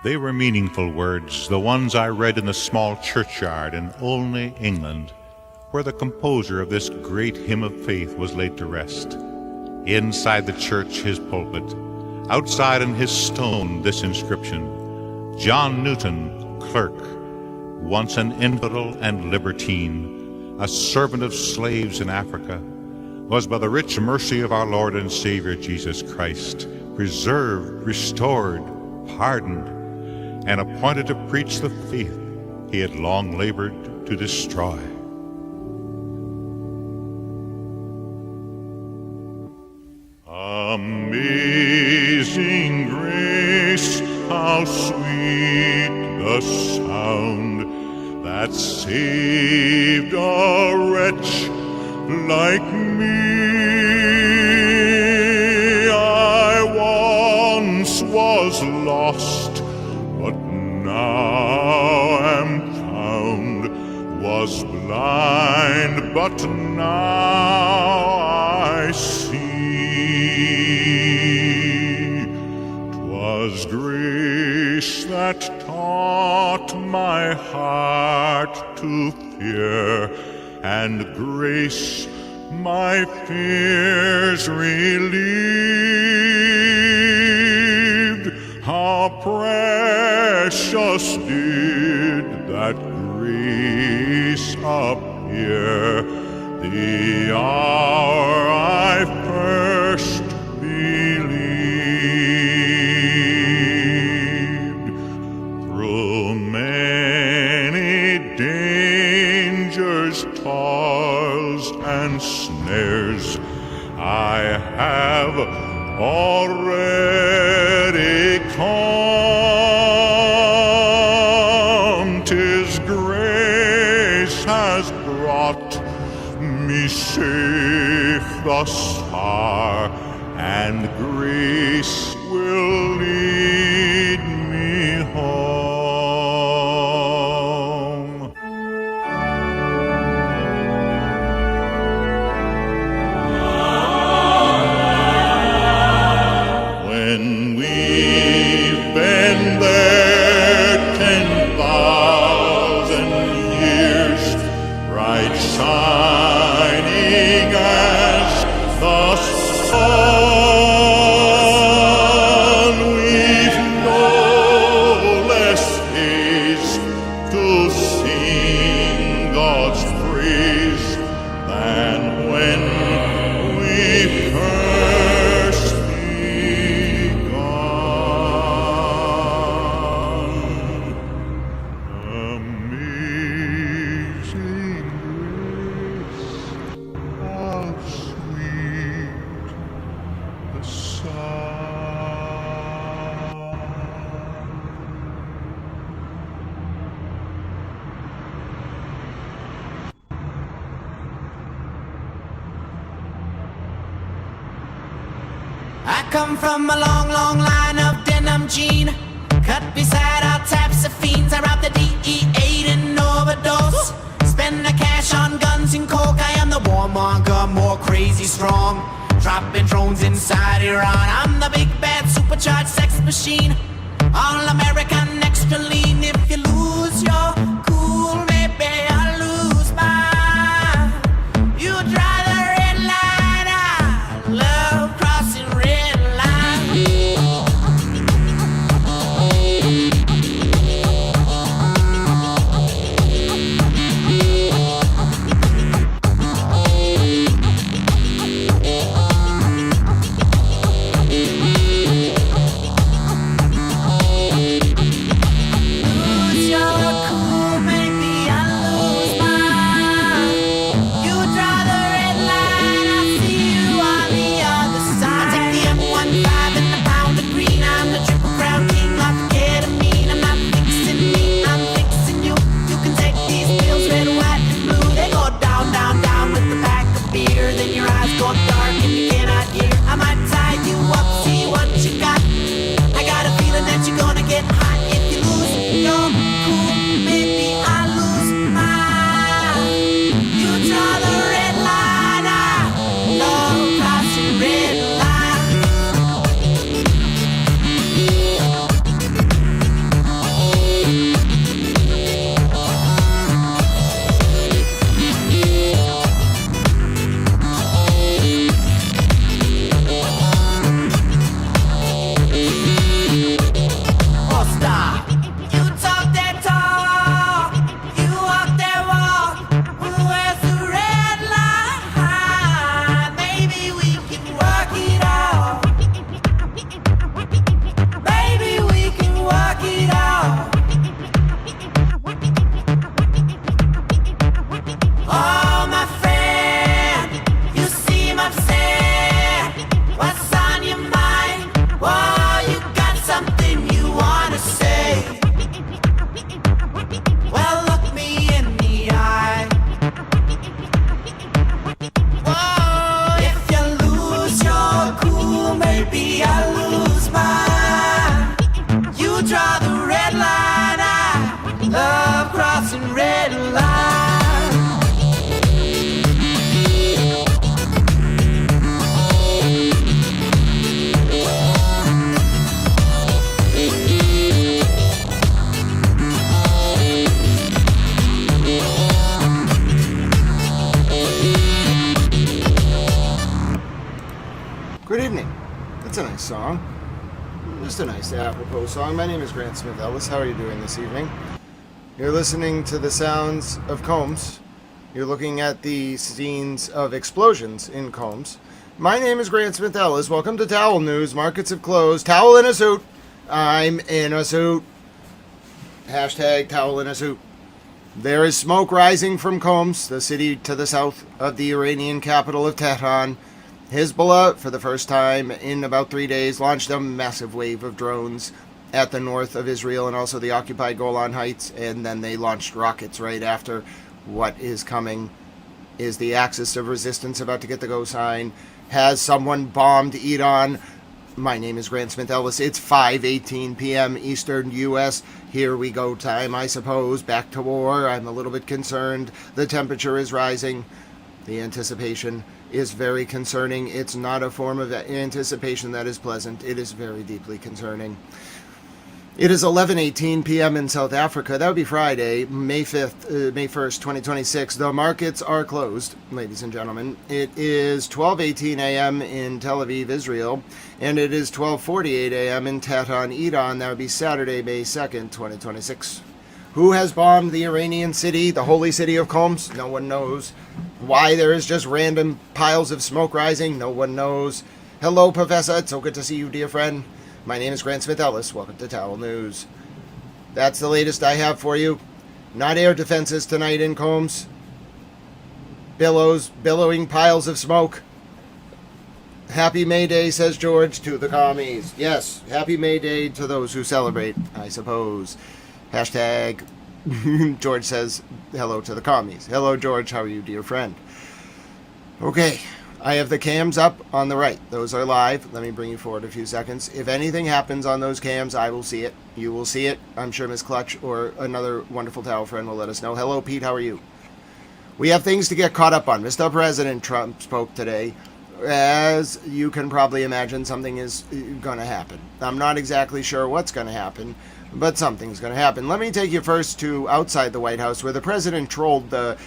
They were meaningful words, the ones I read in the small churchyard in Olney, England, where the composer of this great hymn of faith was laid to rest. Inside the church, his pulpit. Outside on his stone, this inscription: John Newton, clerk, once an infidel and libertine, a servant of slaves in Africa, was by the rich mercy of our Lord and Savior Jesus Christ preserved, restored, pardoned, and appointed to preach the faith he had long labored to destroy. Amazing grace, how sweet the sound that saved a wretch like me. I once was lost, but now am found, was blind, but now I see. 'Twas grace that taught my heart to fear, and grace my fears relieved. How precious did that grace appear the hour I first believed. Through many dangers, toils, and snares, I have already come. 'Tis grace has brought me safe thus far, and grace will lead me home. When we've been there 10,000 years, bright shining as the sun, we've no less haste to sing God's praise than when we first begun. Amazing grace, how sweet the sound. I come from a long, long line of denim jean, cut beside all types of fiends. I rob the DEA and overdose, spend the cash on guns and coke. I am the warmonger, more crazy strong, dropping drones inside Iran. I'm the big bad supercharged sex machine, all American extra lean. If you lose your cool, maybe I'll lose mine. You drive the red line, I love crossing red lines. Lose your cool, a nice song. Just a nice apropos song. My name is Grant Smith Ellis. How are you doing this evening? You're listening to the sounds of Combs. You're looking at the scenes of explosions in Combs. My name is Grant Smith Ellis. Welcome to Towel News. Markets have closed. Towel in a suit. I'm in a suit. Hashtag towel in a suit. There is smoke rising from Combs, the city to the south of the Iranian capital of Tehran. Hezbollah, for the first time in about 3 days, launched a massive wave of drones at the north of Israel and also the occupied Golan Heights, and then they launched rockets right after. What is coming is the Axis of Resistance about to get the go sign. Has someone bombed Iran? My name is Grant Smith Ellis. It's 5:18 p.m. Eastern U.S. Here we go time, I suppose. Back to war. I'm a little bit concerned. The temperature is rising. The anticipation is very concerning. It's not a form of anticipation that is pleasant. It is very deeply concerning. It is 11:18 p.m. in South Africa. That would be Friday, May 1st, 2026. The markets are closed, ladies and gentlemen. It is 12:18 a.m. in Tel Aviv, Israel, and it is 12:48 a.m. in Tehran, Iran. That would be Saturday, May 2nd, 2026. Who has bombed the Iranian city, the holy city of Combs? No one knows. Why there is just random piles of smoke rising? No one knows. Hello, Professor. It's so good to see you, dear friend. My name is Grant Smith Ellis. Welcome to Towel News. That's the latest I have for you. Not air defenses tonight in Combs. Billowing piles of smoke. Happy May Day, says George, to the commies. Yes, happy May Day to those who celebrate, I suppose. Hashtag George says hello to the commies. Hello, George. How are you, dear friend? Okay, I have the cams up on the right. Those are live. Let me bring you forward a few seconds. If anything happens on those cams, I will see it. You will see it. I'm sure Miss Clutch or another wonderful towel friend will let us know. Hello, Pete. How are you? We have things to get caught up on. Mr. President Trump spoke today. As you can probably imagine, something is going to happen. I'm not exactly sure what's going to happen, but something's going to happen. Let me take you first to outside the White House, where the president trolled the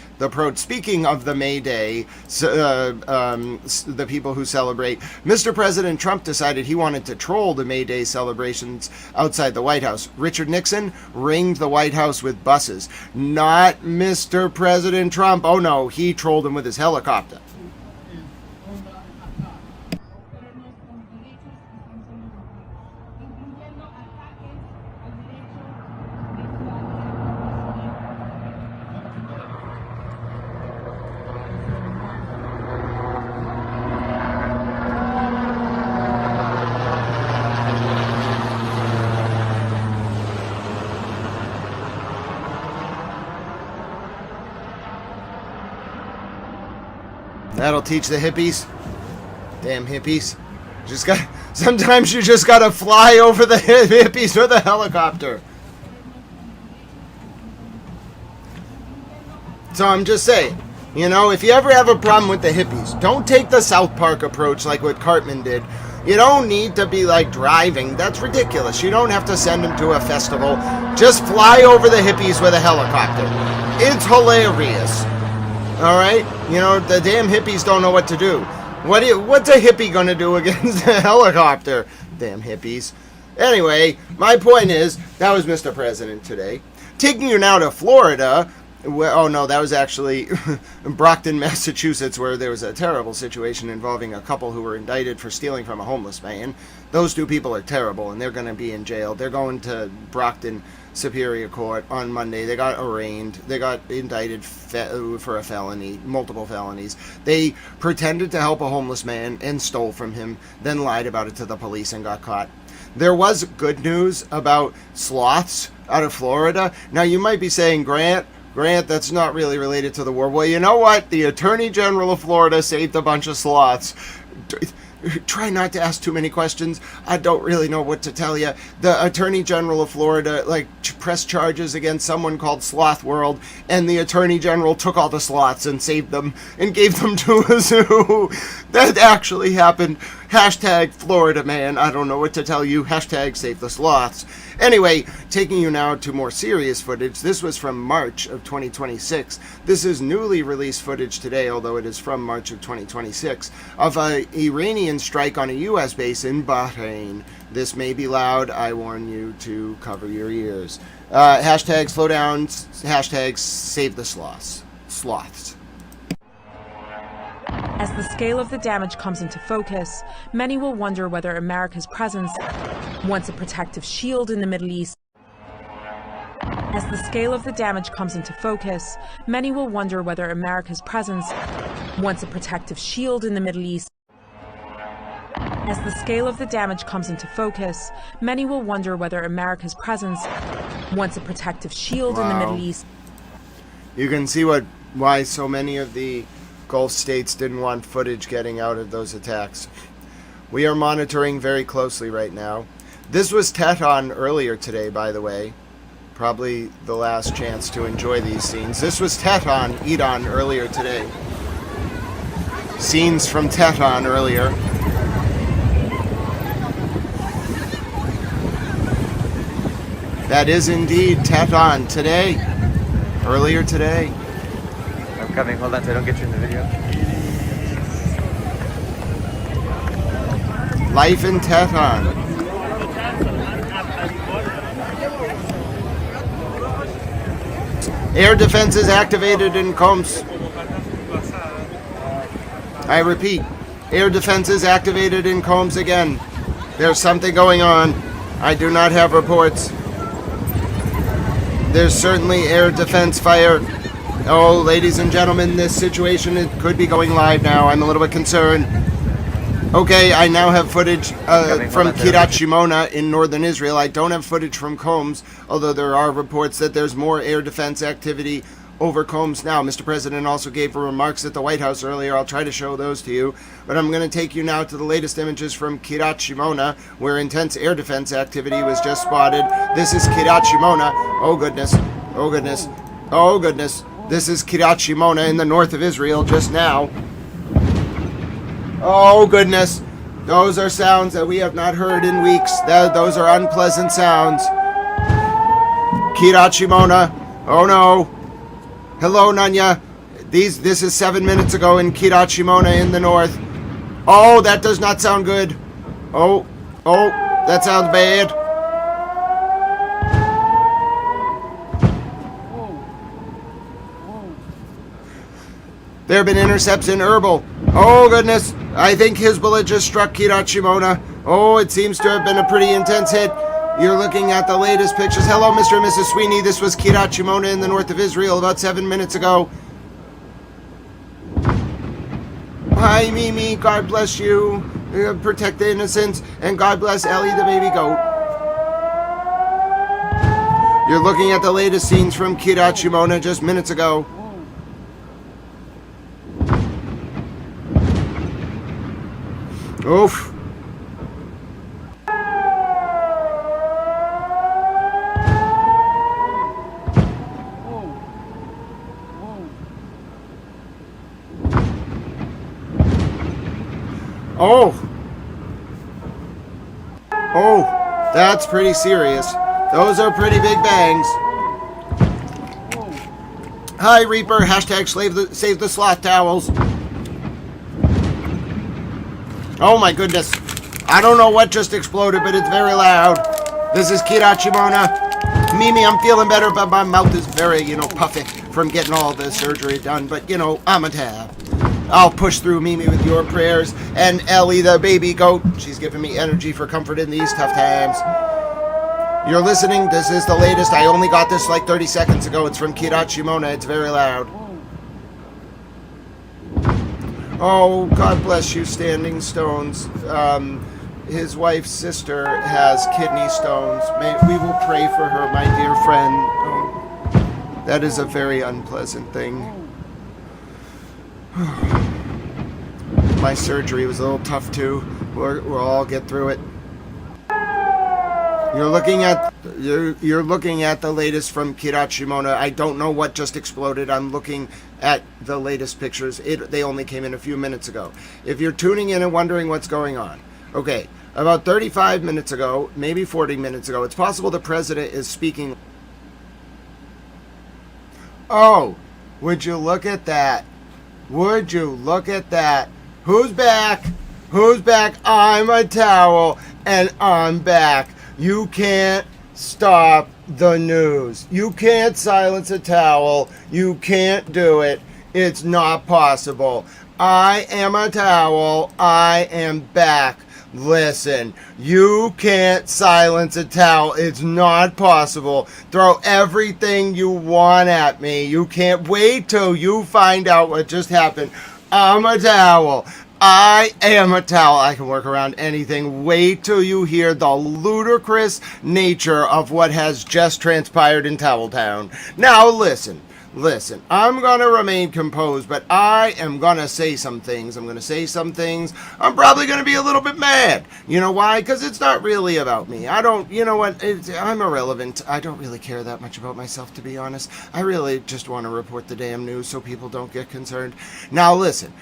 speaking of the May Day, the people who celebrate. Mr. President Trump decided he wanted to troll the May Day celebrations outside the White House. Richard Nixon ringed the White House with buses. Not Mr. President Trump. Oh no, he trolled him with his helicopter. That'll teach the hippies. Damn hippies. Sometimes you just gotta fly over the hippies with a helicopter. So I'm just saying, if you ever have a problem with the hippies, don't take the South Park approach like what Cartman did. You don't need to be like driving. That's ridiculous. You don't have to send them to a festival. Just fly over the hippies with a helicopter. It's hilarious. All right? The damn hippies don't know what to do. What's a hippie going to do against a helicopter? Damn hippies. Anyway, my point is, that was Mr. President today. Taking you now to Florida. Oh, no, that was actually Brockton, Massachusetts, where there was a terrible situation involving a couple who were indicted for stealing from a homeless man. Those two people are terrible, and they're going to be in jail. They're going to Brockton Superior Court on Monday. They got arraigned. They got indicted for a felony, multiple felonies. They pretended to help a homeless man and stole from him, then lied about it to the police and got caught. There was good news about sloths out of Florida. Now, you might be saying, Grant, that's not really related to the war. Well, you know what? The Attorney General of Florida saved a bunch of sloths. Try not to ask too many questions. I don't really know what to tell you. The Attorney General of Florida, pressed charges against someone called Sloth World, and the Attorney General took all the sloths and saved them and gave them to a zoo. That actually happened. Hashtag Florida man. I don't know what to tell you. Hashtag save the sloths. Anyway, taking you now to more serious footage. This was from March of 2026. This is newly released footage today, although it is from March of 2026, of an Iranian strike on a U.S. base in Bahrain. This may be loud. I warn you to cover your ears. Hashtag slow down. Hashtag save the sloths. As the scale of the damage comes into focus, many will wonder whether America's presence, once a protective shield in the Middle East, as the scale of the damage comes into focus, many will wonder whether America's presence, once a protective shield in the Middle East, as the scale of the damage comes into focus, many will wonder whether America's presence, once a protective shield in the Middle East. You can see why so many of the Gulf states didn't want footage getting out of those attacks. We are monitoring very closely right now. This was Tehran earlier today, by the way. Probably the last chance to enjoy these scenes. This was Tehran, Iran, earlier today. Scenes from Tehran earlier. That is indeed Tehran today. Earlier today. I'm coming. Hold on so I don't get you in the video. Life in Tehran. Air defense is activated in Coms. I repeat, air defense is activated in Coms again. There's something going on. I do not have reports. There's certainly air defense fire. Oh, ladies and gentlemen, this situation, it could be going live now. I'm a little bit concerned. Okay, I now have footage from Kiryat Shimona in northern Israel. I don't have footage from Combs, although there are reports that there's more air defense activity over Combs now. Mr. President also gave remarks at the White House earlier. I'll try to show those to you. But I'm going to take you now to the latest images from Kiryat Shimona, where intense air defense activity was just spotted. This is Kiryat Shimona. Oh, goodness. Oh, goodness. Oh, goodness. This is Kiryat Shimona in the north of Israel just now. Oh, goodness. Those are sounds that we have not heard in weeks. Those are unpleasant sounds. Kiryat Shimona. Oh, no. Hello, Nanya. This is 7 minutes ago in Kiryat Shimona in the north. Oh, that does not sound good. Oh, that sounds bad. There have been intercepts in Erbil. Oh, goodness. I think Hezbollah just struck Kiryat Shimona. Oh, it seems to have been a pretty intense hit. You're looking at the latest pictures. Hello, Mr. and Mrs. Sweeney. This was Kiryat Shimona in the north of Israel about 7 minutes ago. Hi, Mimi. God bless you. Protect the innocents. And God bless Ellie, the baby goat. You're looking at the latest scenes from Kiryat Shimona just minutes ago. Oof. Oh, that's pretty serious. Those are pretty big bangs. Hi, Reaper. Hashtag save the sloth towels. Oh my goodness. I don't know what just exploded, but it's very loud. This is Kiryat Shimona. Mimi, I'm feeling better, but my mouth is very, puffy from getting all the surgery done. But, I'm a tab. I'll push through, Mimi, with your prayers. And Ellie, the baby goat, she's giving me energy for comfort in these tough times. You're listening. This is the latest. I only got this like 30 seconds ago. It's from Kiryat Shimona. It's very loud. Oh, God bless you, Standing Stones. His wife's sister has kidney stones. We will pray for her, my dear friend. Oh, that is a very unpleasant thing. My surgery was a little tough too. We'll all get through it. You're looking at the latest from Kiryat Shimona. I don't know what just exploded. I'm looking at the latest pictures. They only came in a few minutes ago. If you're tuning in and wondering what's going on, okay, About 35 minutes ago, maybe 40 minutes ago, it's possible the president is speaking. Oh, would you look at that? Would you look at that? Who's back? Who's back? I'm a towel, and I'm back. You can't stop the news. You can't silence a towel. You can't do it. It's not possible. I am a towel. I am back. Listen, you can't silence a towel. It's not possible. Throw everything you want at me. You can't wait till you find out what just happened. I'm a towel. I am a towel. I can work around anything. Wait till you hear the ludicrous nature of what has just transpired in Towel Town. Now listen. Listen, I'm going to remain composed, but I am going to say some things. I'm going to say some things. I'm probably going to be a little bit mad. You know why? Because it's not really about me. I don't, you know what? I'm irrelevant. I don't really care that much about myself, to be honest. I really just want to report the damn news so people don't get concerned. Now listen.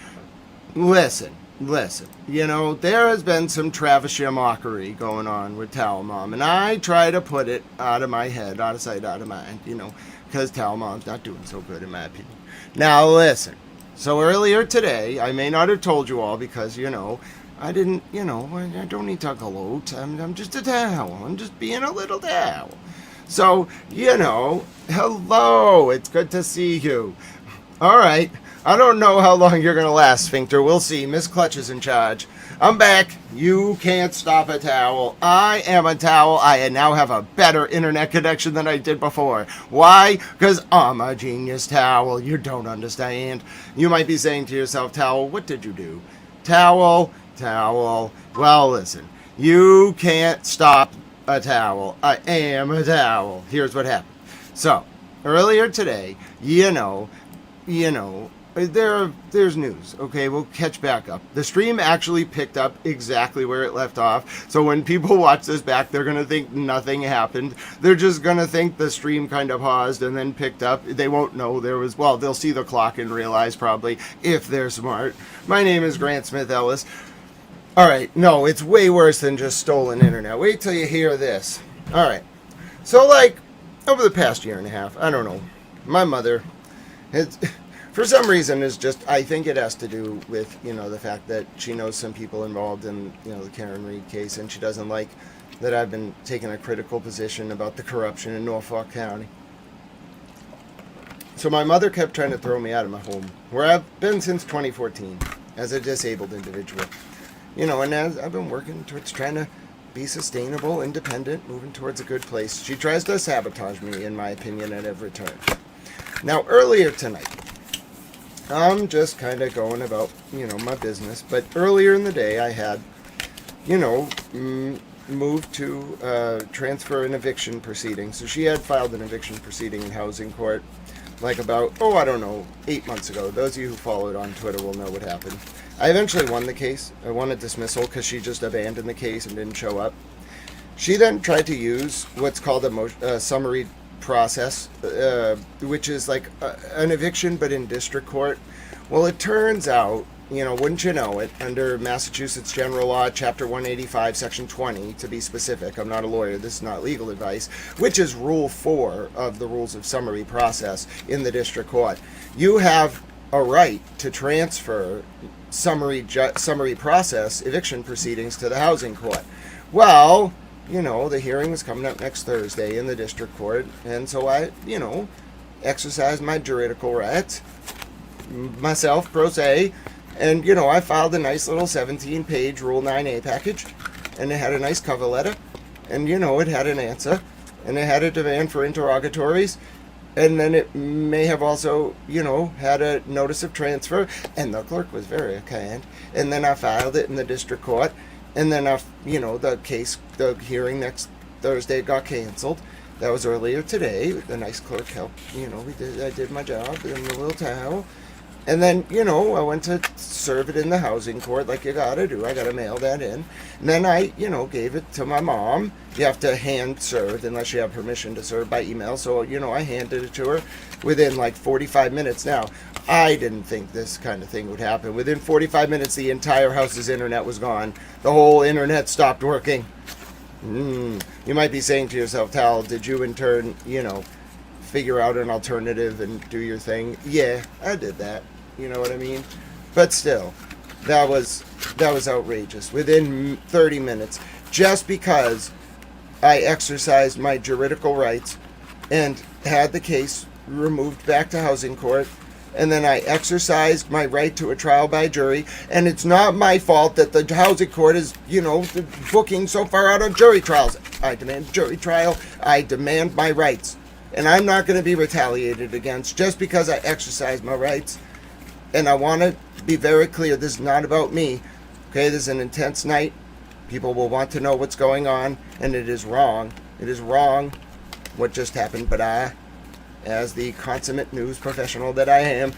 You know, there has been some Travis-mockery going on with Towel Mom, and I try to put it out of my head, out of sight, out of mind, you know, because Towel Mom's not doing so good in my opinion. Now listen, so earlier today, I may not have told you all because, you know, I didn't, you know, I don't need to gloat. I'm just a towel. I'm just being a little towel. So, you know, hello, it's good to see you. All right. I don't know how long you're going to last, Sphincter. We'll see. Miss Clutch is in charge. I'm back. You can't stop a towel. I am a towel. I now have a better internet connection than I did before. Why? Because I'm a genius towel. You don't understand. You might be saying to yourself, Towel, what did you do? Towel. Well, listen. You can't stop a towel. I am a towel. Here's what happened. So, earlier today, you know, there's news. Okay, we'll catch back up. The stream actually picked up exactly where it left off. So when people watch this back, they're going to think nothing happened. They're just going to think the stream kind of paused and then picked up. They won't know there was, well, they'll see the clock and realize probably, if they're smart. My name is Grant Smith Ellis. All right, no, it's way worse than just stolen internet. Wait till you hear this. All right. So, like, over the past year and a half, I don't know, my mother has... For some reason, it's just, I think it has to do with, you know, the fact that she knows some people involved in, you know, the Karen Read case, and she doesn't like that I've been taking a critical position about the corruption in Norfolk County. So my mother kept trying to throw me out of my home, where I've been since 2014, as a disabled individual. You know, and as I've been working towards trying to be sustainable, independent, moving towards a good place, she tries to sabotage me, in my opinion, at every turn. Now, earlier tonight, I'm just kind of going about, you know, my business. But earlier in the day, I had, you know, moved to transfer an eviction proceeding. So she had filed an eviction proceeding in housing court, like about, 8 months ago. Those of you who followed on Twitter will know what happened. I eventually won the case. I won a dismissal because she just abandoned the case and didn't show up. She then tried to use what's called a summary process, which is like an eviction but in district court. Well, it turns out, you know, wouldn't you know it, under Massachusetts General Law, Chapter 185, Section 20, to be specific, I'm not a lawyer, this is not legal advice, which is Rule 4 of the Rules of Summary Process in the district court. You have a right to transfer summary process eviction proceedings to the housing court. Well, you know, the hearing is coming up next Thursday in the district court, and so I, you know, exercised my juridical rights, myself, pro se, and, you know, I filed a nice little 17-page Rule 9A package, and it had a nice cover letter, and, you know, it had an answer, and it had a demand for interrogatories, and then it may have also, you know, had a notice of transfer, and the clerk was very kind, and then I filed it in the district court, and then, you know, the hearing next Thursday got canceled. That was earlier today. The nice clerk helped, you know, I did my job in the little towel. And then, I went to serve it in the housing court like you gotta do. I gotta mail that in. And then I, gave it to my mom. You have to hand serve unless you have permission to serve by email. So, I handed it to her within like 45 minutes. Now, I didn't think this kind of thing would happen. Within 45 minutes, the entire house's internet was gone. The whole internet stopped working. You might be saying to yourself, Tal, did you in turn, figure out an alternative and do your thing? Yeah, I did that. You know what I mean? But still, that was outrageous. Within 30 minutes, just because I exercised my juridical rights and had the case removed back to housing court, and then I exercised my right to a trial by jury, and it's not my fault that the housing court is, booking so far out on jury trials. I demand jury trial. I demand my rights. And I'm not going to be retaliated against just because I exercise my rights. And I want to be very clear, this is not about me. Okay, this is an intense night. People will want to know what's going on, and it is wrong. It is wrong what just happened, but I, as the consummate news professional that I am,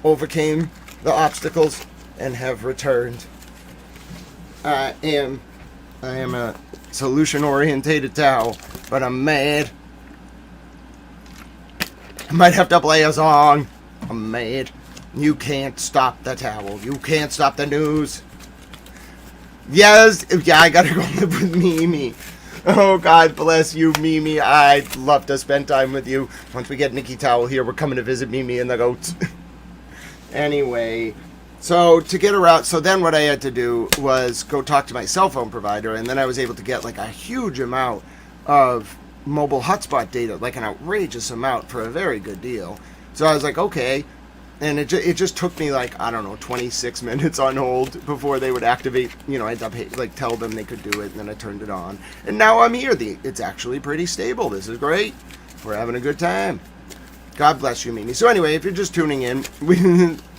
overcame the obstacles and have returned. I am a solution-orientated Tao, but I'm mad. I might have to play a song. I'm mad. You can't stop the towel. You can't stop the news. Yes, yeah, I gotta go live with Mimi. Oh, God bless you, Mimi. I'd love to spend time with you. Once we get Nikki Towel here, we're coming to visit Mimi and the goats. Anyway, so to get around, so then what I had to do was go talk to my cell phone provider, and then I was able to get like a huge amount of mobile hotspot data, like an outrageous amount for a very good deal. So I was like, okay. And it just took me like, I don't know, 26 minutes on hold before they would activate, I had to tell them they could do it, and then I turned it on. And now I'm here. It's actually pretty stable. This is great. We're having a good time. God bless you, Mimi. So anyway, if you're just tuning in,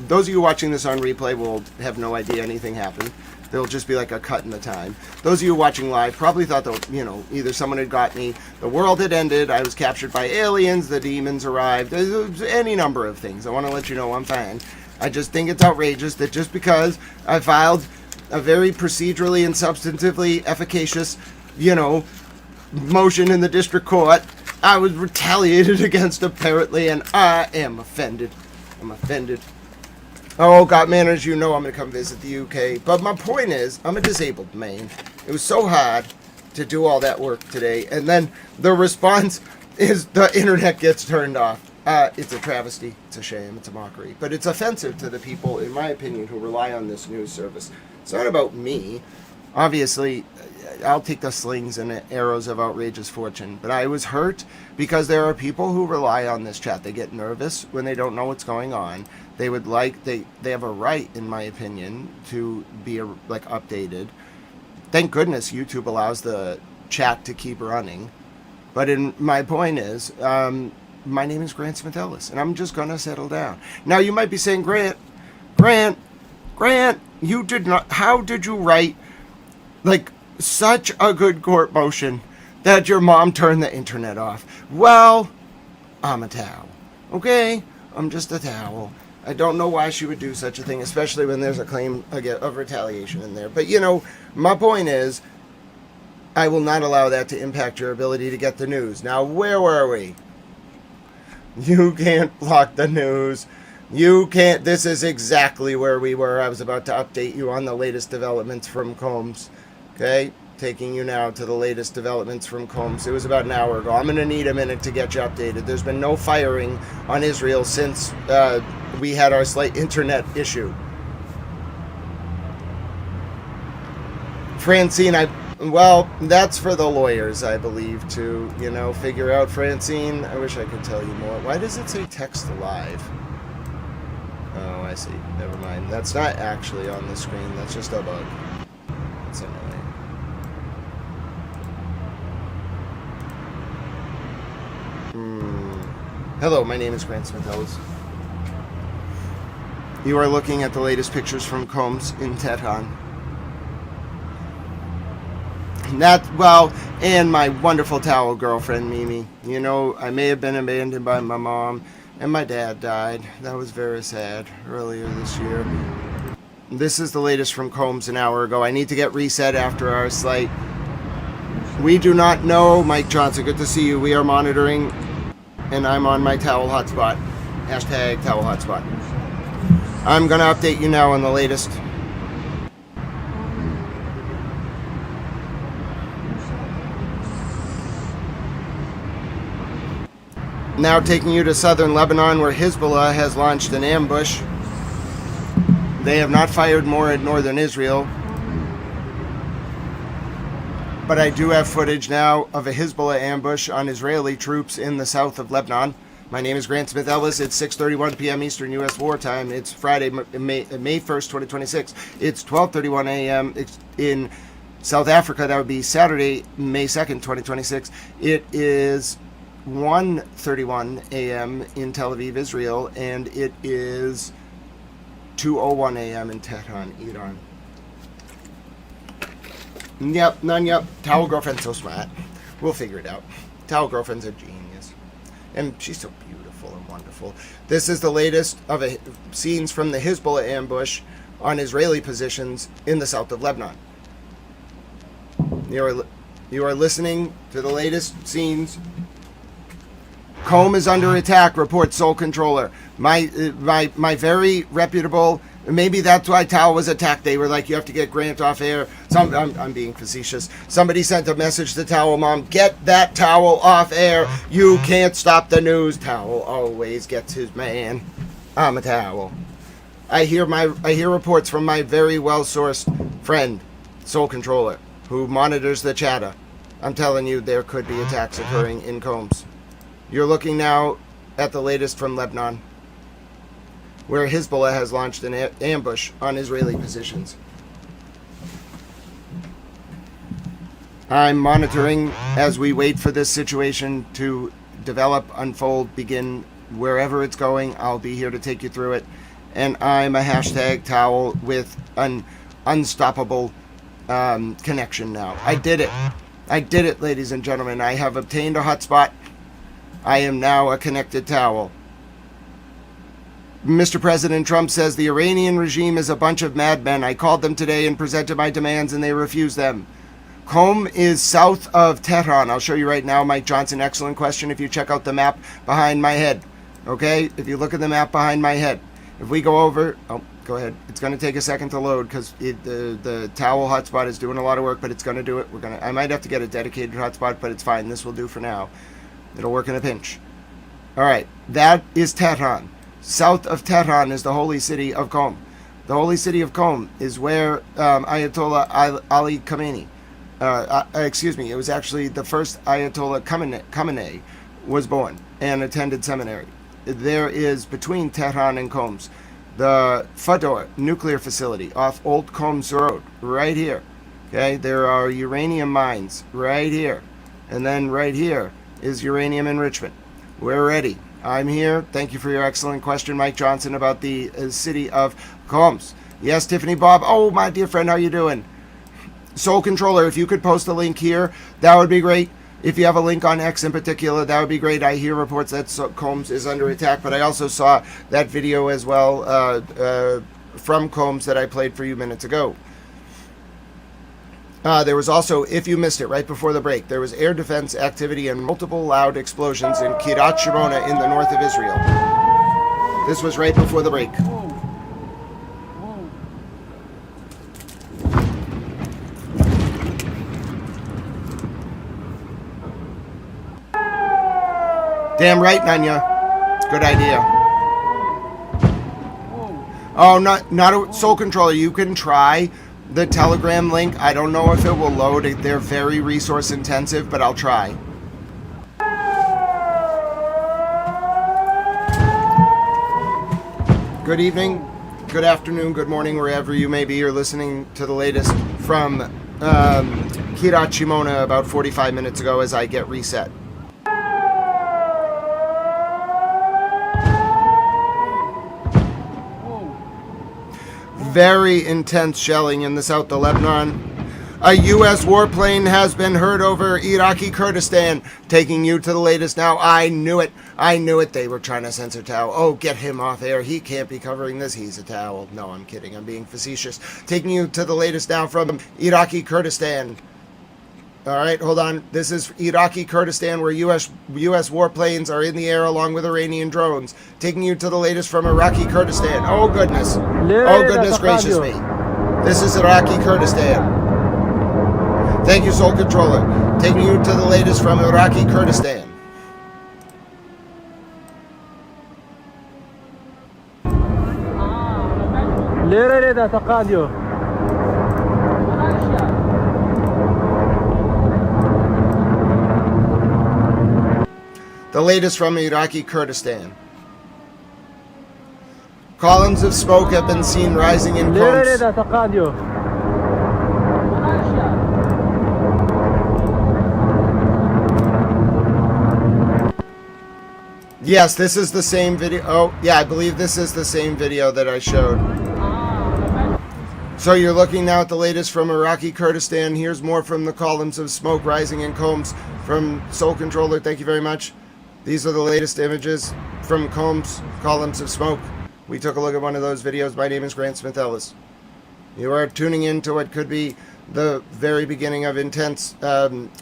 those of you watching this on replay will have no idea anything happened. There'll just be like a cut in the time. Those of you watching live probably thought that, either someone had got me, the world had ended, I was captured by aliens, the demons arrived, any number of things. I want to let you know I'm fine. I just think it's outrageous that just because I filed a very procedurally and substantively efficacious, motion in the district court, I was retaliated against apparently, and I am offended. I'm offended. Oh, God, man, as you know, I'm going to come visit the UK. But my point is, I'm a disabled man. It was so hard to do all that work today. And then the response is the internet gets turned off. It's a travesty. It's a shame. It's a mockery. But it's offensive to the people, in my opinion, who rely on this news service. It's not about me. Obviously, I'll take the slings and arrows of outrageous fortune. But I was hurt because there are people who rely on this chat. They get nervous when they don't know what's going on. They would they have a right, in my opinion, to be updated. Thank goodness YouTube allows the chat to keep running. But my point is, my name is Grant Smith Ellis, and I'm just gonna settle down. Now you might be saying, Grant, you did not. How did you write such a good court motion that your mom turned the internet off? Well, I'm a towel. Okay, I'm just a towel. I don't know why she would do such a thing, especially when there's a claim of retaliation in there. But, my point is, I will not allow that to impact your ability to get the news. Now, where were we? You can't block the news. You can't. This is exactly where we were. I was about to update you on the latest developments from Combs. Okay? Taking you now to the latest developments from Combs. It was about an hour ago. I'm going to need a minute to get you updated. There's been no firing on Israel since we had our slight internet issue. Francine, well, that's for the lawyers, I believe, to, figure out. Francine, I wish I could tell you more. Why does it say text live? Oh, I see. Never mind. That's not actually on the screen. That's just a bug. That's annoying. Hello, my name is Grant Smith Ellis. You are looking at the latest pictures from Combs in Tehran. And my wonderful towel girlfriend, Mimi. I may have been abandoned by my mom, And my dad died. That was very sad earlier this year. This is the latest from Combs an hour ago. I need to get reset after our slight. We do not know. Mike Johnson, good to see you. We are monitoring, and I'm on my towel hotspot. Hashtag towel hotspot. I'm going to update you now on the latest. Now taking you to southern Lebanon, where Hezbollah has launched an ambush. They have not fired more at northern Israel. But I do have footage now of a Hezbollah ambush on Israeli troops in the south of Lebanon. My name is Grant Smith Ellis. It's 6:31 p.m. Eastern U.S. wartime. It's Friday, May 1st, 2026. It's 12:31 a.m. in South Africa. That would be Saturday, May 2nd, 2026. It is 1:31 a.m. in Tel Aviv, Israel, and it is 2:01 a.m. in Tehran, Iran. Yep, yep. Towel girlfriend's so smart. We'll figure it out. Towel girlfriend's a genius. And she's so beautiful and wonderful. This is the latest of scenes from the Hezbollah ambush on Israeli positions in the south of Lebanon. You are listening to the latest scenes. Qom is under attack, reports Sole Controller. My very reputable. Maybe that's why Tao was attacked. They were like, you have to get Grant off air. I'm being facetious. Somebody sent a message to Towel Mom, get that towel off air. You can't stop the news. Towel always gets his man. I'm a towel. I hear reports from my very well-sourced friend, Sole Controller, who monitors the chatter. I'm telling you, there could be attacks occurring in Combs. You're looking now at the latest from Lebanon, where Hezbollah has launched an ambush on Israeli positions. I'm monitoring as we wait for this situation to develop, unfold, begin wherever it's going. I'll be here to take you through it. And I'm a hashtag towel with an unstoppable connection now. I did it, ladies and gentlemen. I have obtained a hotspot. I am now a connected towel. Mr. President Trump says the Iranian regime is a bunch of madmen. I called them today and presented my demands and they refused them. Qom is south of Tehran. I'll show you right now, Mike Johnson. Excellent question. If you check out the map behind my head. Okay? If you look at the map behind my head. If we go over... Oh, go ahead. It's going to take a second to load because the towel hotspot is doing a lot of work, but it's going to do it. I might have to get a dedicated hotspot, but it's fine. This will do for now. It'll work in a pinch. All right. That is Tehran. South of Tehran is the holy city of Qom. The holy city of Qom is where Ayatollah Ali Khamenei, it was actually the first Ayatollah Khamenei was born and attended seminary. There is, between Tehran and Combs, the Fador nuclear facility off Old Combs Road, right here. Okay, there are uranium mines right here. And then right here is uranium enrichment. We're ready. I'm here. Thank you for your excellent question, Mike Johnson, about the city of Combs. Yes, Tiffany Bob. Oh, my dear friend, how you doing? Sole Controller, if you could post a link here, that would be great. If you have a link on X in particular, that would be great. I hear reports that Combs is under attack, but I also saw that video as well from Combs that I played for you minutes ago. There was also, if you missed it right before the break, there was air defense activity and multiple loud explosions in Kiryat Shimona in the north of Israel. This was right before the break. Damn right, Nanya. It's a good idea. Oh, not a Sole Controller. You can try the Telegram link. I don't know if it will load. They're very resource intensive, but I'll try. Good evening, good afternoon, good morning, wherever you may be. You're listening to the latest from Kiryat Shimona about 45 minutes ago as I get reset. Very intense shelling in the south of Lebanon. A U.S. warplane has been heard over Iraqi Kurdistan. Taking you to the latest now. I knew it. I knew it. They were trying to censor Tao. Oh, get him off air. He can't be covering this. He's a Tao. No, I'm kidding. I'm being facetious. Taking you to the latest now from Iraqi Kurdistan. All right, hold on. This is Iraqi Kurdistan, where U.S. warplanes are in the air along with Iranian drones. Taking you to the latest from Iraqi Kurdistan. Oh, goodness. Oh, goodness gracious me. This is Iraqi Kurdistan. Thank you, Soul Controller. Taking you to the latest from Iraqi Kurdistan. The latest from Iraqi Kurdistan. Columns of smoke have been seen rising in Qom. Yes, this is the same video. Oh, yeah, I believe this is the same video that I showed. So you're looking now at the latest from Iraqi Kurdistan. Here's more from the columns of smoke rising in Qom from Soul Controller. Thank you very much. These are the latest images from Qom, columns of smoke. We took a look at one of those videos. My name is Grant Smith Ellis. You are tuning in to what could be the very beginning of intense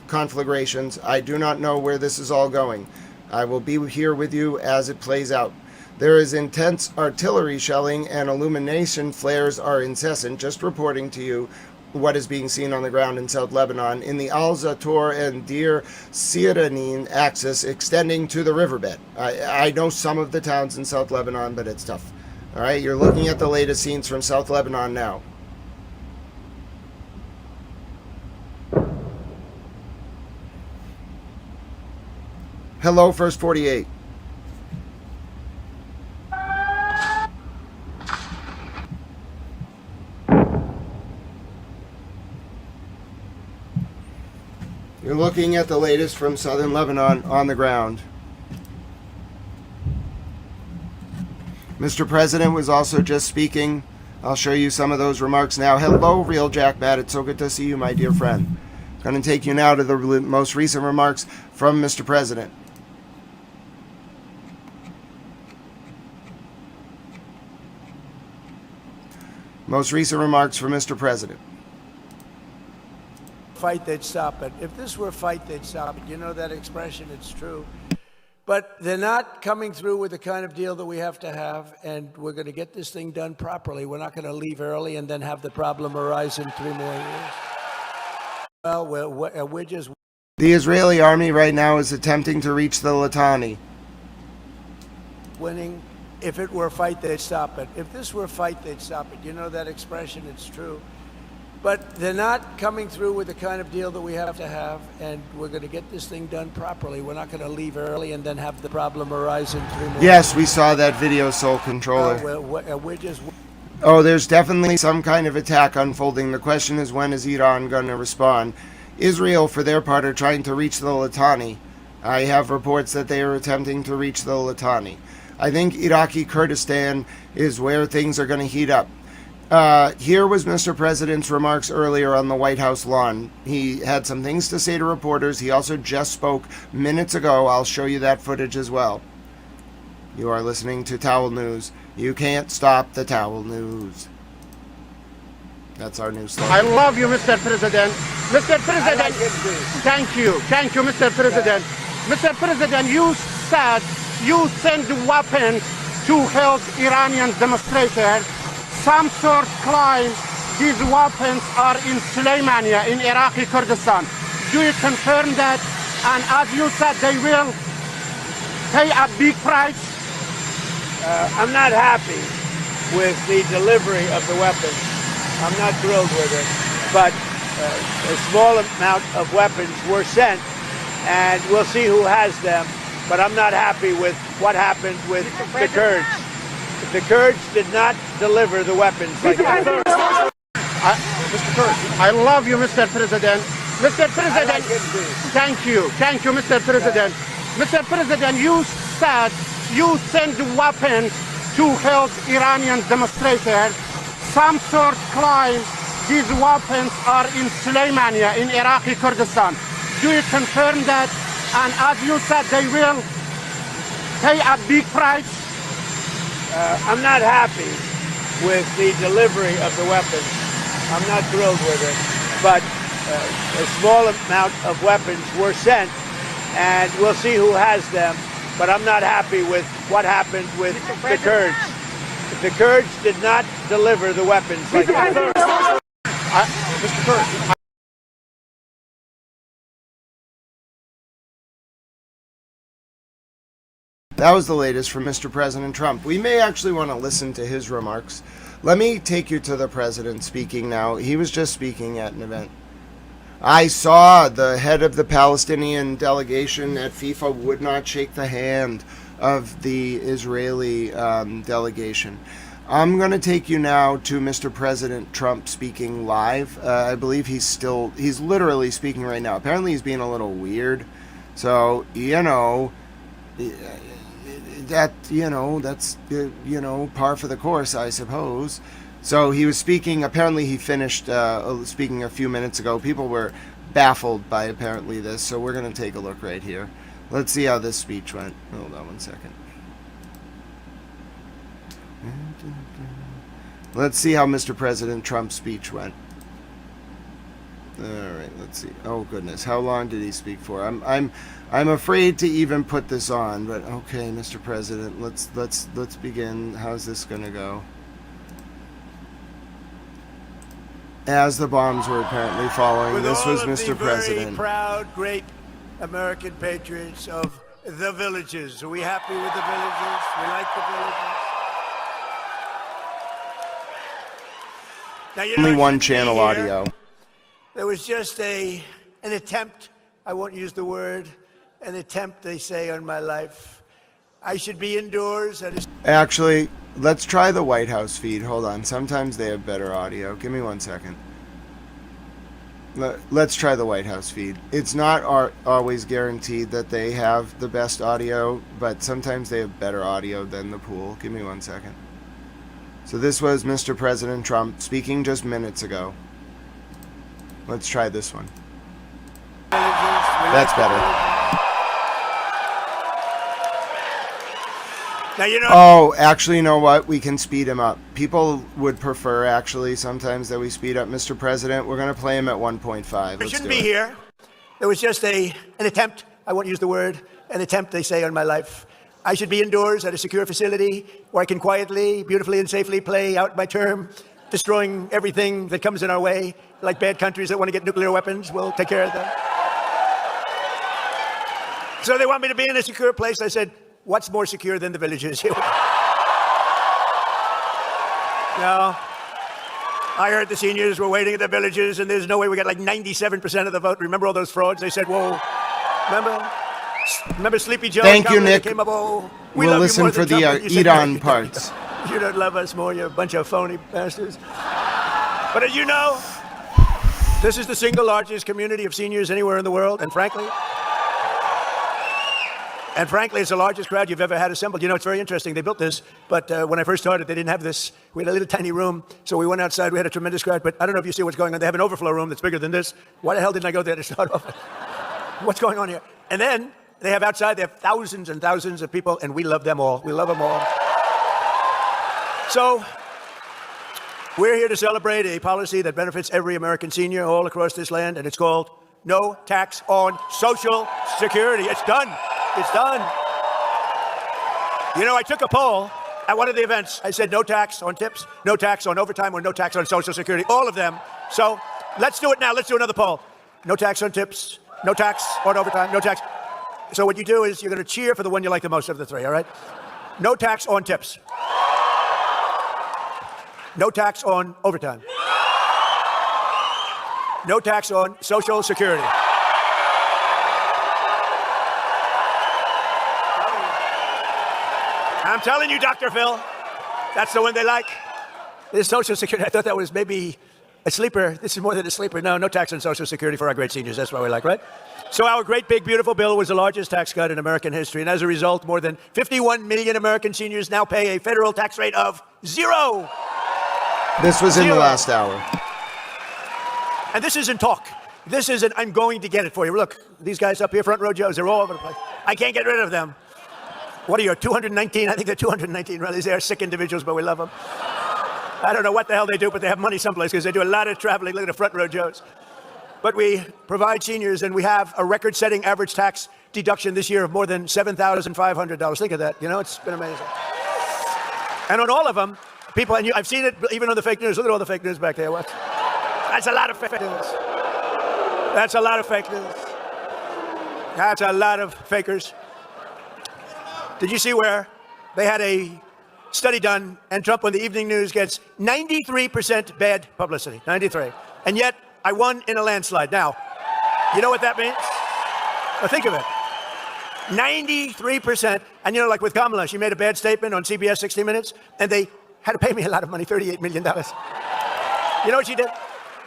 conflagrations. I do not know where this is all going. I will be here with you as it plays out. There is intense artillery shelling and illumination flares are incessant. Just reporting to you what is being seen on the ground in South Lebanon in the Al-Zator and Deir Siranin axis extending to the riverbed. I know some of the towns in South Lebanon, but it's tough. All right, you're looking at the latest scenes from South Lebanon now. Hello, First 48. You're looking at the latest from southern Lebanon on the ground. Mr. President was also just speaking. I'll show you some of those remarks now. Hello, Real Jack Matt. It's so good to see you, my dear friend. I'm going to take you now to the most recent remarks from Mr. President. Most recent remarks from Mr. President. Fight, they'd stop it. If this were a fight, they'd stop it. You know that expression, it's true. But they're not coming through with the kind of deal that we have to have, and we're going to get this thing done properly. We're not going to leave early and then have the problem arise in 3 more years. Well, we're just... The Israeli army right now is attempting to reach the Litani. Winning. If it were a fight, they'd stop it. If this were a fight, they'd stop it. You know that expression, it's true. But they're not coming through with the kind of deal that we have to have, and we're going to get this thing done properly. We're not going to leave early and then have the problem arise in 3 more. Yes, we saw that video, Soul Controller. We're just... Oh, there's definitely some kind of attack unfolding. The question is, when is Iran going to respond? Israel, for their part, are trying to reach the Litani. I have reports that they are attempting to reach the Litani. I think Iraqi Kurdistan is where things are going to heat up. Here was Mr. President's remarks earlier on the White House lawn. He had some things to say to reporters. He also just spoke minutes ago. I'll show you that footage as well. You are listening to Towel News. You can't stop the Towel News. That's our new slogan. I love you, Mr. President. Mr. President, like thank you. Thank you, Mr. President. Mr. President, you said you send weapons to help Iranian demonstrators. Some source claim these weapons are in Suleimania, in Iraqi Kurdistan. Do you confirm that? And as you said, they will pay a big price? I'm not happy with the delivery of the weapons. I'm not thrilled with it. But a small amount of weapons were sent, and we'll see who has them. But I'm not happy with what happened with the Kurds. The Kurds did not deliver the weapons. Like Mr. Kurd, I love you, Mr. President. Mr. President, thank you. Thank you, Mr. President. Mr. President, you said you send weapons to help Iranian demonstrators. Some source claim these weapons are in Sulaimania, in Iraqi Kurdistan. Do you confirm that? And as you said, they will pay a big price? I'm not happy with the delivery of the weapons. I'm not thrilled with it. But a small amount of weapons were sent, and we'll see who has them. But I'm not happy with what happened with the Kurds. The Kurds did not deliver the weapons. Like Mr. Kurd, That was the latest from Mr. President Trump. We may actually want to listen to his remarks. Let me take you to the president speaking now. He was just speaking at an event. I saw the head of the Palestinian delegation at FIFA would not shake the hand of the Israeli delegation. I'm going to take you now to Mr. President Trump speaking live. I believe he's literally speaking right now. Apparently he's being a little weird. So, that's par for the course, I suppose. So he was speaking. Apparently he finished speaking a few minutes ago. People were baffled by apparently this, so we're going to take a look right here. Let's see how this speech went. Hold on one second. Let's see how Mr. President Trump's speech went. All right, let's see. Oh goodness, how long did he speak for? I'm afraid to even put this on, but okay, Mr. President, let's begin. How's this gonna go? As the bombs were apparently falling, this was Mr. President. Very proud, great American patriots of the villages. Are we happy with the villages? We like the villages. Now, Only one channel audio. There was just an attempt, I won't use the word, an attempt, they say, on my life. I should be indoors. Actually, let's try the White House feed. Hold on. Sometimes they have better audio. Give me 1 second. Let's try the White House feed. It's not always guaranteed that they have the best audio, but sometimes they have better audio than the pool. Give me 1 second. So this was Mr. President Trump speaking just minutes ago. Let's try this one. That's better. Now, oh, actually, you know what? We can speed him up. People would prefer, actually, sometimes that we speed up Mr. President. We're going to play him at 1.5. I shouldn't be here. There was just an attempt, I won't use the word, an attempt, they say, on my life. I should be indoors at a secure facility where I can quietly, beautifully, and safely play out my term, destroying everything that comes in our way, like bad countries that want to get nuclear weapons. We'll take care of them. So they want me to be in a secure place. I said, what's more secure than the villages? No. I heard the seniors were waiting at the villages, and there's no way we got like 97% of the vote. Remember all those frauds? They said, whoa, remember Sleepy Joe? Thank you, Nick. Came up, oh, we'll listen for the eat-on parts. You don't love us more, you bunch of phony bastards. But as you know, this is the single largest community of seniors anywhere in the world, and frankly, it's the largest crowd you've ever had assembled. You know, it's very interesting. They built this, but when I first started, they didn't have this. We had a little tiny room, so we went outside. We had a tremendous crowd, but I don't know if you see what's going on. They have an overflow room that's bigger than this. Why the hell didn't I go there to start off with? What's going on here? And then they have outside, they have thousands and thousands of people, and we love them all. We love them all. So we're here to celebrate a policy that benefits every American senior all across this land, and it's called No Tax on Social Security. It's done. It's done. You know, I took a poll at one of the events. I said no tax on tips, no tax on overtime, or no tax on Social Security, all of them. So let's do it now. Let's do another poll. No tax on tips, no tax on overtime, no tax. So what you do is you're going to cheer for the one you like the most of the three, all right? No tax on tips. No tax on overtime. No tax on Social Security. I'm telling you, Dr. Phil, that's the one they like. This Social Security, I thought that was maybe a sleeper. This is more than a sleeper. No tax on Social Security for our great seniors. That's what we like, right? So our great, big, beautiful bill was the largest tax cut in American history. And as a result, more than 51 million American seniors now pay a federal tax rate of 0. This was in the last hour. And this isn't talk. This isn't, I'm going to get it for you. Look, these guys up here, front row Joes, they're all over the place. I can't get rid of them. What are you, 219? I think they're 219. Really, they're sick individuals, but we love them. I don't know what the hell they do, but they have money someplace because they do a lot of traveling. Look at the front row Joes. But we provide seniors, and we have a record-setting average tax deduction this year of more than $7,500. Think of that. You know, it's been amazing. And on all of them, people, and I've seen it even on the fake news. Look at all the fake news back there. What? That's a lot of fake news. That's a lot of fake news. That's a lot of fakers. Did you see where they had a study done, and Trump on the evening news gets 93% bad publicity, 93. And yet, I won in a landslide. Now, you know what that means? Well, think of it. 93%. And you know, like with Kamala, she made a bad statement on CBS 60 Minutes, and they had to pay me a lot of money, $38 million. You know what she did?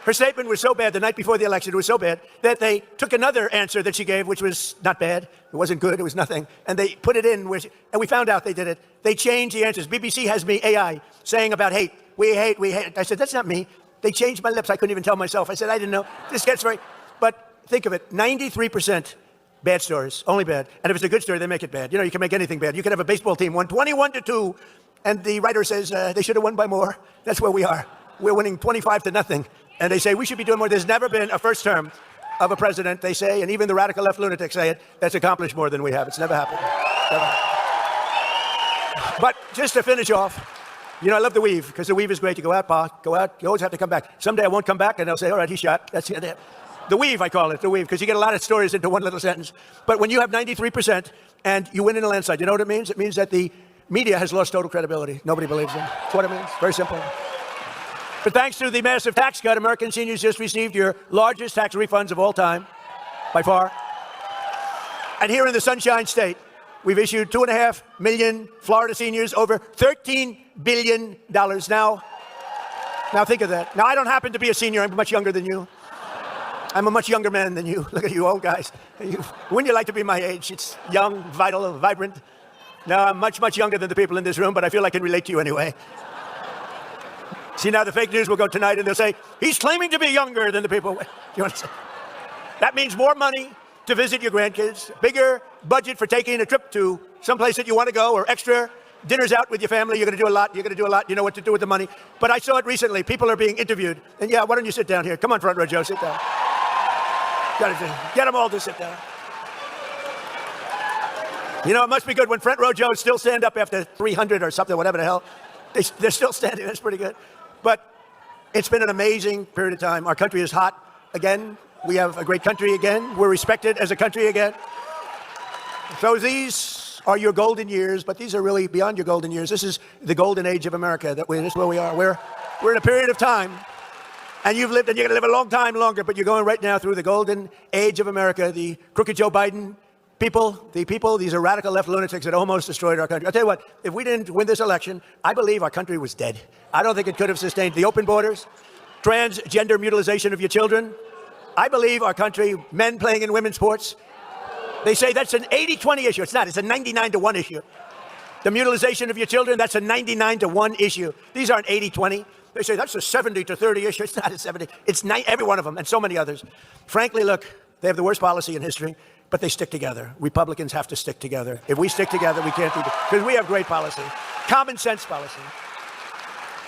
Her statement was so bad the night before the election, it was so bad, that they took another answer that she gave, which was not bad. It wasn't good. It was nothing. And they put it in, and we found out they did it. They changed the answers. BBC has me, AI, saying about hate. We hate, we hate. I said, that's not me. They changed my lips. I couldn't even tell myself. I said, I didn't know. This gets very... But think of it, 93% bad stories, only bad. And if it's a good story, they make it bad. You know, you can make anything bad. You can have a baseball team won 21-2, and the writer says they should have won by more. That's where we are. We're winning 25-0. And they say we should be doing more. There's never been a first term of a president, they say, and even the radical left lunatics say it, that's accomplished more than we have. It's never happened. Never. But just to finish off, you know, I love the weave, because the weave is great. You go out, Pa, go out. You always have to come back. Someday I won't come back, and they'll say, all right, he shot. That's it. The weave, I call it, the weave, because you get a lot of stories into one little sentence. But when you have 93% and you win in a landslide, you know what it means? It means that the media has lost total credibility. Nobody believes them. That's what it means. Very simple. But thanks to the massive tax cut, American seniors just received your largest tax refunds of all time, by far. And here in the Sunshine State, we've issued 2.5 million Florida seniors over $13 billion. Now think of that. Now, I don't happen to be a senior. I'm much younger than you. I'm a much younger man than you. Look at you old guys. Wouldn't you like to be my age? It's young, vital, vibrant. No, I'm much, much younger than the people in this room, but I feel I can relate to you anyway. See, now the fake news will go tonight, and they'll say, he's claiming to be younger than the people. You understand? That means more money to visit your grandkids, bigger budget for taking a trip to someplace that you want to go, or extra dinners out with your family. You're going to do a lot. You're going to do a lot. You know what to do with the money. But I saw it recently. People are being interviewed. And yeah, why don't you sit down here? Come on, front row Joe, sit down. Get them all to sit down. You know, it must be good when front row Joes still stand up after 300 or something, whatever the hell. They're still standing. That's pretty good. But it's been an amazing period of time. Our country is hot again. We have a great country again. We're respected as a country again. So these are your golden years, but these are really beyond your golden years. This is the golden age of America. This is where we are. We're in a period of time, and you've lived, and you're going to live a long time longer, but you're going right now through the golden age of America. The crooked Joe Biden the people, these are radical left lunatics that almost destroyed our country. I'll tell you what, if we didn't win this election, I believe our country was dead. I don't think it could have sustained the open borders, transgender mutilization of your children. I believe our country, men playing in women's sports, they say that's an 80-20 issue. It's not. It's a 99-1 issue. The mutilization of your children, that's a 99-1 issue. These aren't 80-20. They say that's a 70-30 issue. It's not a 70. It's every one of them, and so many others. Frankly, look, they have the worst policy in history. But they stick together. Republicans have to stick together. If we stick together, we can't do that. Because we have great policy. Common sense policy.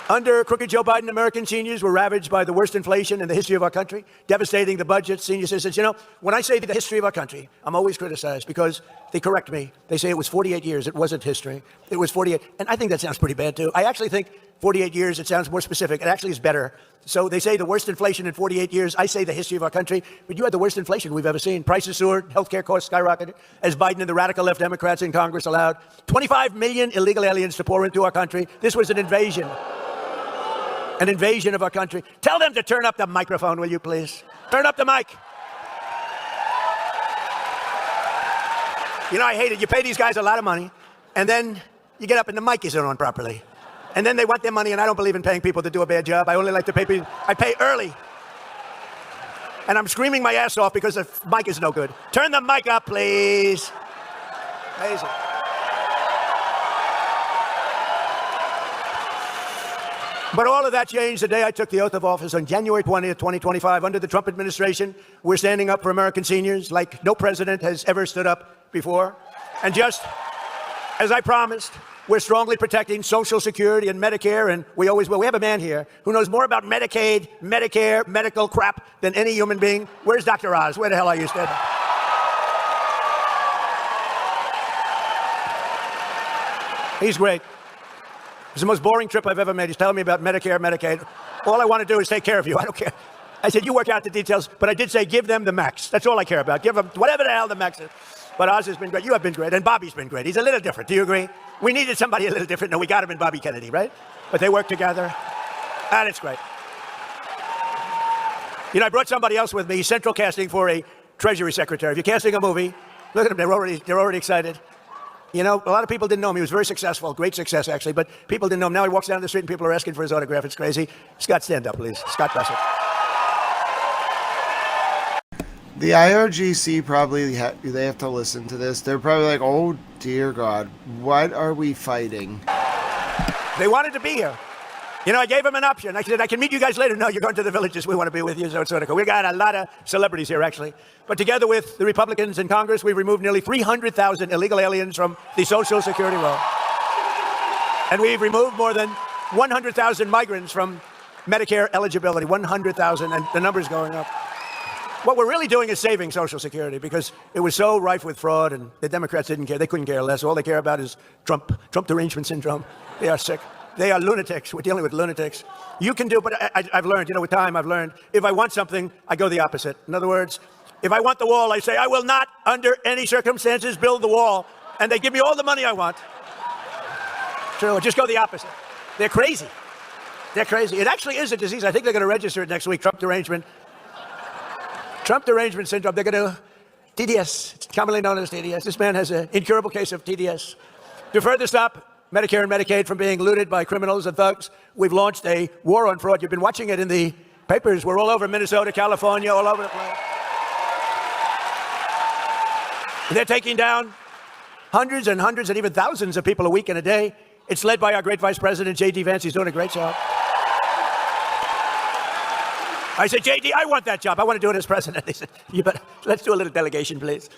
Under crooked Joe Biden, American seniors were ravaged by the worst inflation in the history of our country, devastating the budget, senior citizens. You know, when I say the history of our country, I'm always criticized because they correct me. They say it was 48 years. It wasn't history. It was 48. And I think that sounds pretty bad, too. I actually think 48 years, it sounds more specific. It actually is better. So they say the worst inflation in 48 years. I say the history of our country. But you had the worst inflation we've ever seen. Prices soared. Healthcare costs skyrocketed as Biden and the radical left Democrats in Congress allowed 25 million illegal aliens to pour into our country. This was an invasion. An invasion of our country. Tell them to turn up the microphone, will you please? Turn up the mic. You know, I hate it. You pay these guys a lot of money, and then you get up and the mic isn't on properly. And then they want their money, and I don't believe in paying people to do a bad job. I only like to pay people. I pay early. And I'm screaming my ass off because the mic is no good. Turn the mic up, please. Amazing. But all of that changed the day I took the oath of office on January 20th, 2025. Under the Trump administration, we're standing up for American seniors like no president has ever stood up before. And just as I promised, we're strongly protecting Social Security and Medicare, and we always will. We have a man here who knows more about Medicaid, Medicare, medical crap than any human being. Where's Dr. Oz? Where the hell are you, Sted? He's great. It's the most boring trip I've ever made. He's telling me about Medicare, Medicaid. All I want to do is take care of you. I don't care. I said, you work out the details, but I did say give them the max. That's all I care about. Give them whatever the hell the max is. But Oz has been great. You have been great. And Bobby's been great. He's a little different. Do you agree? We needed somebody a little different. No, we got him in Bobby Kennedy, right? But they work together. And it's great. You know, I brought somebody else with me. He's central casting for a Treasury Secretary. If you're casting a movie, look at them. They're already excited. You know, a lot of people didn't know him. He was very successful, great success, actually, but people didn't know him. Now he walks down the street and people are asking for his autograph. It's crazy. Scott, stand up, please. Scott Bassett. The IRGC probably they have to listen to this. They're probably like, oh, dear God, what are we fighting? They wanted to be here. You know, I gave him an option. I said, I can meet you guys later. No, you're going to the villages. We want to be with you. So it's sort of cool. We got a lot of celebrities here, actually. But together with the Republicans in Congress, we've removed nearly 300,000 illegal aliens from the Social Security roll. And we've removed more than 100,000 migrants from Medicare eligibility. 100,000, and the number's going up. What we're really doing is saving Social Security because it was so rife with fraud, and the Democrats didn't care. They couldn't care less. All they care about is Trump derangement syndrome. They are sick. They are lunatics. We're dealing with lunatics. You can do, but I've learned, you know, with time I've learned, if I want something, I go the opposite. In other words, if I want the wall, I say, I will not, under any circumstances, build the wall. And they give me all the money I want. So just go the opposite. They're crazy. They're crazy. It actually is a disease. I think they're going to register it next week, Trump derangement syndrome. They're going to, TDS, it's commonly known as TDS. This man has an incurable case of TDS. To further stop Medicare and Medicaid from being looted by criminals and thugs, we've launched a war on fraud. You've been watching it in the papers. We're all over Minnesota, California, all over the place. They're taking down hundreds and hundreds and even thousands of people a week and a day. It's led by our great Vice President, J.D. Vance. He's doing a great job. I said, J.D., I want that job. I want to do it as president. He said, let's do a little delegation, please.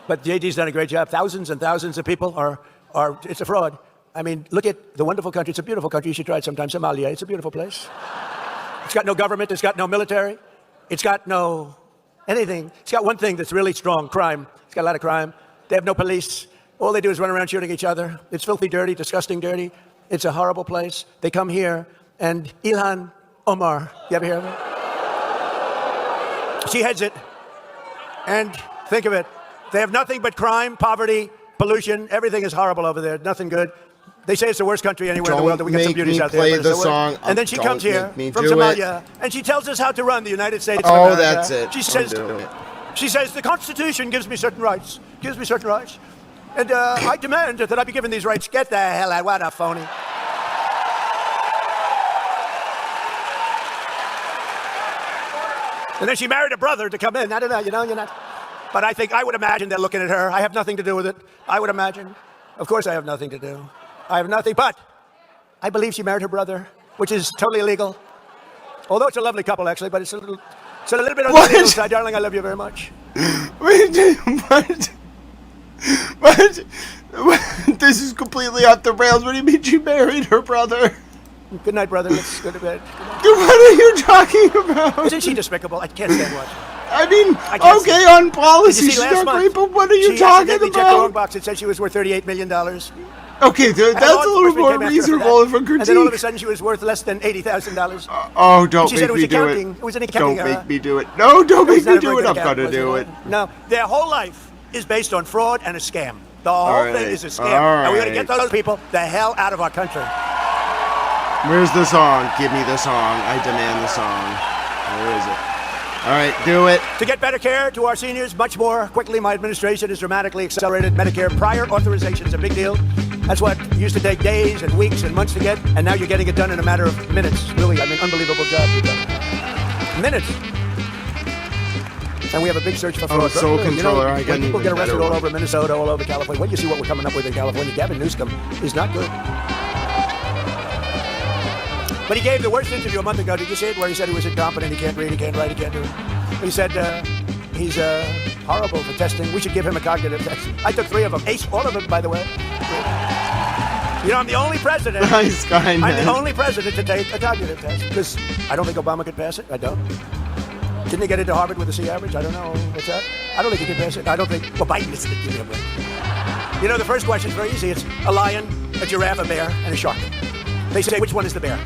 But J.D.'s done a great job. Thousands and thousands of people are it's a fraud. I mean, look at the wonderful country. It's a beautiful country. You should try it sometime. Somalia, it's a beautiful place. It's got no government. It's got no military. It's got no anything. It's got one thing that's really strong, crime. It's got a lot of crime. They have no police. All they do is run around shooting each other. It's filthy dirty, disgusting dirty. It's a horrible place. They come here, and Ilhan Omar, you ever hear of her? She heads it. And think of it. They have nothing but crime, poverty, pollution. Everything is horrible over there. Nothing good. They say it's the worst country anywhere in the world, that we got some beauties out there. Play the song. And then she comes here from Somalia, and she tells us how to run the United States of Oh, America. that's it. She says, the Constitution gives me certain rights. And I demand that I be given these rights. Get the hell out. What a phony. And then she married a brother to come in. I don't know, you're not. But I would imagine they're looking at her. I have nothing to do with it. I would imagine. Of course I have nothing to do. I have nothing, but I believe she married her brother, which is totally illegal. Although it's a lovely couple, actually, but it's a little bit on the illegal side. Darling, I love you very much. Wait, what? This is completely off the rails. What do you mean she married her brother? Good night, brother. Let's go to bed. What are you talking about? Isn't she despicable? I can't stand watching. I mean, okay, on policy, she's not great, but what are you talking about? She checked the wrong box. It said she was worth $38 million. Okay, that's a little more reasonable of a critique. And then all of a sudden she was worth less than $80,000. Don't make me do it. It was an accounting Don't make me do it. No, don't make me do it. I'm gonna do it. No, their whole life is based on fraud and a scam. The whole thing is a scam. And we got to get those people the hell out of our country. Where's the song? Give me the song. I demand the song. Where is it? All right, do it. To get better care to our seniors much more quickly, my administration has dramatically accelerated Medicare prior authorization. It's a big deal. That's what used to take days and weeks and months to get, and now you're getting it done in a matter of minutes. Really, unbelievable job you've done. Minutes. And we have a big search for fraud. Oh, Soul Controller. I got people get arrested all over Minnesota, all over California. When you see what we're coming up with in California, Gavin Newsom is not good. But he gave the worst interview a month ago. Did you see it? Where he said he was incompetent, he can't read, he can't write, he can't do it. He said he's horrible for testing. We should give him a cognitive test. I took 3 of them. Ace all of them, by the way. You know, I'm the only president. Nice guy, I'm man. the only president to take a cognitive test because I don't think Obama could pass it. I don't. Didn't he get into Harvard with a C average? I don't know. What's that? I don't think he can pass it. I don't think. Well, Biden is give him a. You know, the first question is very easy. It's a lion, a giraffe, a bear, and a shark. They say, which one is the bear?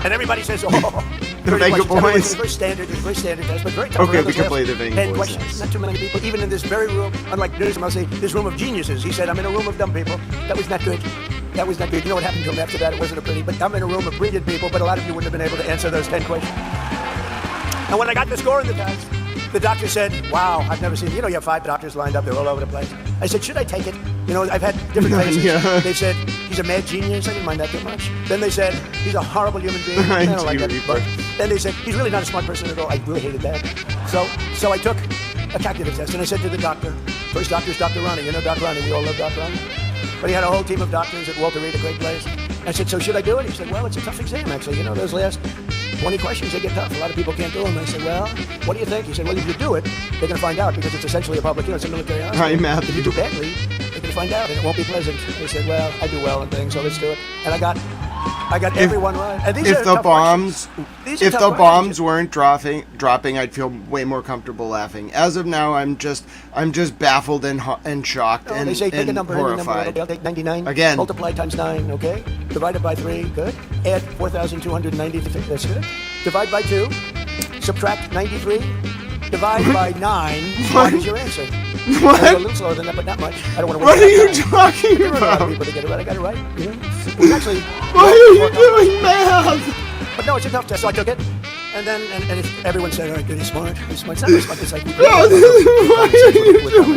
And everybody says, oh. The Vega Boys. It's very standard test, but very tough. Okay, we can play the Vega 10 Boys questions. next. Not too many people, even in this very room. Unlike Newsom, I'll say, this room of geniuses. He said, I'm in a room of dumb people. That was not good. That was not good. You know what happened to him after that? It wasn't a pretty, but I'm in a room of brilliant people, but a lot of you wouldn't have been able to answer those 10 questions. And when I got the score in the test, the doctor said, wow, I've never seen, you know, you have 5 doctors lined up, they're all over the place. I said, should I take it? You know, I've had different faces. Yeah. They said, he's a mad genius. I didn't mind that too much. Then they said, he's a horrible human being. I don't like that. But then they said, he's really not a smart person at all. I really hated that. So I took a cognitive test, and I said to the doctor, first doctor is Dr. Ronnie. You know Dr. Ronnie, we all love Dr. Ronnie. But he had a whole team of doctors at Walter Reed, a great place. I said, so should I do it? He said, well, it's a tough exam, actually. You know, those last 20 questions, they get tough. A lot of people can't do them. I said, well, what do you think? He said, well, if you do it, they're going to find out because it's essentially a public, you know, it's a military hospital. Hi, Matthew. If you do badly, they're going to find out, and it won't be pleasant. They said, well, I do well and things, so let's do it. And I got everyone right. And these If are the tough bombs, questions. These are if tough the questions. bombs weren't dropping, I'd feel way more comfortable laughing. As of now, I'm just baffled and shocked Oh, and, they say take a and number, any number. horrified. Okay, I'll take 99. Again. Multiply times 9, okay? Divided by 3, good. Add 4,290, that's good. Divide by 2. Subtract 93. Divide by 9. What is your answer? What? A little slower than that, but not much. I don't want to What waste are that you time. talking There are a lot of about? people that get it right. I got it right. You know? It's actually, Why are you doing math? but no, it's a tough test, so I took it. And then, and everyone said, all right, good, he's smart. He's smart. It's not very smart. It's like, No, why are you doing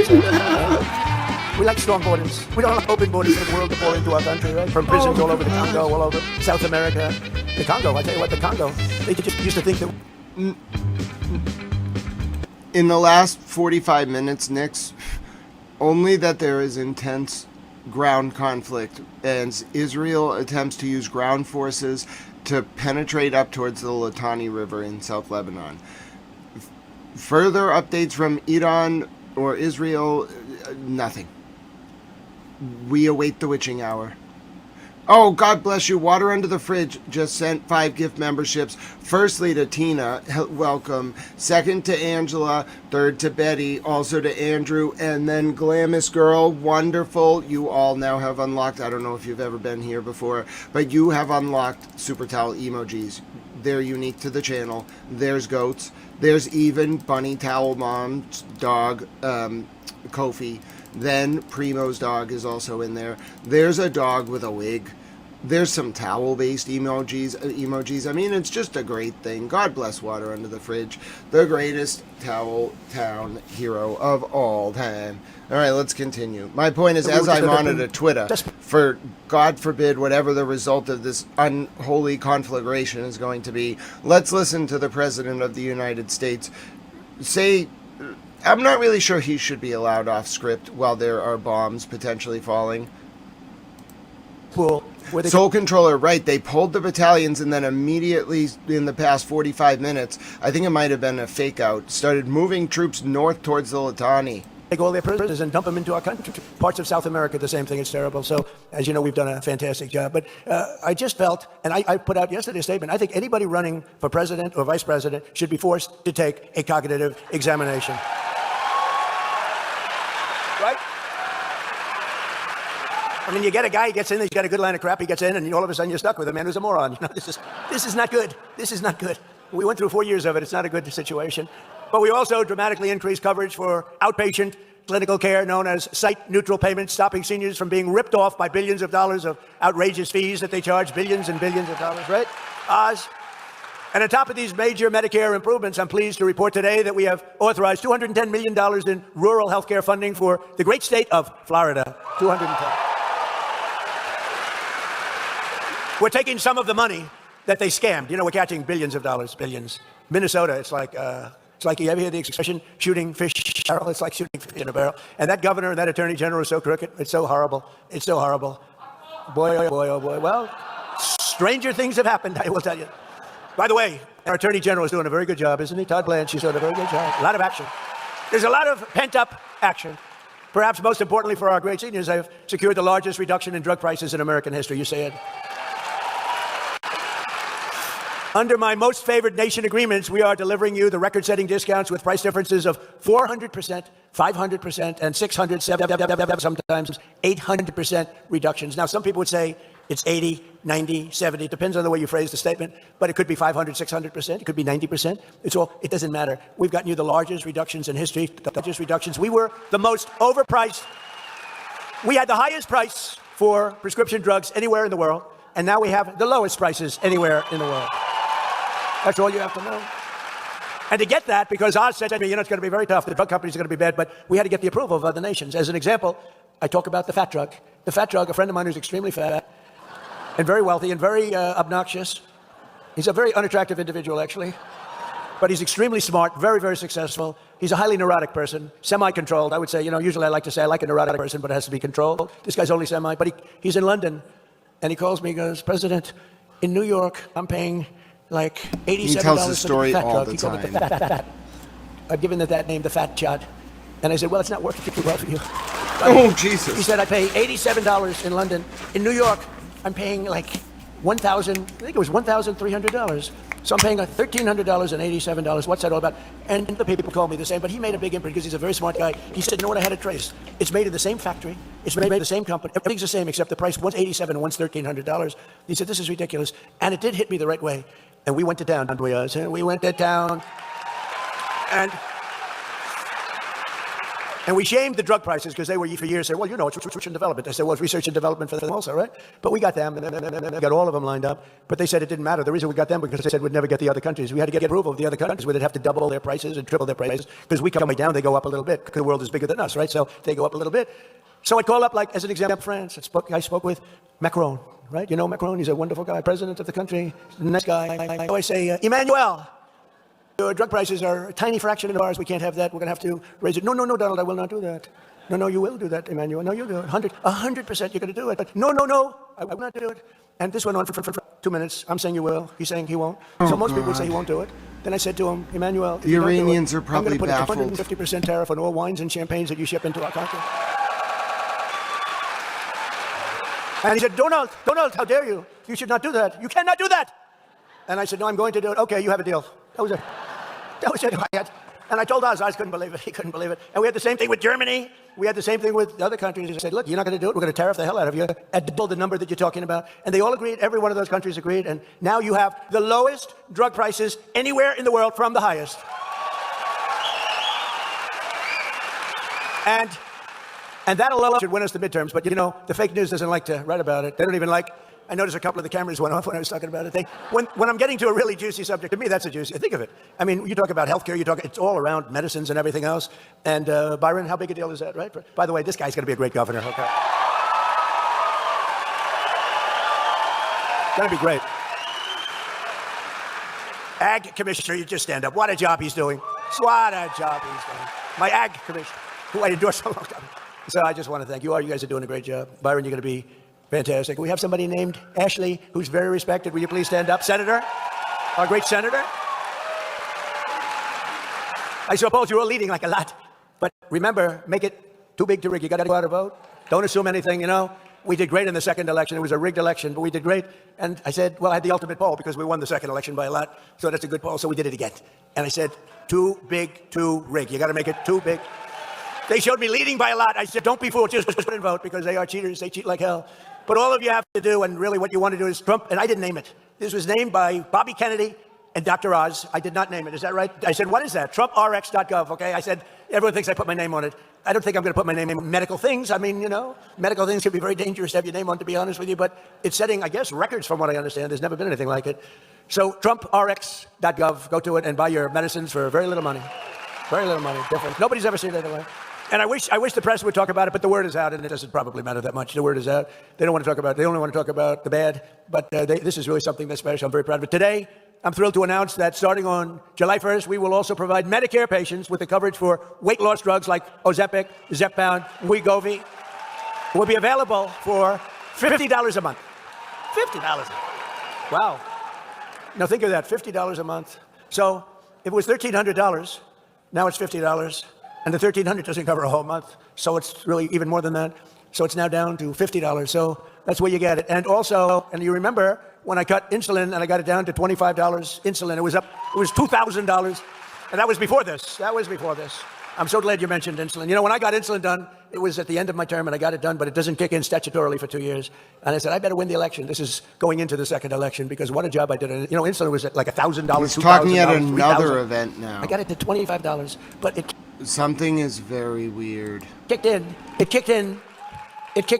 we like strong borders. We don't like open borders for the world to pour into our country, right? From prisons all over the Congo, all over South America. The Congo, I tell you what, the Congo, they just used to think that... In the last 45 minutes, Nix, only that there is intense ground conflict as Israel attempts to use ground forces to penetrate up towards the Litani River in South Lebanon. Further updates from Iran or Israel, nothing. We await the witching hour. Oh, God bless you. Water Under the Fridge just sent 5 gift memberships. Firstly to Tina, welcome. Second to Angela. Third to Betty. Also to Andrew. And then Glamis Girl, wonderful. You all now have unlocked, I don't know if you've ever been here before, but you have unlocked Super Towel emojis. They're unique to the channel. There's goats. There's even Bunny Towel Mom's dog, Kofi. Then Primo's dog is also in there. There's a dog with a wig. There's some towel-based emojis. I mean, it's just a great thing. God bless Water Under the Fridge, the greatest towel town hero of all time. All right, let's continue. My point is, as I monitor Twitter, for God forbid whatever the result of this unholy conflagration is going to be, let's listen to the President of the United States say... I'm not really sure he should be allowed off script while there are bombs potentially falling. Soul Controller, right, they pulled the battalions and then immediately in the past 45 minutes, I think it might have been a fake out, started moving troops north towards the Litani. Take all their prisoners and dump them into our country. Parts of South America, the same thing. It's terrible. So, as you know, we've done a fantastic job. But I just felt, and I put out yesterday a statement, I think anybody running for president or vice president should be forced to take a cognitive examination. Right? I mean, you get a guy, he gets in, he's got a good line of crap, he gets in, and all of a sudden you're stuck with a man who's a moron. You know, this is not good. This is not good. We went through 4 years of it. It's not a good situation. But we also dramatically increased coverage for outpatient clinical care known as site-neutral payments, stopping seniors from being ripped off by billions of dollars of outrageous fees that they charge, billions and billions of dollars, right? Oz. And on top of these major Medicare improvements, I'm pleased to report today that we have authorized $210 million in rural health care funding for the great state of Florida. 210. We're taking some of the money that they scammed. You know, we're catching billions of dollars, billions. Minnesota, it's like you ever hear the expression, shooting fish in a barrel? It's like shooting fish in a barrel. And that governor and that attorney general are so crooked. It's so horrible. It's so horrible. Boy, oh boy, oh boy. Well, Stranger things have happened, I will tell you. By the way, our Attorney General is doing a very good job, isn't he? Todd Blanche, he's doing a very good job. A lot of action. There's a lot of pent-up action. Perhaps most importantly for our great seniors, I've secured the largest reduction in drug prices in American history. You say it. Under my most favored nation agreements, we are delivering you the record-setting discounts with price differences of 400%, 500%, and 600, sometimes 800% reductions. Now, some people would say it's 80, 90, 70. It depends on the way you phrase the statement, but it could be 500, 600%. It could be 90%. It doesn't matter. We've gotten you the largest reductions in history, the largest reductions. We were the most overpriced. We had the highest price for prescription drugs anywhere in the world, and now we have the lowest prices anywhere in the world. That's all you have to know. And to get that, because Oz said to me, it's going to be very tough. The drug companies are going to be bad, but we had to get the approval of other nations. As an example, I talk about the fat drug. The fat drug, a friend of mine who's extremely fat and very wealthy and very obnoxious. He's a very unattractive individual, actually. But he's extremely smart, very, very successful. He's a highly neurotic person, semi-controlled. I would say, usually I like to say I like a neurotic person, but it has to be controlled. This guy's only semi, but he's in London. And he calls me, he goes, President, in New York, I'm paying like $87 He tells the for story fat all drug. the He called it time. the fat. I've given it that name, the fat chud. And I said, well, it's not working too well for you. Oh, Jesus. He said, I pay $87 in London. In New York, I'm paying like $1,300. So I'm paying $1,300 and $87. What's that all about? And the people call me the same, but he made a big imprint because he's a very smart guy. He said, you know what, I had it traced. It's made in the same factory. It's made in the same company. Everything's the same except the price. One's $87 and one's $1,300. He said, this is ridiculous. And it did hit me the right way. And we went to town, didn't we? We went to town. And we shamed the drug prices because they were for years saying, well, it's research and development. I said, well, it's research and development for them also, right? But we got them, and got all of them lined up. But they said it didn't matter. The reason we got them because they said we'd never get the other countries. We had to get approval of the other countries. We'd have to double their prices and triple their prices because we come way down, they go up a little bit because the world is bigger than us, right? So they go up a little bit. So I call up, like, as an example, France. I spoke with Macron, right? You know Macron? He's a wonderful guy, president of the country, nice guy. I always say, Emmanuel, your drug prices are a tiny fraction of ours. We can't have that. We're going to have to raise it. No, Donald, I will not do that. No, you will do that, Emmanuel. No, you'll do it. 100% you're going to do it. But no, I will not do it. And this went on for 2 minutes. I'm saying you will. He's saying he won't. So most people would say he won't do it. Then I said to him, Emmanuel, the Iranians are probably I'm going to put baffled. a 150% tariff on all wines and champagnes that you ship into our country. And he said, Donald, how dare you? You should not do that. You cannot do that. And I said, no, I'm going to do it. Okay, you have a deal. That was it. And I told Oz couldn't believe it. He couldn't believe it. And we had the same thing with Germany. We had the same thing with other countries. I said, look, you're not going to do it. We're going to tariff the hell out of you at double the number that you're talking about. And they all agreed. Every one of those countries agreed. And now you have the lowest drug prices anywhere in the world from the highest. And that alone should win us the midterms. But, the fake news doesn't like to write about it. They don't even like. I noticed a couple of the cameras went off when I was talking about it. When I'm getting to a really juicy subject, to me, that's a juicy. Think of it. I mean, you talk about healthcare, it's all around medicines and everything else. And Byron, how big a deal is that, right? By the way, this guy's going to be a great governor. Okay. Going to be great. Ag commissioner, you just stand up. What a job he's doing. What a job he's doing. My ag commissioner, who I endorsed for a long time. So I just want to thank you all. You guys are doing a great job. Byron, you're going to be fantastic. We have somebody named Ashley who's very respected. Will you please stand up? Senator, our great senator. I suppose you're all leading like a lot. But remember, make it too big to rig. You got to go out and vote. Don't assume anything, We did great in the second election. It was a rigged election, but we did great. And I said, well, I had the ultimate poll because we won the second election by a lot. So that's a good poll. So we did it again. And I said, too big to rig. You got to make it too big. They showed me leading by a lot. I said, don't be fooled. Just put in vote because they are cheaters. They cheat like hell. But all of you have to do, and really what you want to do is Trump, and I didn't name it. This was named by Bobby Kennedy and Dr. Oz. I did not name it. Is that right? I said, what is that? TrumpRx.gov, okay? I said, everyone thinks I put my name on it. I don't think I'm going to put my name in medical things. I mean, medical things can be very dangerous to have your name on, to be honest with you, but it's setting, I guess, records from what I understand. There's never been anything like it. So TrumpRx.gov, go to it and buy your medicines for very little money. Very little money, different. Nobody's ever seen anything like it. And I wish the press would talk about it, but the word is out, and it doesn't probably matter that much. The word is out. They don't want to talk about it. They only want to talk about the bad, but this is really something that's special. I'm very proud of it. Today, I'm thrilled to announce that starting on July 1st, we will also provide Medicare patients with the coverage for weight loss drugs like Ozempic, Zepbound, Wegovy. Will be available for $50 a month. $50 a month. Wow. Now think of that, $50 a month. So if it was $1,300, now it's $50, and the $1,300 doesn't cover a whole month, so it's really even more than that. So it's now down to $50. So that's where you get it. And also, and you remember when I cut insulin and I got it down to $25 insulin, it was $2,000. And that was before this. I'm so glad you mentioned insulin. You know, when I got insulin done, it was at the end of my term and I got it done, but it doesn't kick in statutorily for 2 years. And I said, I better win the election. This is going into the second election because what a job I did. You know, insulin was at like $1,000, $2,000. He's talking at another event now. I got it to $25, but it Something is very weird. kicked in. It kicked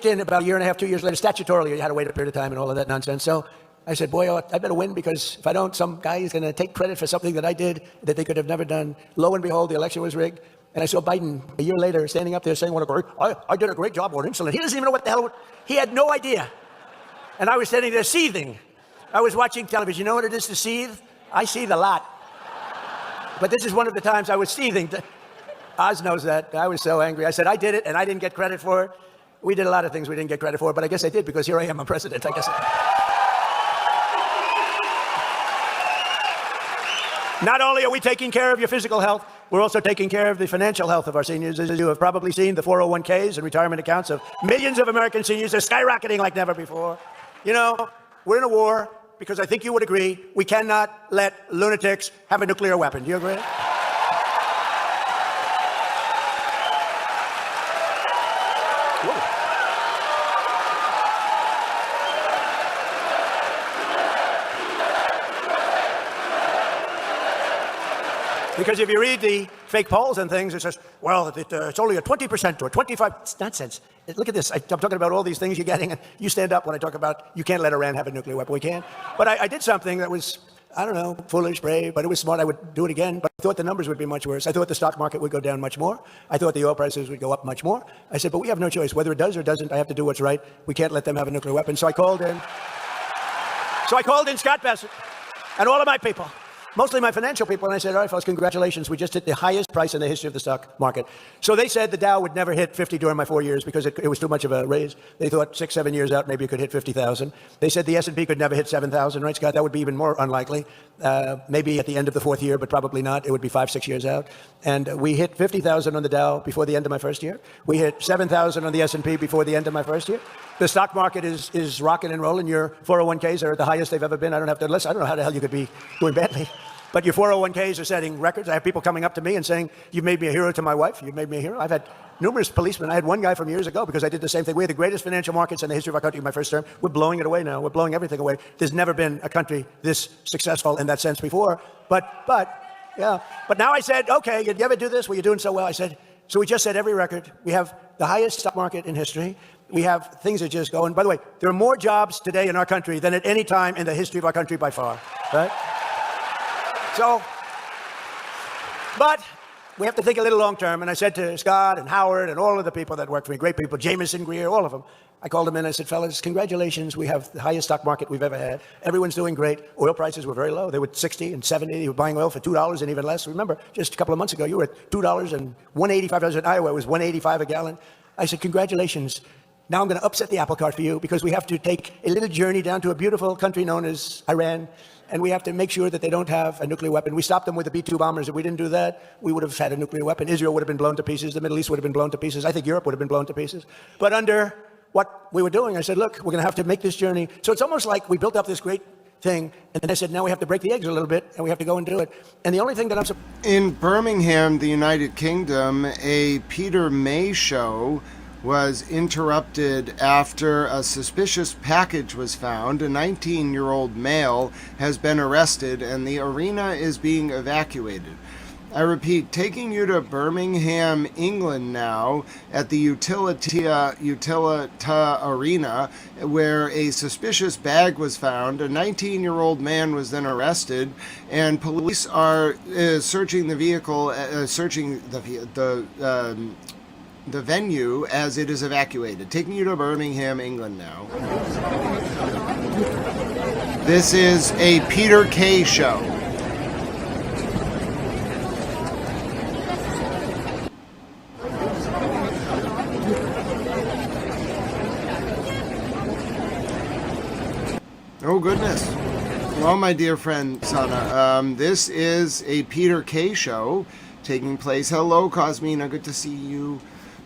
in about a year and a half, 2 years later. Statutorily, you had to wait a period of time and all of that nonsense. So I said, boy, I better win because if I don't, some guy is going to take credit for something that I did that they could have never done. Lo and behold, the election was rigged. And I saw Biden a year later standing up there saying, I did a great job on insulin. He doesn't even know what the hell, he had no idea. And I was standing there seething. I was watching television. You know what it is to seethe? I seethe a lot. But this is one of the times I was seething. Oz knows that. I was so angry. I said, I did it, and I didn't get credit for it. We did a lot of things we didn't get credit for, but I guess I did because here I am, I'm president. I guess. Not only are we taking care of your physical health, we're also taking care of the financial health of our seniors. As you have probably seen, the 401ks and retirement accounts of millions of American seniors are skyrocketing like never before. You know, we're in a war because I think you would agree we cannot let lunatics have a nuclear weapon. Do you agree? Because if you read the fake polls and things, it says, well, it's only a 20% or 25%. It's nonsense. Look at this. I'm talking about all these things you're getting, and you stand up when I talk about you can't let Iran have a nuclear weapon. We can't. But I did something that was, I don't know, foolish, brave, but it was smart. I would do it again. But I thought the numbers would be much worse. I thought the stock market would go down much more. I thought the oil prices would go up much more. I said, but we have no choice. Whether it does or doesn't, I have to do what's right. We can't let them have a nuclear weapon. So I called in Scott Bassett and all of my people. Mostly my financial people, and I said, all right, folks, congratulations. We just hit the highest price in the history of the stock market. So they said the Dow would never hit 50 during my 4 years because it was too much of a raise. They thought 6, 7 years out, maybe it could hit 50,000. They said the S&P could never hit 7,000, right, Scott? That would be even more unlikely. Maybe at the end of the fourth year, but probably not. It would be 5, 6 years out. And we hit 50,000 on the Dow before the end of my first year. We hit 7,000 on the S&P before the end of my first year. The stock market is rocking and rolling. Your 401ks are at the highest they've ever been. I don't have to listen. I don't know how the hell you could be doing badly. But your 401ks are setting records. I have people coming up to me and saying, you've made me a hero to my wife. You've made me a hero. I've had numerous policemen. I had one guy from years ago because I did the same thing. We had the greatest financial markets in the history of our country in my first term. We're blowing it away now. We're blowing everything away. There's never been a country this successful in that sense before. But now I said, okay, you ever do this? Well, you're doing so well. I said, so we just set every record. We have the highest stock market in history. We have things that just go. And by the way, there are more jobs today in our country than at any time in the history of our country by far. Right? So, but we have to think a little long term. And I said to Scott and Howard and all of the people that work for me, great people, Jameson, Greer, all of them, I called them in and I said, fellas, congratulations. We have the highest stock market we've ever had. Everyone's doing great. Oil prices were very low. They were 60 and 70. You were buying oil for $2 and even less. Remember, just a couple of months ago, you were at $2 and $1.85. In Iowa, it was $1.85 a gallon. I said, congratulations. Now I'm going to upset the apple cart for you because we have to take a little journey down to a beautiful country known as Iran. And we have to make sure that they don't have a nuclear weapon. We stopped them with the B-2 bombers. If we didn't do that, we would have had a nuclear weapon. Israel would have been blown to pieces. The Middle East would have been blown to pieces. I think Europe would have been blown to pieces. But under what we were doing, I said, look, we're going to have to make this journey. So it's almost like we built up this great thing, and then I said, now we have to break the eggs a little bit, and we have to go and do it. And the only thing that In Birmingham, the United Kingdom, a Peter May show was interrupted after a suspicious package was found. A 19-year-old male has been arrested and the arena is being evacuated. I repeat, taking you to Birmingham, England now at the Utilita Arena where a suspicious bag was found. A 19-year-old man was then arrested and police are searching the vehicle, searching the venue as it is evacuated. Taking you to Birmingham, England now. This is a Peter Kay show. Oh goodness. my dear friend Sana. This is a Peter Kay show taking place. Hello, Cosmina. Good to see you.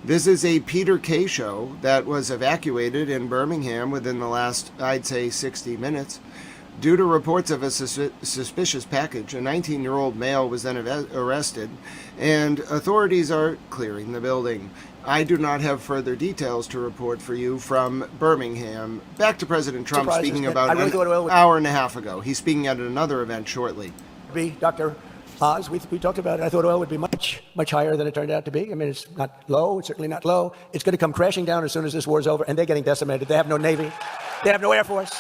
This is a Peter Kay show that was evacuated in Birmingham within the last, I'd say, 60 minutes. Due to reports of a suspicious package, a 19-year-old male was then arrested, and authorities are clearing the building. I do not have further details to report for you from Birmingham. Back to President Trump speaking about an hour and a half ago. He's speaking at another event shortly. Dr. Oz, we talked about it. I thought oil would be much, much higher than it turned out to be. I mean, it's not low. It's certainly not low. It's going to come crashing down as soon as this war's over, and they're getting decimated. They have no Navy. They have no Air Force.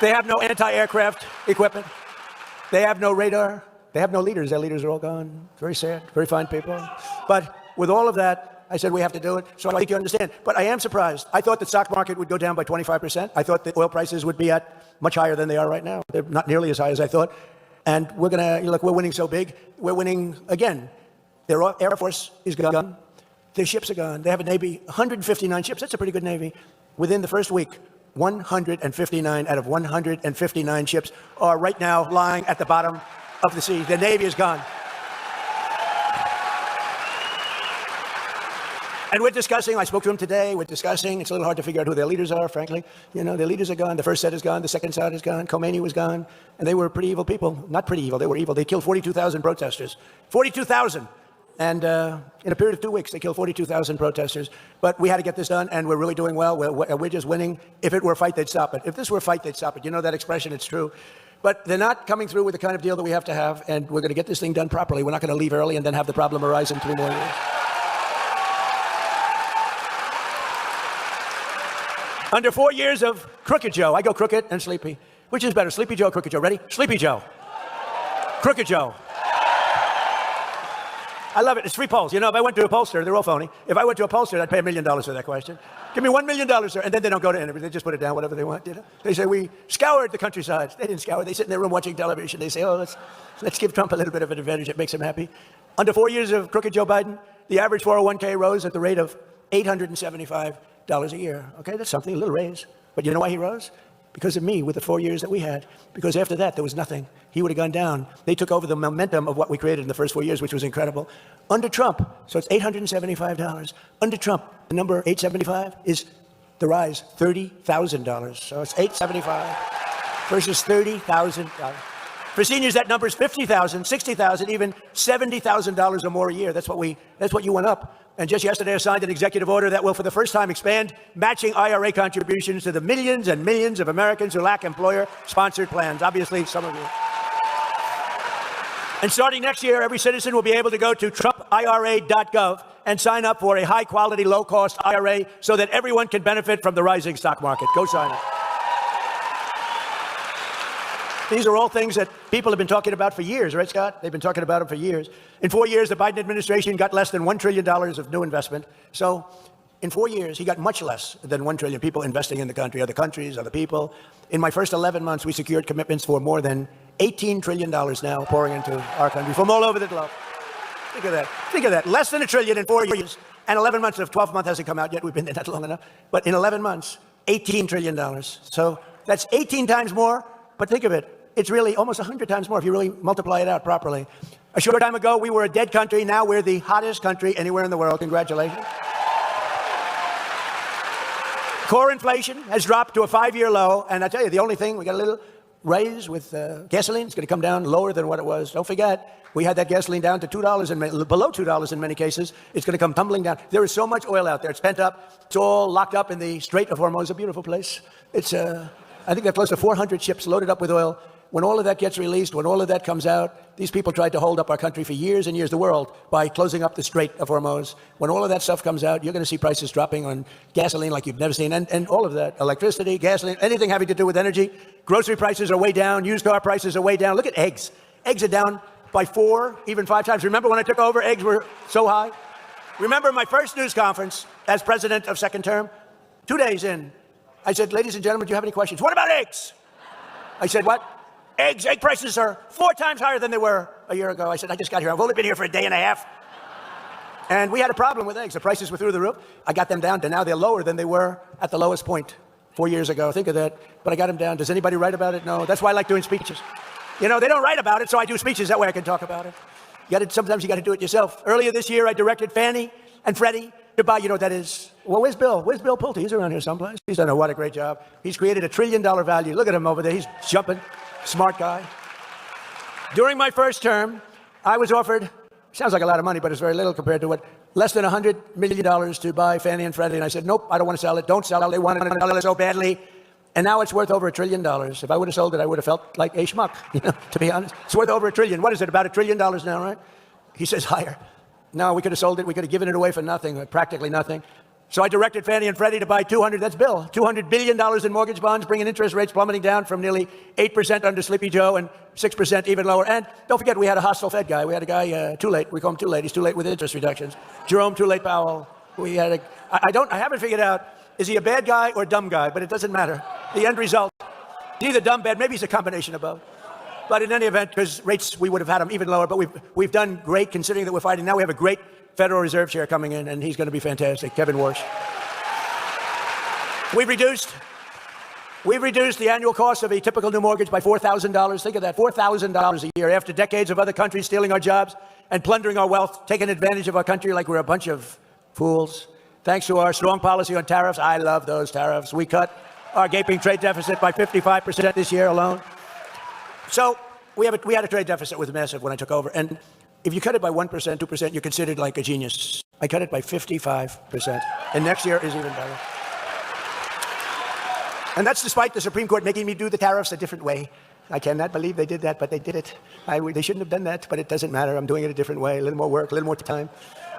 They have no anti-aircraft equipment. They have no radar. They have no leaders. Their leaders are all gone. Very sad. Very fine people. But with all of that, I said we have to do it. So I think you understand. But I am surprised. I thought the stock market would go down by 25%. I thought the oil prices would be at much higher than they are right now. They're not nearly as high as I thought. And we're going to, look, we're winning so big. We're winning again. Their Air Force is gone. Their ships are gone. They have a Navy, 159 ships. That's a pretty good Navy. Within the first week, 159 out of 159 ships are right now lying at the bottom of the sea. The Navy is gone. And we're discussing, I spoke to him today, we're discussing, it's a little hard to figure out who their leaders are, frankly. You know, their leaders are gone, the first set is gone, the second set is gone, Khomeini was gone, and they were pretty evil people. Not pretty evil, they were evil. They killed 42,000 protesters. 42,000! And in a period of 2 weeks, they killed 42,000 protesters. But we had to get this done, and we're really doing well. We're just winning. If it were a fight, they'd stop it. If this were a fight, they'd stop it. You know that expression, it's true. But they're not coming through with the kind of deal that we have to have, and we're going to get this thing done properly. We're not going to leave early and then have the problem arise in 3 more years. Under 4 years of Crooked Joe, I go crooked and sleepy. Which is better, Sleepy Joe or Crooked Joe? Ready? Sleepy Joe. Crooked Joe. I love it. It's free polls. You know, if I went to a pollster, they're all phony. If I went to a pollster, I'd pay $1 million for that question. Give me $1 million, sir. And then they don't go to anybody. They just put it down, whatever they want. You know? They say, we scoured the countryside. They didn't scour. They sit in their room watching television. They say, oh, let's give Trump a little bit of an advantage. It makes him happy. Under 4 years of Crooked Joe Biden, the average 401k rose at the rate of $875 a year. Okay, that's something, a little raise. But you know why he rose? Because of me, with the 4 years that we had. Because after that, there was nothing. He would have gone down. They took over the momentum of what we created in the first 4 years, which was incredible. Under Trump, so it's $875. Under Trump, the number 875 is the rise, $30,000. So it's $875 versus $30,000. For seniors, that number is $50,000, $60,000, even $70,000 or more a year. That's what you went up. And just yesterday, I signed an executive order that will, for the first time, expand matching IRA contributions to the millions and millions of Americans who lack employer-sponsored plans. Obviously, some of you. And starting next year, every citizen will be able to go to TrumpIRA.gov and sign up for a high-quality, low-cost IRA so that everyone can benefit from the rising stock market. Go sign up. These are all things that people have been talking about for years, right, Scott? They've been talking about them for years. In 4 years, the Biden administration got less than $1 trillion of new investment. So in 4 years, he got much less than $1 trillion people investing in the country, other countries, other people. In my first 11 months, we secured commitments for more than $18 trillion now pouring into our country from all over the globe. Think of that. Think of that. Less than $1 trillion in 4 years. And 11 months of 12 months hasn't come out yet. We've been there not long enough. But in 11 months, $18 trillion. So that's 18 times more. But think of it. It's really almost 100 times more if you really multiply it out properly. A short time ago, we were a dead country. Now we're the hottest country anywhere in the world. Congratulations. Core inflation has dropped to a 5-year low. And I tell you, the only thing, we got a little raise with gasoline. It's going to come down lower than what it was. Don't forget, we had that gasoline down to $2 and below $2 in many cases. It's going to come tumbling down. There is so much oil out there. It's pent up. It's all locked up in the Strait of Hormuz, a beautiful place. It's, I think there are close to 400 ships loaded up with oil. When all of that gets released, when all of that comes out, these people tried to hold up our country for years and years, the world, by closing up the Strait of Hormuz. When all of that stuff comes out, you're going to see prices dropping on gasoline like you've never seen, and all of that, electricity, gasoline, anything having to do with energy. Grocery prices are way down. Used car prices are way down. Look at eggs. Eggs are down by 4, even 5 times. Remember when I took over, eggs were so high? Remember my first news conference as president of second term? 2 days in, I said, ladies and gentlemen, do you have any questions? What about eggs? I said, what? Egg prices are 4 times higher than they were a year ago. I said, I just got here. I've only been here for a day and a half. And we had a problem with eggs. The prices were through the roof. I got them down to now they're lower than they were at the lowest point 4 years ago. Think of that. But I got him down. Does anybody write about it? No. That's why I like doing speeches. You know, they don't write about it, so I do speeches. That way I can talk about it. Sometimes you got to do it yourself. Earlier this year, I directed Fannie and Freddie to buy, you know what that is? Well, where's Bill? Where's Bill Pulte? He's around here someplace. He's done what a great job. He's created $1 trillion value. Look at him over there. He's jumping. Smart guy. During my first term, I was offered, sounds like a lot of money, but it's very little compared to what, less than $100 million to buy Fannie and Freddie. And I said, nope, I don't want to sell it. Don't sell it. They want to sell it so badly. And now it's worth over $1 trillion. If I would have sold it, I would have felt like a schmuck, you know, to be honest. It's worth over $1 trillion. What is it, about $1 trillion now, right? He says higher. No, we could have sold it. We could have given it away for nothing, practically nothing. So I directed Fannie and Freddie to buy $200 billion in mortgage bonds, bringing interest rates plummeting down from nearly 8% under Sleepy Joe and 6% even lower. And don't forget, we had a hostile Fed guy. We had a guy, too late. We call him too late. He's too late with interest reductions. Jerome Too Late Powell. We had I haven't figured out, is he a bad guy or a dumb guy? But it doesn't matter. The end result, he's either dumb, bad, maybe he's a combination of both. But in any event, because rates, we would have had them even lower. But we've done great considering that we're fighting. Now we have a great Federal Reserve chair coming in, and he's going to be fantastic, Kevin Warsh. We've reduced the annual cost of a typical new mortgage by $4,000. Think of that, $4,000 a year after decades of other countries stealing our jobs and plundering our wealth, taking advantage of our country like we're a bunch of fools. Thanks to our strong policy on tariffs, I love those tariffs. We cut our gaping trade deficit by 55% this year alone. So we had a trade deficit that was massive when I took over. And if you cut it by 1%, 2%, you're considered like a genius. I cut it by 55%. And next year is even better. And that's despite the Supreme Court making me do the tariffs a different way. I cannot believe they did that, but they did it. They shouldn't have done that, but it doesn't matter. I'm doing it a different way, a little more work, a little more time.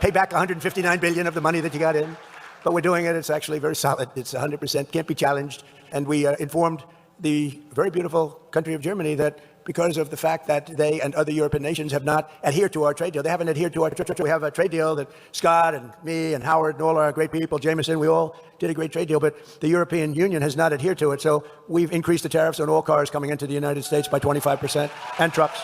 Pay back $159 billion of the money that you got in. But we're doing it. It's actually very solid. It's 100%, can't be challenged. And we informed the very beautiful country of Germany that because of the fact that they and other European nations have not adhered to our trade deal. They haven't adhered to our trade deal. We have a trade deal that Scott and me and Howard and all our great people, Jameson, we all did a great trade deal, but the European Union has not adhered to it. So we've increased the tariffs on all cars coming into the United States by 25% and trucks.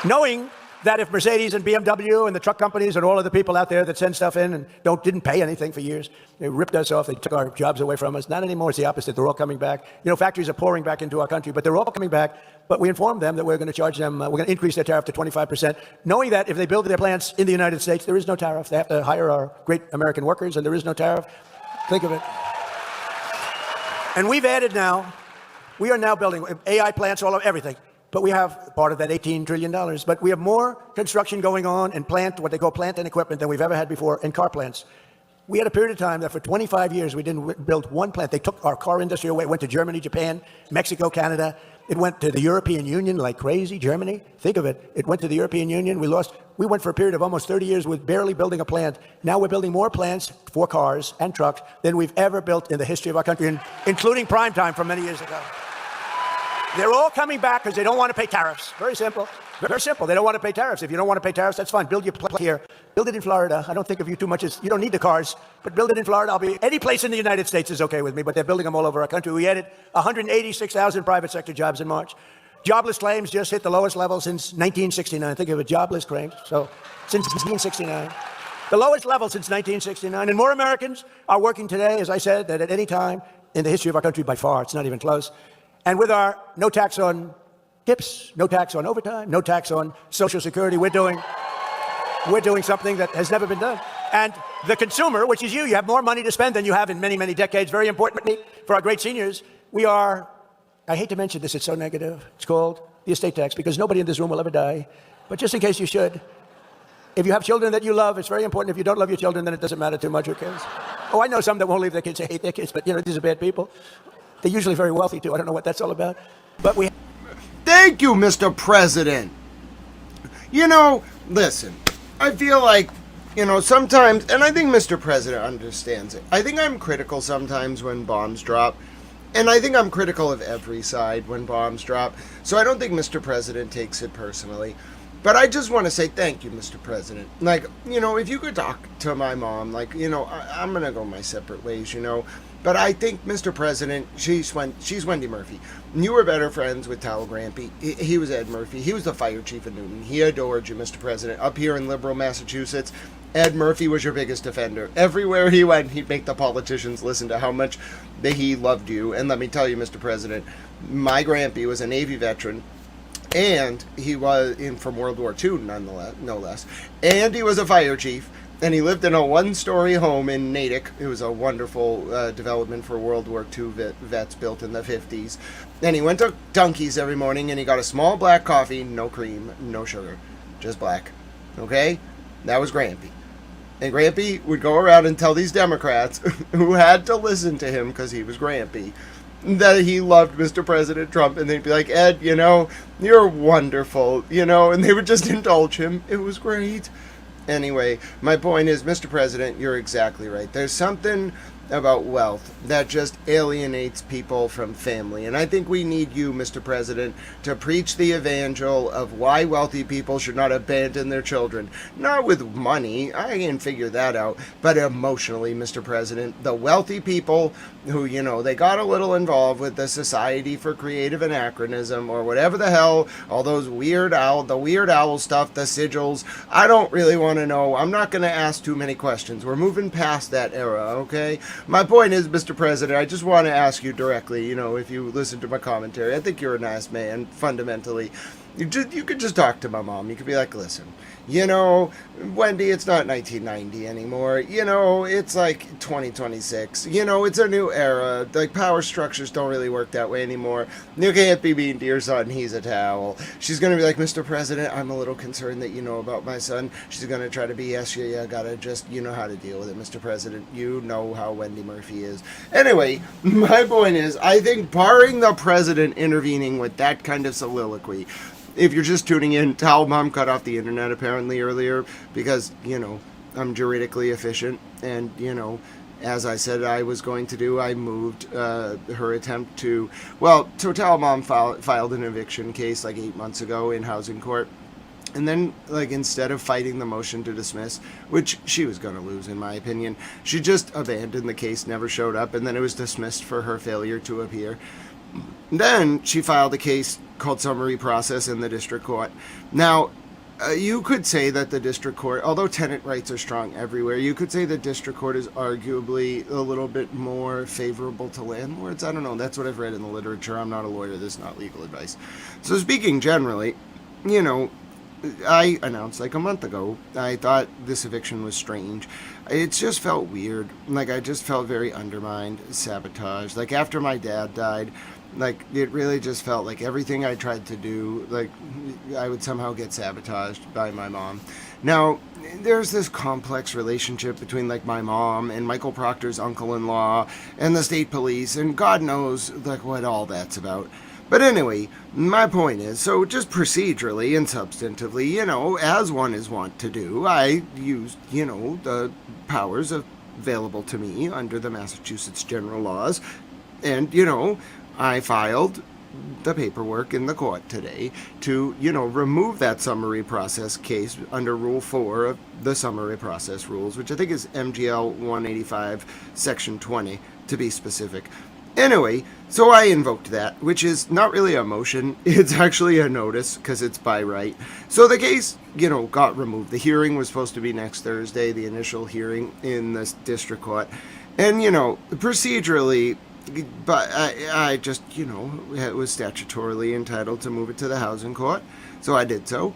Knowing that if Mercedes and BMW and the truck companies and all of the people out there that send stuff in and didn't pay anything for years, they ripped us off, they took our jobs away from us. Not anymore, it's the opposite. They're all coming back. You know, factories are pouring back into our country, but they're all coming back. But we informed them that we're going to charge them, we're going to increase their tariff to 25%, knowing that if they build their plants in the United States, there is no tariff. They have to hire our great American workers, and there is no tariff. Think of it. And we've added now, we are now building AI plants all over everything. But we have part of that $18 trillion. But we have more construction going on in what they call plant and equipment, than we've ever had before in car plants. We had a period of time that for 25 years we didn't build one plant. They took our car industry away. It went to Germany, Japan, Mexico, Canada. It went to the European Union like crazy. Germany, think of it. It went to the European Union. We went for a period of almost 30 years with barely building a plant. Now we're building more plants for cars and trucks than we've ever built in the history of our country, including prime time from many years ago. They're all coming back because they don't want to pay tariffs. Very simple. Very simple. They don't want to pay tariffs. If you don't want to pay tariffs, that's fine. Build your plant here. Build it in Florida. I don't think of you too much as, you don't need the cars, but build it in Florida. Any place in the United States is okay with me, but they're building them all over our country. We added 186,000 private sector jobs in March. Jobless claims just hit the lowest level since 1969. Think of it, jobless claims. So since 1969. The lowest level since 1969. And more Americans are working today, as I said, than at any time in the history of our country by far. It's not even close. And with our no tax on tips, no tax on overtime, no tax on Social Security, we're doing something that has never been done. And the consumer, which is you have more money to spend than you have in many, many decades. Very importantly, for our great seniors, I hate to mention this, it's so negative. It's called the estate tax, because nobody in this room will ever die. But just in case you should, if you have children that you love, it's very important. If you don't love your children, then it doesn't matter too much. Who cares? Oh, I know some that won't leave their kids. They hate their kids, but these are bad people. They're usually very wealthy, too. I don't know what that's all about. But we... Thank you, Mr. President. Listen, I feel like, sometimes, and I think Mr. President understands it. I think I'm critical sometimes when bombs drop. And I think I'm critical of every side when bombs drop. So I don't think Mr. President takes it personally. But I just want to say thank you, Mr. President. If you could talk to my mom, I'm going to go my separate ways, But I think, Mr. President, she's Wendy Murphy. You were better friends with Tal Grampy. He was Ed Murphy. He was the fire chief of Newton. He adored you, Mr. President. Up here in liberal Massachusetts, Ed Murphy was your biggest defender. Everywhere he went, he'd make the politicians listen to how much he loved you. And let me tell you, Mr. President, my Grampy was a Navy veteran. And he was in from World War II, nonetheless, no less. And he was a fire chief. And he lived in a one-story home in Natick. It was a wonderful development for World War II vets built in the 50s. And he went to Dunkies every morning and he got a small black coffee, no cream, no sugar, just black. Okay? That was Grampy. And Grampy would go around and tell these Democrats who had to listen to him because he was Grampy that he loved Mr. President Trump. And they'd be like, Ed, you know, you're wonderful, you know, and they would just indulge him. It was great. Anyway, my point is, Mr. President, you're exactly right. There's something about wealth that just alienates people from family. And I think we need you, Mr. President, to preach the evangel of why wealthy people should not abandon their children. Not with money, I can figure that out, but emotionally, Mr. President. The wealthy people who, you know, they got a little involved with the Society for Creative Anachronism or whatever the hell, all those the Weird Owl stuff, the sigils. I don't really want to know. I'm not going to ask too many questions. We're moving past that era, okay? My point is, Mr. President, I just want to ask you directly, you know, if you listen to my commentary, I think you're a nice man, fundamentally. You could just talk to my mom. You could be like, listen, you know, Wendy, it's not 1990 anymore. You know, it's like 2026. You know, it's a new era. Like, power structures don't really work that way anymore. You can't be mean to your son. He's a towel. She's going to be like, Mr. President, I'm a little concerned that you know about my son. She's going to try to be, yes, yeah, gotta just, you know how to deal with it, Mr. President. You know how Wendy Murphy is. Anyway, my point is, I think barring the president intervening with that kind of soliloquy, if you're just tuning in, Tal Mom cut off the internet apparently earlier because, you know, I'm juridically efficient. And, you know, as I said I was going to do, I moved her attempt to, well, Tal Mom filed an eviction case like 8 months ago in housing court. And then, like, instead of fighting the motion to dismiss, which she was going to lose, in my opinion, she just abandoned the case, never showed up, and then it was dismissed for her failure to appear. Then she filed a case called summary process in the district court. Now, you could say that the district court, although tenant rights are strong everywhere, you could say the district court is arguably a little bit more favorable to landlords. I don't know. That's what I've read in the literature. I'm not a lawyer. This is not legal advice. So speaking generally, you know, I announced like a month ago, I thought this eviction was strange. It just felt weird. Like, I just felt very undermined, sabotaged. Like, after my dad died, like, it really just felt like everything I tried to do, like, I would somehow get sabotaged by my mom. Now, there's this complex relationship between, like, my mom and Michael Proctor's uncle-in-law and the state police, and God knows, like, what all that's about. But anyway, my point is, so just procedurally and substantively, you know, as one is wont to do, I used, you know, the powers available to me under the Massachusetts general laws, and, you know, I filed the paperwork in the court today to, you know, remove that summary process case under Rule 4 of the summary process rules, which I think is MGL 185, Section 20, to be specific. Anyway, so I invoked that, which is not really a motion. It's actually a notice because it's by right. So the case, you know, got removed. The hearing was supposed to be next Thursday, the initial hearing in the district court. And, you know, procedurally, but I just, you know, was statutorily entitled to move it to the housing court. So I did so.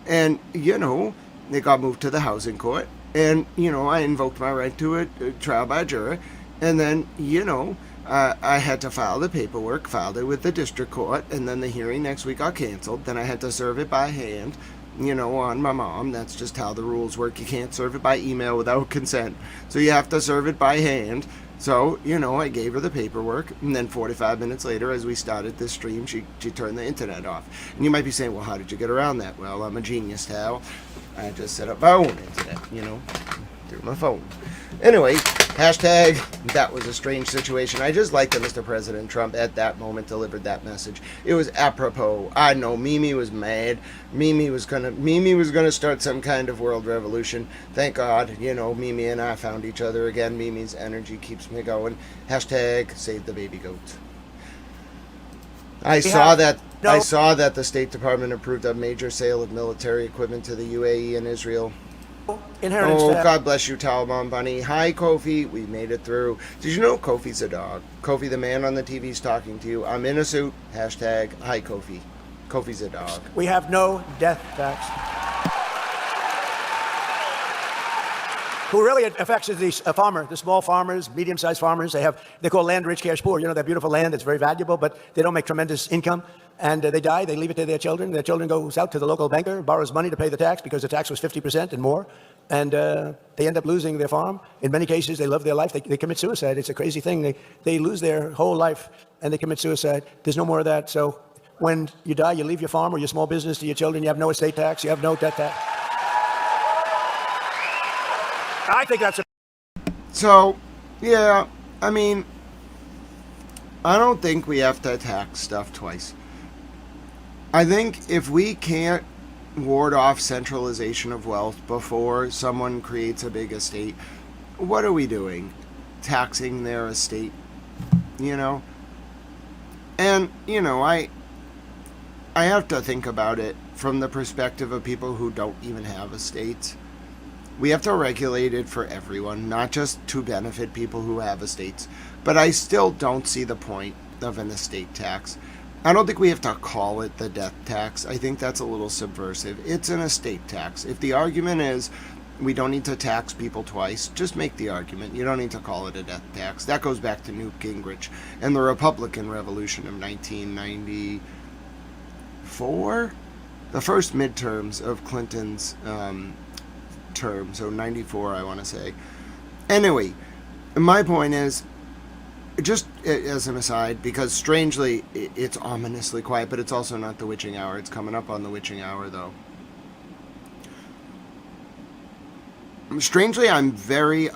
And, you know, it got moved to the housing court. And, you know, I invoked my right to a trial by jury. And then, you know, I had to file the paperwork, filed it with the district court. And then the hearing next week got canceled. Then I had to serve it by hand, you know, on my mom. That's just how the rules work. You can't serve it by email without consent. So you have to serve it by hand. So, you know, I gave her the paperwork, and then 45 minutes later, as we started this stream, she turned the internet off. And you might be saying, well, how did you get around that? Well, I'm a genius, Tal. I just set up my own internet, you know, through him a phone. Anyway, hashtag, that was a strange situation. I just like that Mr. President Trump at that moment delivered that message. It was apropos. I know Mimi was mad. Mimi was gonna start some kind of world revolution. Thank God, Mimi and I found each other again. Mimi's energy keeps me going. Hashtag save the baby goat. I saw that the State Department approved a major sale of military equipment to the UAE and Israel. Inheritance Oh, tax. God bless you, Taliban Bunny. Hi, Kofi. We made it through. Did you know Kofi's a dog? Kofi, the man on the TV, is talking to you. I'm in a suit. Hashtag, hi, Kofi. Kofi's a dog. We have no death tax. Who really affects is the farmer, the small farmers, medium-sized farmers. They call land rich, cash poor. That beautiful land that's very valuable, but they don't make tremendous income. And they die, they leave it to their children. Their children goes out to the local banker, borrows money to pay the tax because the tax was 50% and more. And they end up losing their farm. In many cases, they love their life. They commit suicide. It's a crazy thing. They lose their whole life and they commit suicide. There's no more of that. So when you die, you leave your farm or your small business to your children. You have no estate tax. You have no death tax. I think that's a... So, yeah, I mean, I don't think we have to tax stuff twice. I think if we can't ward off centralization of wealth before someone creates a big estate, what are we doing? Taxing their estate, And, I have to think about it from the perspective of people who don't even have estates. We have to regulate it for everyone, not just to benefit people who have estates. But I still don't see the point of an estate tax. I don't think we have to call it the death tax. I think that's a little subversive. It's an estate tax. If the argument is we don't need to tax people twice, just make the argument. You don't need to call it a death tax. That goes back to Newt Gingrich and the Republican Revolution of 1994, the first midterms of Clinton's term, so 94, I want to say. Anyway, my point is, just as an aside, because strangely, it's ominously quiet, but it's also not the witching hour. It's coming up on the witching hour, though. Strangely, I'm very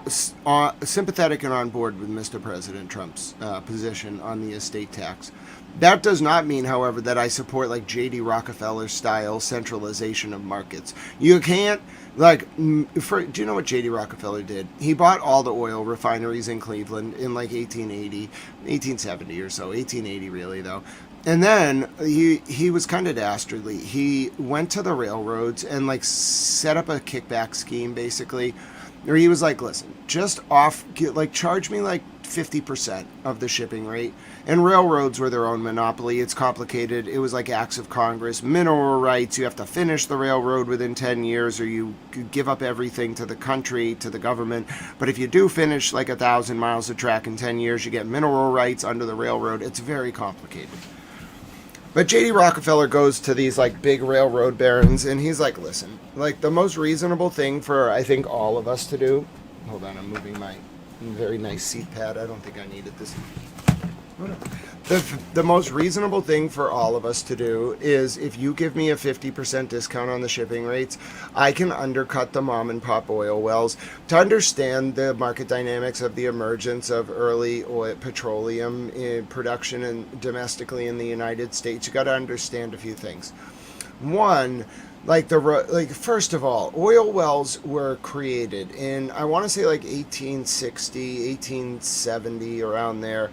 sympathetic and on board with Mr. President Trump's position on the estate tax. That does not mean, however, that I support like J.D. Rockefeller-style centralization of markets. You can't, do you know what J.D. Rockefeller did? He bought all the oil refineries in Cleveland in like 1870 or so, 1880 really though. And then he was kind of dastardly. He went to the railroads and like set up a kickback scheme basically, where he was like, listen, just charge me like 50% of the shipping rate. And railroads were their own monopoly. It's complicated. It was like acts of Congress, mineral rights. You have to finish the railroad within 10 years or you give up everything to the country, to the government. But if you do finish like 1,000 miles of track in 10 years, you get mineral rights under the railroad. It's very complicated. But J.D. Rockefeller goes to these like big railroad barons and he's like, listen, like the most reasonable thing for I think all of us to do. Hold on, I'm moving my very nice seat pad. I don't think I needed this. The most reasonable thing for all of us to do is if you give me a 50% discount on the shipping rates, I can undercut the mom and pop oil wells. To understand the market dynamics of the emergence of early oil, petroleum production and domestically in the United States, you got to understand a few things. One, first of all, oil wells were created in, I want to say like 1860, 1870, around there.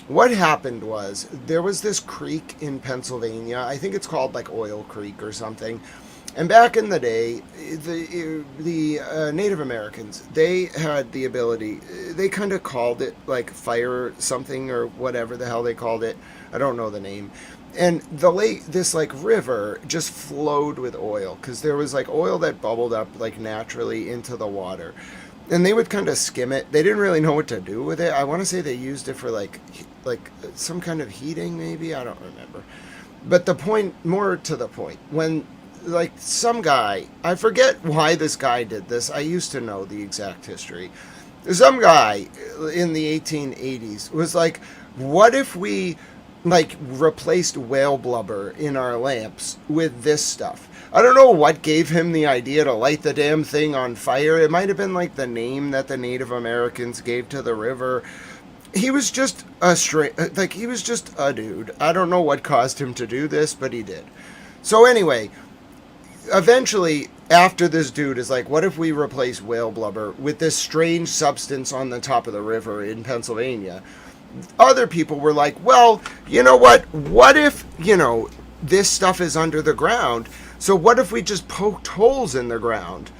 What happened was there was this creek in Pennsylvania. I think it's called like Oil Creek or something. And back in the day, the Native Americans, they had the ability, they kind of called it like fire something or whatever the hell they called it. I don't know the name. And the lake, this like river just flowed with oil because there was like oil that bubbled up like naturally into the water. And they would kind of skim it. They didn't really know what to do with it. I want to say they used it for like some kind of heating maybe. I don't remember. But the point, more to the point, when like some guy, I forget why this guy did this. I used to know the exact history. Some guy in the 1880s was like, what if we like replaced whale blubber in our lamps with this stuff. I don't know what gave him the idea to light the damn thing on fire. It might have been like the name that the Native Americans gave to the river. He was just he was just a dude. I don't know what caused him to do this, but he did. So anyway, eventually, after this dude is like, what if we replace whale blubber with this strange substance on the top of the river in Pennsylvania? Other people were like, well, you know what? What if, this stuff is under the ground? So what if we just poked holes in the ground,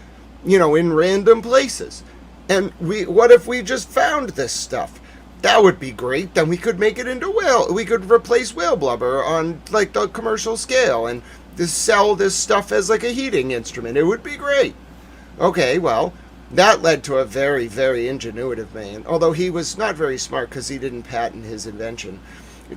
in random places? And what if we just found this stuff? That would be great. Then we could make it into we could replace whale blubber on like the commercial scale and just sell this stuff as like a heating instrument. It would be great. Okay, well, that led to a very, very ingenuitive man, although he was not very smart because he didn't patent his invention,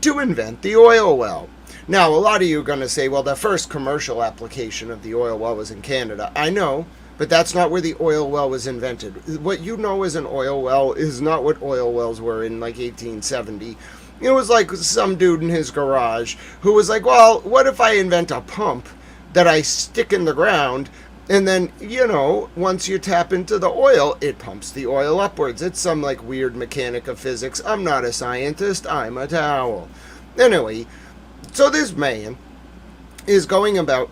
to invent the oil well. Now, a lot of you are going to say, well, the first commercial application of the oil well was in Canada. I know, but that's not where the oil well was invented. What you know as an oil well is not what oil wells were in like 1870. It was like some dude in his garage who was like, well, what if I invent a pump that I stick in the ground, and then, once you tap into the oil, it pumps the oil upwards. It's some like weird mechanic of physics. I'm not a scientist. I'm a towel. Anyway, so this man is going about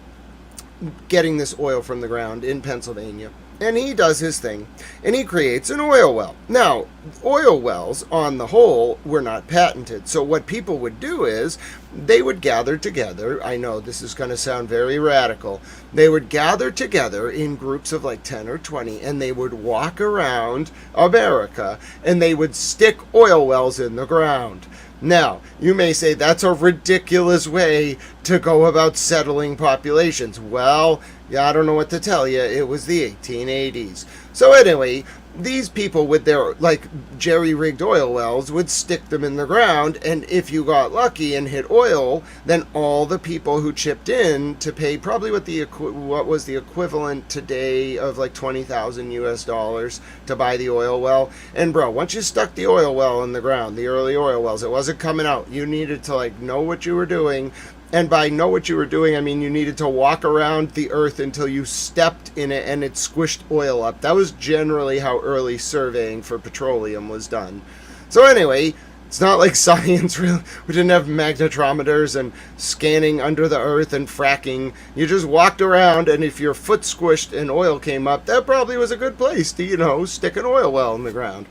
getting this oil from the ground in Pennsylvania, and he does his thing, and he creates an oil well. Now, oil wells, on the whole, were not patented, so what people would do is, they would gather together. I know this is going to sound very radical. They would gather together in groups of like 10 or 20, and they would walk around America, and they would stick oil wells in the ground. Now, you may say that's a ridiculous way to go about settling populations. Well, yeah, I don't know what to tell you. It was the 1880s. So anyway, these people with their, like, jerry-rigged oil wells would stick them in the ground, and if you got lucky and hit oil, then all the people who chipped in to pay probably what was the equivalent today of like 20,000 US dollars to buy the oil well. And bro, once you stuck the oil well in the ground, the early oil wells, it wasn't coming out. You needed to like know what you were doing. And by know what you were doing, I mean you needed to walk around the earth until you stepped in it and it squished oil up. That was generally how early surveying for petroleum was done. So anyway, it's not like science really. We didn't have magnetometers and scanning under the earth and fracking. You just walked around, and if your foot squished and oil came up, that probably was a good place to, stick an oil well in the ground.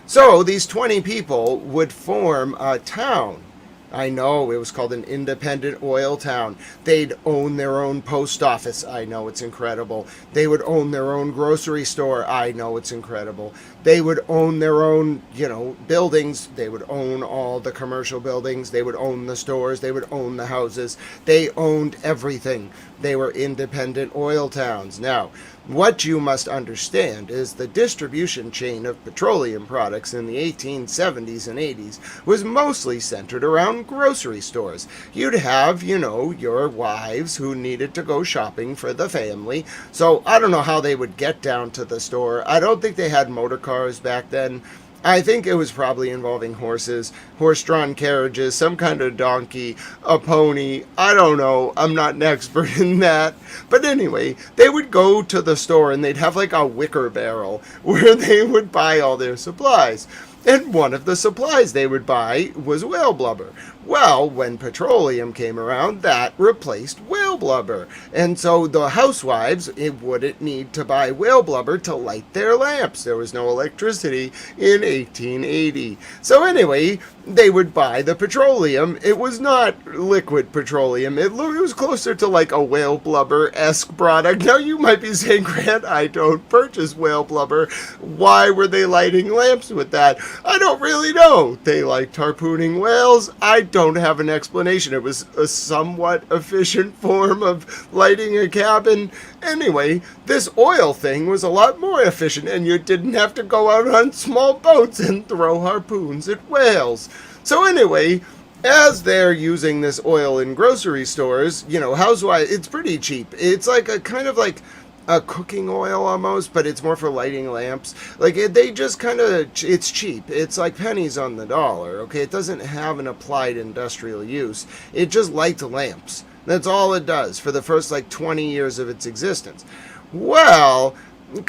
So these 20 people would form a town. I know, it was called an independent oil town. They'd own their own post office. I know, it's incredible. They would own their own grocery store. I know, it's incredible. They would own their own, buildings. They would own all the commercial buildings. They would own the stores. They would own the houses. They owned everything. They were independent oil towns. Now, what you must understand is the distribution chain of petroleum products in the 1870s and 80s was mostly centered around grocery stores. You'd have, your wives who needed to go shopping for the family. So I don't know how they would get down to the store. I don't think they had motor cars back then. I think it was probably involving horses, horse-drawn carriages, some kind of donkey, a pony. I don't know. I'm not an expert in that. But anyway, they would go to the store and they'd have like a wicker barrel where they would buy all their supplies. And one of the supplies they would buy was whale blubber. Well, when petroleum came around, that replaced whale blubber. And so the housewives wouldn't need to buy whale blubber to light their lamps. There was no electricity in 1880. So anyway, they would buy the petroleum. It was not liquid petroleum. It was closer to like a whale blubber-esque product. Now you might be saying, Grant, I don't purchase whale blubber. Why were they lighting lamps with that? I don't really know. They liked harpooning whales. I don't have an explanation. It was a somewhat efficient form of lighting a cabin. Anyway, this oil thing was a lot more efficient, and you didn't have to go out on small boats and throw harpoons at whales. So anyway, as they're using this oil in grocery stores, housewives, it's pretty cheap. It's like a kind of like a cooking oil almost, but it's more for lighting lamps. Like they just kind of, it's cheap. It's like pennies on the dollar. Okay, it doesn't have an applied industrial use. It just lights lamps. That's all it does for the first like 20 years of its existence. Well,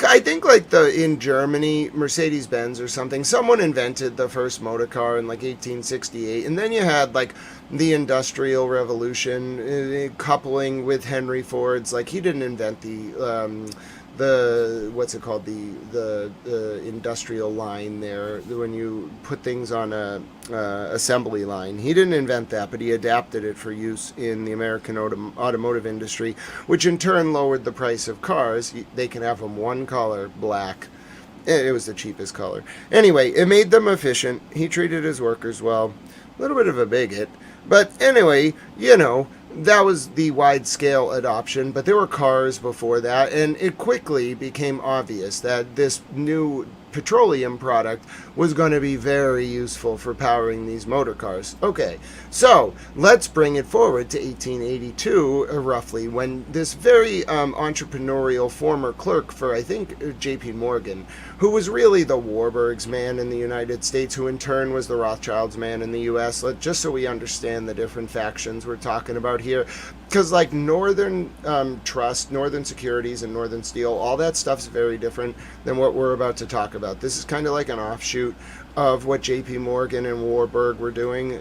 I think like in Germany, Mercedes-Benz or something, someone invented the first motor car in like 1868, and then you had like the Industrial Revolution coupling with Henry Ford's. Like he didn't invent the what's it called, the industrial line there when you put things on a assembly line. He didn't invent that, but he adapted it for use in the American automotive industry, which in turn lowered the price of cars. They can have them one color, black. It was the cheapest color. Anyway, it made them efficient. He treated his workers well. A little bit of a bigot, but anyway, you know, that was the wide-scale adoption, but there were cars before that, and it quickly became obvious that this new petroleum product was going to be very useful for powering these motor cars. Okay, so let's bring it forward to 1882, roughly, when this very entrepreneurial former clerk for, I think, J.P. Morgan, who was really the Warburg's man in the United States, who in turn was the Rothschild's man in the U.S., just so we understand the different factions we're talking about here. Because like Northern Trust, Northern Securities, and Northern Steel, all that stuff's very different than what we're about to talk about. This is kind of like an offshoot of what J.P. Morgan and Warburg were doing.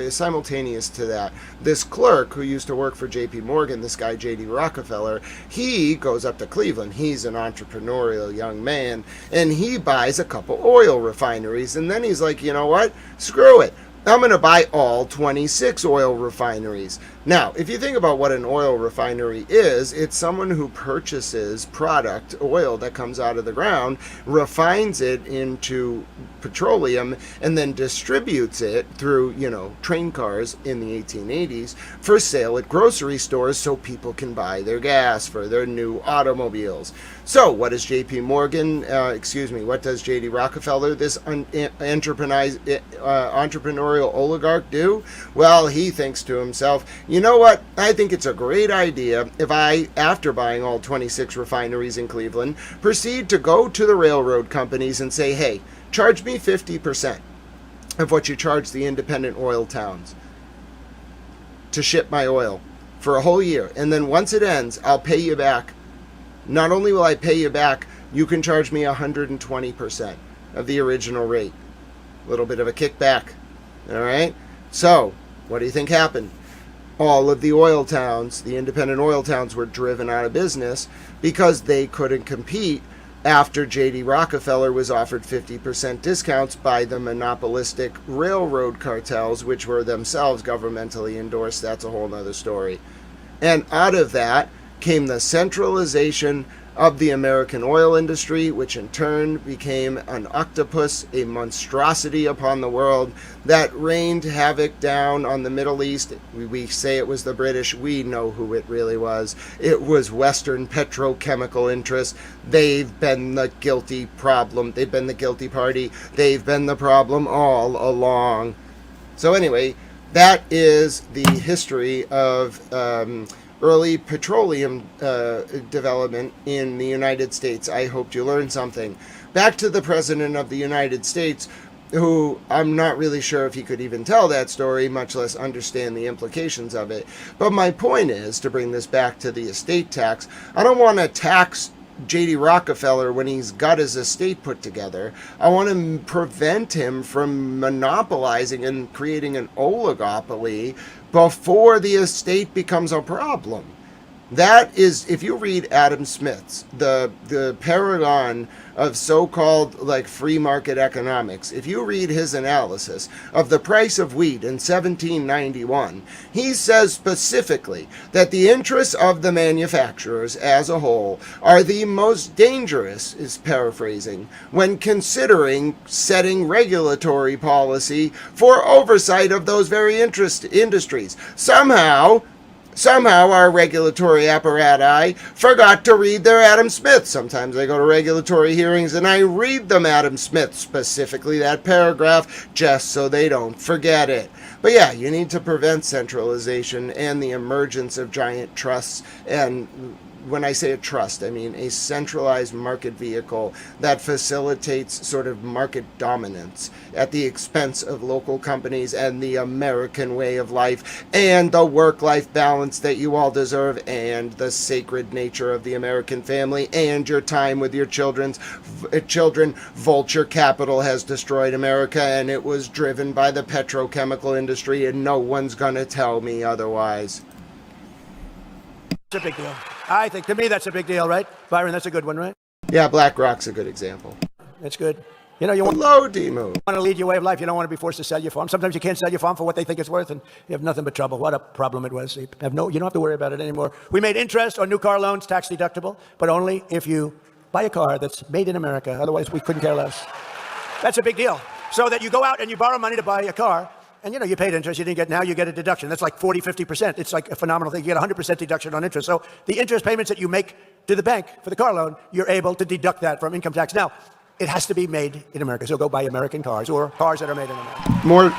Simultaneous to that, this clerk who used to work for J.P. Morgan, this guy J.D. Rockefeller, he goes up to Cleveland. He's an entrepreneurial young man, and he buys a couple oil refineries, and then he's like, you know what? Screw it. I'm going to buy all 26 oil refineries. Now, if you think about what an oil refinery is, it's someone who purchases product, oil that comes out of the ground, refines it into petroleum, and then distributes it through, you know, train cars in the 1880s for sale at grocery stores so people can buy their gas for their new automobiles. So what does J.P. Morgan, what does J.D. Rockefeller, this entrepreneurial oligarch, do? Well, he thinks to himself, you know what? I think it's a great idea if I, after buying all 26 refineries in Cleveland, proceed to go to the railroad companies and say, hey, charge me 50% of what you charge the independent oil towns to ship my oil for a whole year. And then once it ends, I'll pay you back. Not only will I pay you back, you can charge me 120% of the original rate. A little bit of a kickback. All right? So, what do you think happened? All of the oil towns, the independent oil towns, were driven out of business because they couldn't compete after J.D. Rockefeller was offered 50% discounts by the monopolistic railroad cartels, which were themselves governmentally endorsed. That's a whole other story. And out of that came the centralization of the American oil industry, which in turn became an octopus, a monstrosity upon the world that rained havoc down on the Middle East. We say it was the British. We know who it really was. It was Western petrochemical interests. They've been the guilty problem. They've been the guilty party. They've been the problem all along. So anyway, that is the history of early petroleum development in the United States. I hoped you learned something. Back to the President of the United States, who I'm not really sure if he could even tell that story, much less understand the implications of it. But my point is, to bring this back to the estate tax, I don't want to tax J.D. Rockefeller when he's got his estate put together. I want to prevent him from monopolizing and creating an oligopoly before the estate becomes a problem. That is, if you read Adam Smith's, the paragon of so-called like free market economics, if you read his analysis of the price of wheat in 1791, he says specifically that the interests of the manufacturers as a whole are the most dangerous, is paraphrasing, when considering setting regulatory policy for oversight of those very industries. Somehow our regulatory apparati forgot to read their Adam Smith. Sometimes I go to regulatory hearings and I read them Adam Smith, specifically that paragraph, just so they don't forget it. But yeah, you need to prevent centralization and the emergence of giant trusts and when I say a trust, I mean a centralized market vehicle that facilitates sort of market dominance at the expense of local companies and the American way of life and the work-life balance that you all deserve and the sacred nature of the American family and your time with your children. Vulture capital has destroyed America, and it was driven by the petrochemical industry, and no one's gonna tell me otherwise. It's a big deal. I think, to me, that's a big deal, right? Byron, that's a good one, right? Yeah, BlackRock's a good example. That's good. You know, you want Hello, Demo. to lead your way of life. You don't want to be forced to sell your farm. Sometimes you can't sell your farm for what they think it's worth, and you have nothing but trouble. What a problem it was. You don't have to worry about it anymore. We made interest on new car loans tax deductible, but only if you buy a car that's made in America. Otherwise, we couldn't care less. That's a big deal. So that you go out and you borrow money to buy a car, and you paid interest, you didn't get, now you get a deduction. That's like 40, 50%. It's like a phenomenal thing. You get 100% deduction on interest. So the interest payments that you make to the bank for the car loan, you're able to deduct that from income tax. Now, it has to be made in America. So go buy American cars or cars that are made in America. More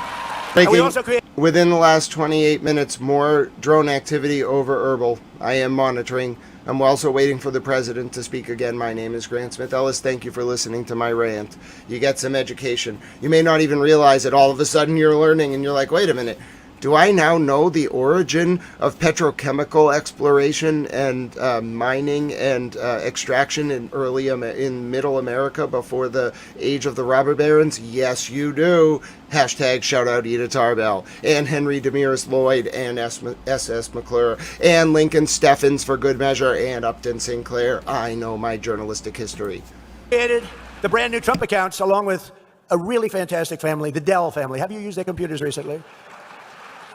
we also within the last 28 minutes, more drone activity over Herbal. I am monitoring. I'm also waiting for the president to speak again. My name is Grant Smith Ellis. Thank you for listening to my rant. You get some education. You may not even realize it. All of a sudden you're learning and you're like, wait a minute. Do I now know the origin of petrochemical exploration and mining and extraction in Middle America before the age of the robber barons? Yes, you do. Hashtag shout out Eda Tarbell and Henry Demiris Lloyd and SS McClure and Lincoln Steffens for good measure and Upton Sinclair. I know my journalistic history. Created the brand new Trump accounts along with a really fantastic family, the Dell family. Have you used their computers recently?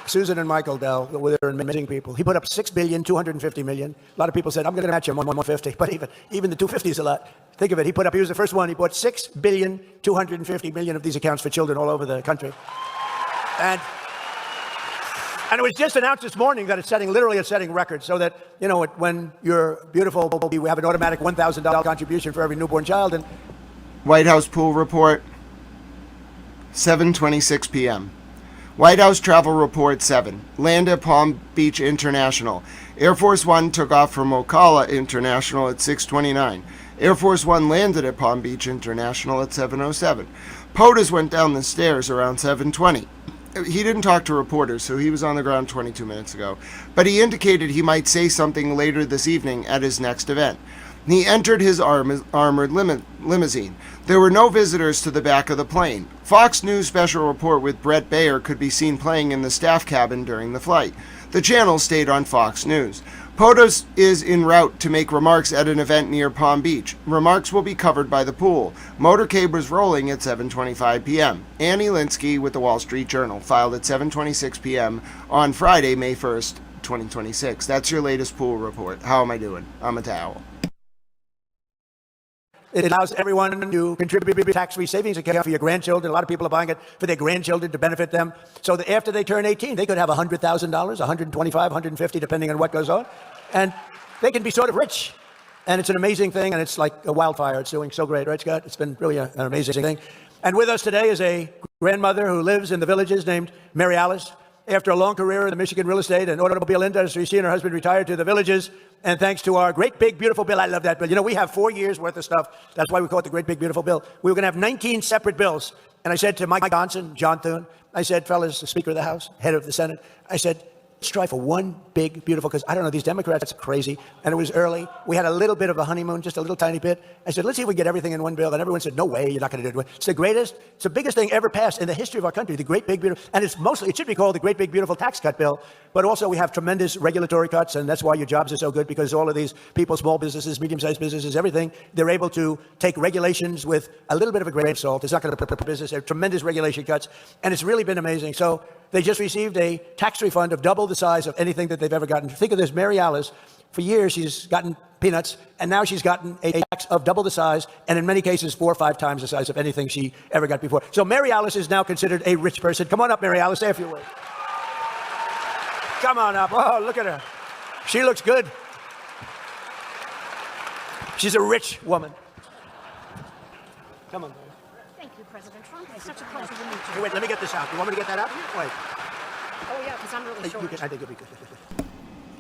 Susan and Michael Dell, they're amazing people. He put up $6.25 billion. A lot of people said, I'm going to match him on 150, but even the 250 is a lot. Think of it. He was the first one. He bought $6.25 billion of these accounts for children all over the country. And it was just announced this morning that it's setting records so that, when you're beautiful, we have an automatic $1,000 contribution for every newborn child. And White House pool report, 7:26 p.m. White House travel report 7. Land at Palm Beach International. Air Force One took off from Ocala International at 6:29. Air Force One landed at Palm Beach International at 7:07. POTUS went down the stairs around 7:20. He didn't talk to reporters, so he was on the ground 22 minutes ago. But he indicated he might say something later this evening at his next event. He entered his armored limousine. There were no visitors to the back of the plane. Fox News special report with Brett Baer could be seen playing in the staff cabin during the flight. The channel stayed on Fox News. POTUS is en route to make remarks at an event near Palm Beach. Remarks will be covered by the pool. Motorcade was rolling at 7:25 p.m. Annie Linsky with the Wall Street Journal filed at 7:26 p.m. on Friday, May 1st, 2026. That's your latest pool report. How am I doing? I'm a towel. It allows everyone to contribute to a tax-free savings account for your grandchildren. A lot of people are buying it for their grandchildren to benefit them, so that after they turn 18, they could have $100,000, $125,000, $150,000, depending on what goes on, and they can be sort of rich. And it's an amazing thing, and it's like a wildfire. It's doing so great, right, Scott? It's been really an amazing thing. And with us today is a grandmother who lives in the Villages named Mary Alice. After a long career in the Michigan real estate and automobile industry, she and her husband retired to the Villages. And thanks to our great big beautiful bill, I love that bill. We have 4 years worth of stuff. That's why we call it the great big beautiful bill. We were going to have 19 separate bills. And I said to Mike Johnson, John Thune, I said, fellas, the Speaker of the House, head of the Senate, I said, let's try for one big, beautiful, because I don't know, these Democrats are crazy. And it was early. We had a little bit of a honeymoon, just a little tiny bit. I said, let's see if we get everything in one bill. And everyone said, no way, you're not going to do it. It's the biggest thing ever passed in the history of our country, the great big, beautiful, and it should be called the great big, beautiful tax cut bill. But also we have tremendous regulatory cuts, and that's why your jobs are so good, because all of these people, small businesses, medium-sized businesses, everything, they're able to take regulations with a little bit of a grain of salt. It's not going to put business. There are tremendous regulation cuts, and it's really been amazing. So they just received a tax refund of double the size of anything that they've ever gotten. Think of this, Mary Alice, for years she's gotten peanuts, and now she's gotten a tax of double the size, and in many cases 4 or 5 times the size of anything she ever got before. So Mary Alice is now considered a rich person. Come on up, Mary Alice, say a few words. Come on up. Oh, look at her. She looks good. She's a rich woman. Come on, Mary. Thank you, President Trump. It's such a pleasure to meet you. Hey, wait, let me get this out. You want me to get that out? Wait. Oh, yeah, because I'm really short. I think you'll be good.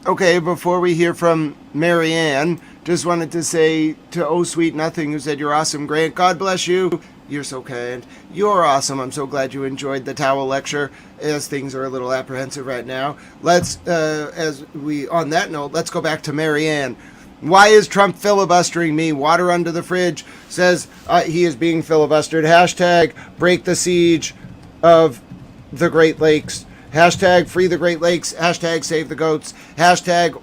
Okay, before we hear from Marianne, just wanted to say to Oh Sweet Nothing, who said, "You're awesome, Grant. God bless you. You're so kind. You're awesome. I'm so glad you enjoyed the towel lecture, as things are a little apprehensive right now." On that note, let's go back to Marianne. Why is Trump filibustering me? Water under the fridge says he is being filibustered. Hashtag break the siege of the Great Lakes. Hashtag free the Great Lakes. Hashtag save the goats. Hashtag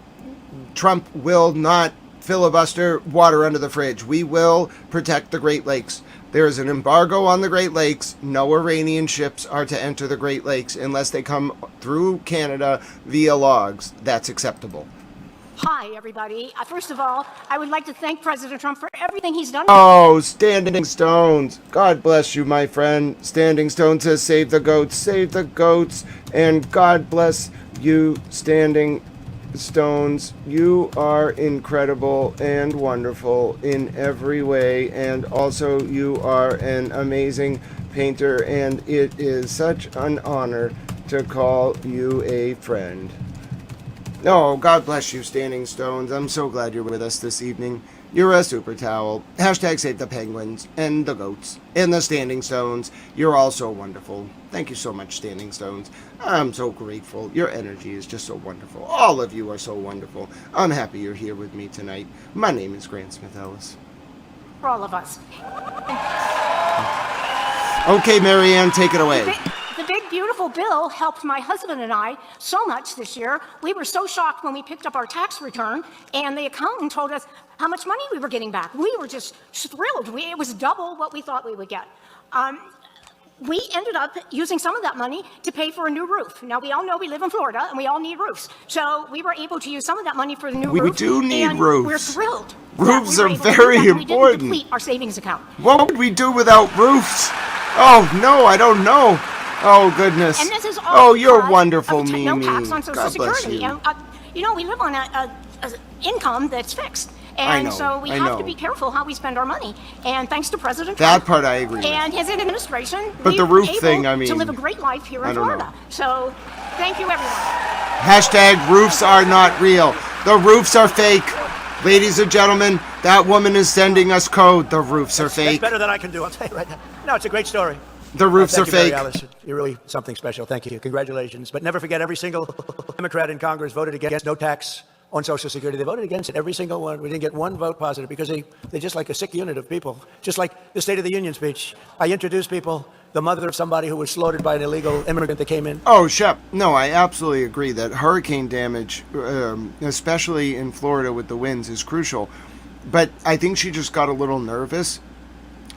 Trump will not filibuster water under the fridge. We will protect the Great Lakes. There is an embargo on the Great Lakes. No Iranian ships are to enter the Great Lakes unless they come through Canada via logs. That's acceptable. Hi, everybody. First of all, I would like to thank President Trump for everything he's done. Oh, Standing Stones. God bless you, my friend. Standing Stone says, save the goats, save the goats. And God bless you, Standing Stones. You are incredible and wonderful in every way. And also, you are an amazing painter. And it is such an honor to call you a friend. Oh, God bless you, Standing Stones. I'm so glad you're with us this evening. You're a super towel. Hashtag save the penguins and the goats and the Standing Stones. You're all so wonderful. Thank you so much, Standing Stones. I'm so grateful. Your energy is just so wonderful. All of you are so wonderful. I'm happy you're here with me tonight. My name is Grant Smith Ellis. For all of us. Okay, Marianne, take it away. The big, beautiful bill helped my husband and I so much this year. We were so shocked when we picked up our tax return and the accountant told us how much money we were getting back. We were just thrilled. It was double what we thought we would get. We ended up using some of that money to pay for a new roof. Now, we all know we live in Florida and we all need roofs. So we were able to use some of that money for the new roof. We do need and roofs. We're thrilled. Roofs are able to do very that. We didn't important. deplete our savings account. What would we do without roofs? Oh, no, I don't know. Oh, goodness. And this is all oh, you're because wonderful, of Mimi. no tax on Social God bless Security. you. And, we live on a income that's fixed. I And know, so we I have know. to be careful how we spend our money. And thanks to President That Trump part I agree with. and his administration, But we the were roof able thing, I mean, to live a great life here I in don't Florida. know. So thank you, everyone. Hashtag roofs are not real. The roofs are fake. Ladies and gentlemen, that woman is sending us code. The roofs are That's fake. better than I can do. I'll tell you right now. No, it's a great story. The roofs are Thank you, Mary fake. Alice. You're really something special. Thank you. Congratulations. But never forget, every single Democrat in Congress voted against no tax on Social Security. They voted against it, every single one. We didn't get one vote positive because they're just like a sick unit of people. Just like the State of the Union speech. I introduced people, the mother of somebody who was slaughtered by an illegal immigrant that came in. Oh, Shep, no, I absolutely agree that hurricane damage, especially in Florida with the winds, is crucial. But I think she just got a little nervous.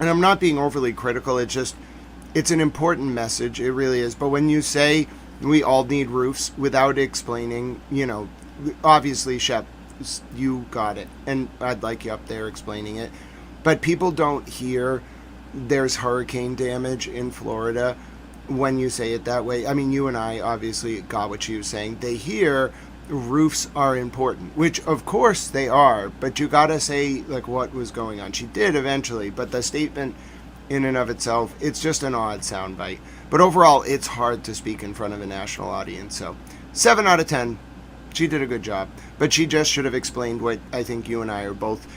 And I'm not being overly critical. It's an important message. It really is. But when you say we all need roofs without explaining, obviously, Shep, you got it. And I'd like you up there explaining it. But people don't hear there's hurricane damage in Florida when you say it that way. I mean, you and I obviously got what she was saying. They hear roofs are important, which of course they are, but you gotta say like what was going on. She did eventually, but the statement in and of itself, it's just an odd soundbite. But overall, it's hard to speak in front of a national audience. So 7 out of 10. She did a good job, but she just should have explained what I think you and I are both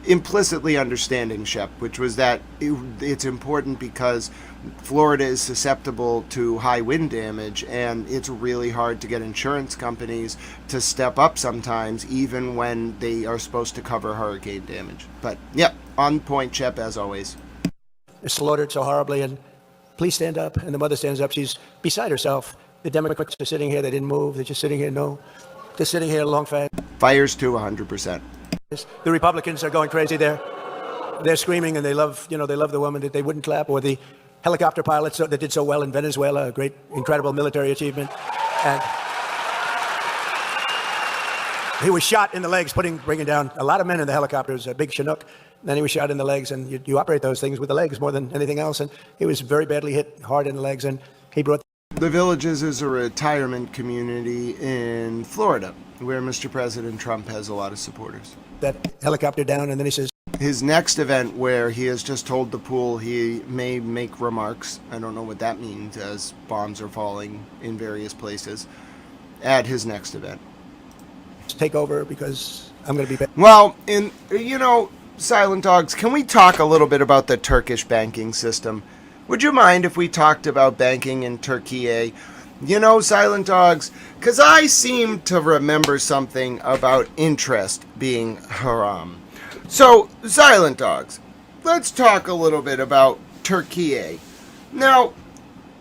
implicitly understanding, Shep, which was that it's important because Florida is susceptible to high wind damage, and it's really hard to get insurance companies to step up sometimes, even when they are supposed to cover hurricane damage. But, yep, on point, Shep, as always. They're slaughtered so horribly, and please stand up. And the mother stands up. She's beside herself. The Democrats are sitting here. They didn't move. They're just sitting here. No, they're sitting here long fast. Fires to 100%. The Republicans are going crazy. They're screaming, and they love the woman that they wouldn't clap, or the helicopter pilots that did so well in Venezuela, a great, incredible military achievement. And he was shot in the legs, bringing down a lot of men in the helicopters, a big Chinook. Then he was shot in the legs, and you operate those things with the legs more than anything else. And he was very badly hit, hard in the legs, and he brought. The Villages is a retirement community in Florida where Mr. President Trump has a lot of supporters. That helicopter down, and then he says, his next event, where he has just told the pool he may make remarks, I don't know what that means, as bombs are falling in various places, at his next event. take over because I'm going to be back. Well, Silent Dogs, can we talk a little bit about the Turkish banking system? Would you mind if we talked about banking in Turkey? Silent Dogs, because I seem to remember something about interest being haram. So, Silent Dogs, let's talk a little bit about Turkey. Now,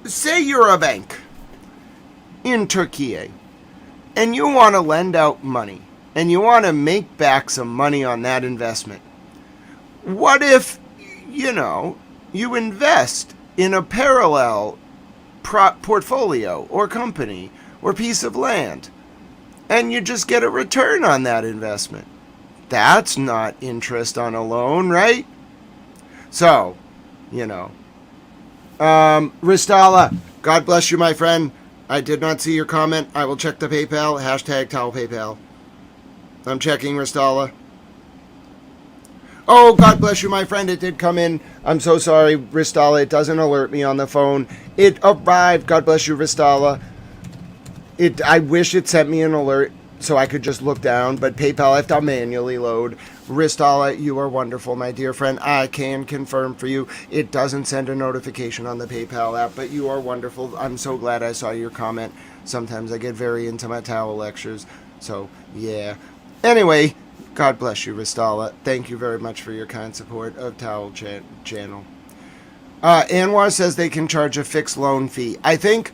say you're a bank in Turkey, and you want to lend out money, and you want to make back some money on that investment. What if, you invest in a parallel portfolio or company or piece of land, and you just get a return on that investment? That's not interest on a loan, right? So, Ristala, God bless you, my friend. I did not see your comment. I will check the PayPal. # towel PayPal. I'm checking, Ristala. Oh, God bless you, my friend. It did come in. I'm so sorry, Ristala. It doesn't alert me on the phone. It arrived. God bless you, Ristala. I wish it sent me an alert so I could just look down, but PayPal I have to manually load. Ristala, you are wonderful, my dear friend. I can confirm for you, it doesn't send a notification on the PayPal app, but you are wonderful. I'm so glad I saw your comment. Sometimes I get very into my towel lectures, so yeah. Anyway, God bless you, Ristala. Thank you very much for your kind support of Towel Channel. Anwar says they can charge a fixed loan fee. I think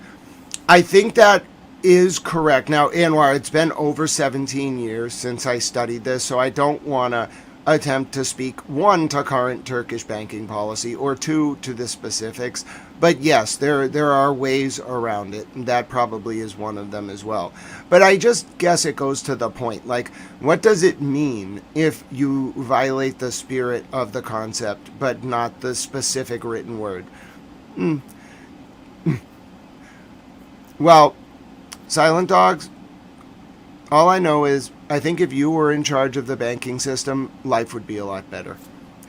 that is correct. Now, Anwar, it's been over 17 years since I studied this, so I don't want to attempt to speak, 1, to current Turkish banking policy, or 2, to the specifics. But yes, there are ways around it. That probably is one of them as well. But I just guess it goes to the point. Like, what does it mean if you violate the spirit of the concept, but not the specific written word? Well, Silent Dogs, all I know is I think if you were in charge of the banking system, life would be a lot better. #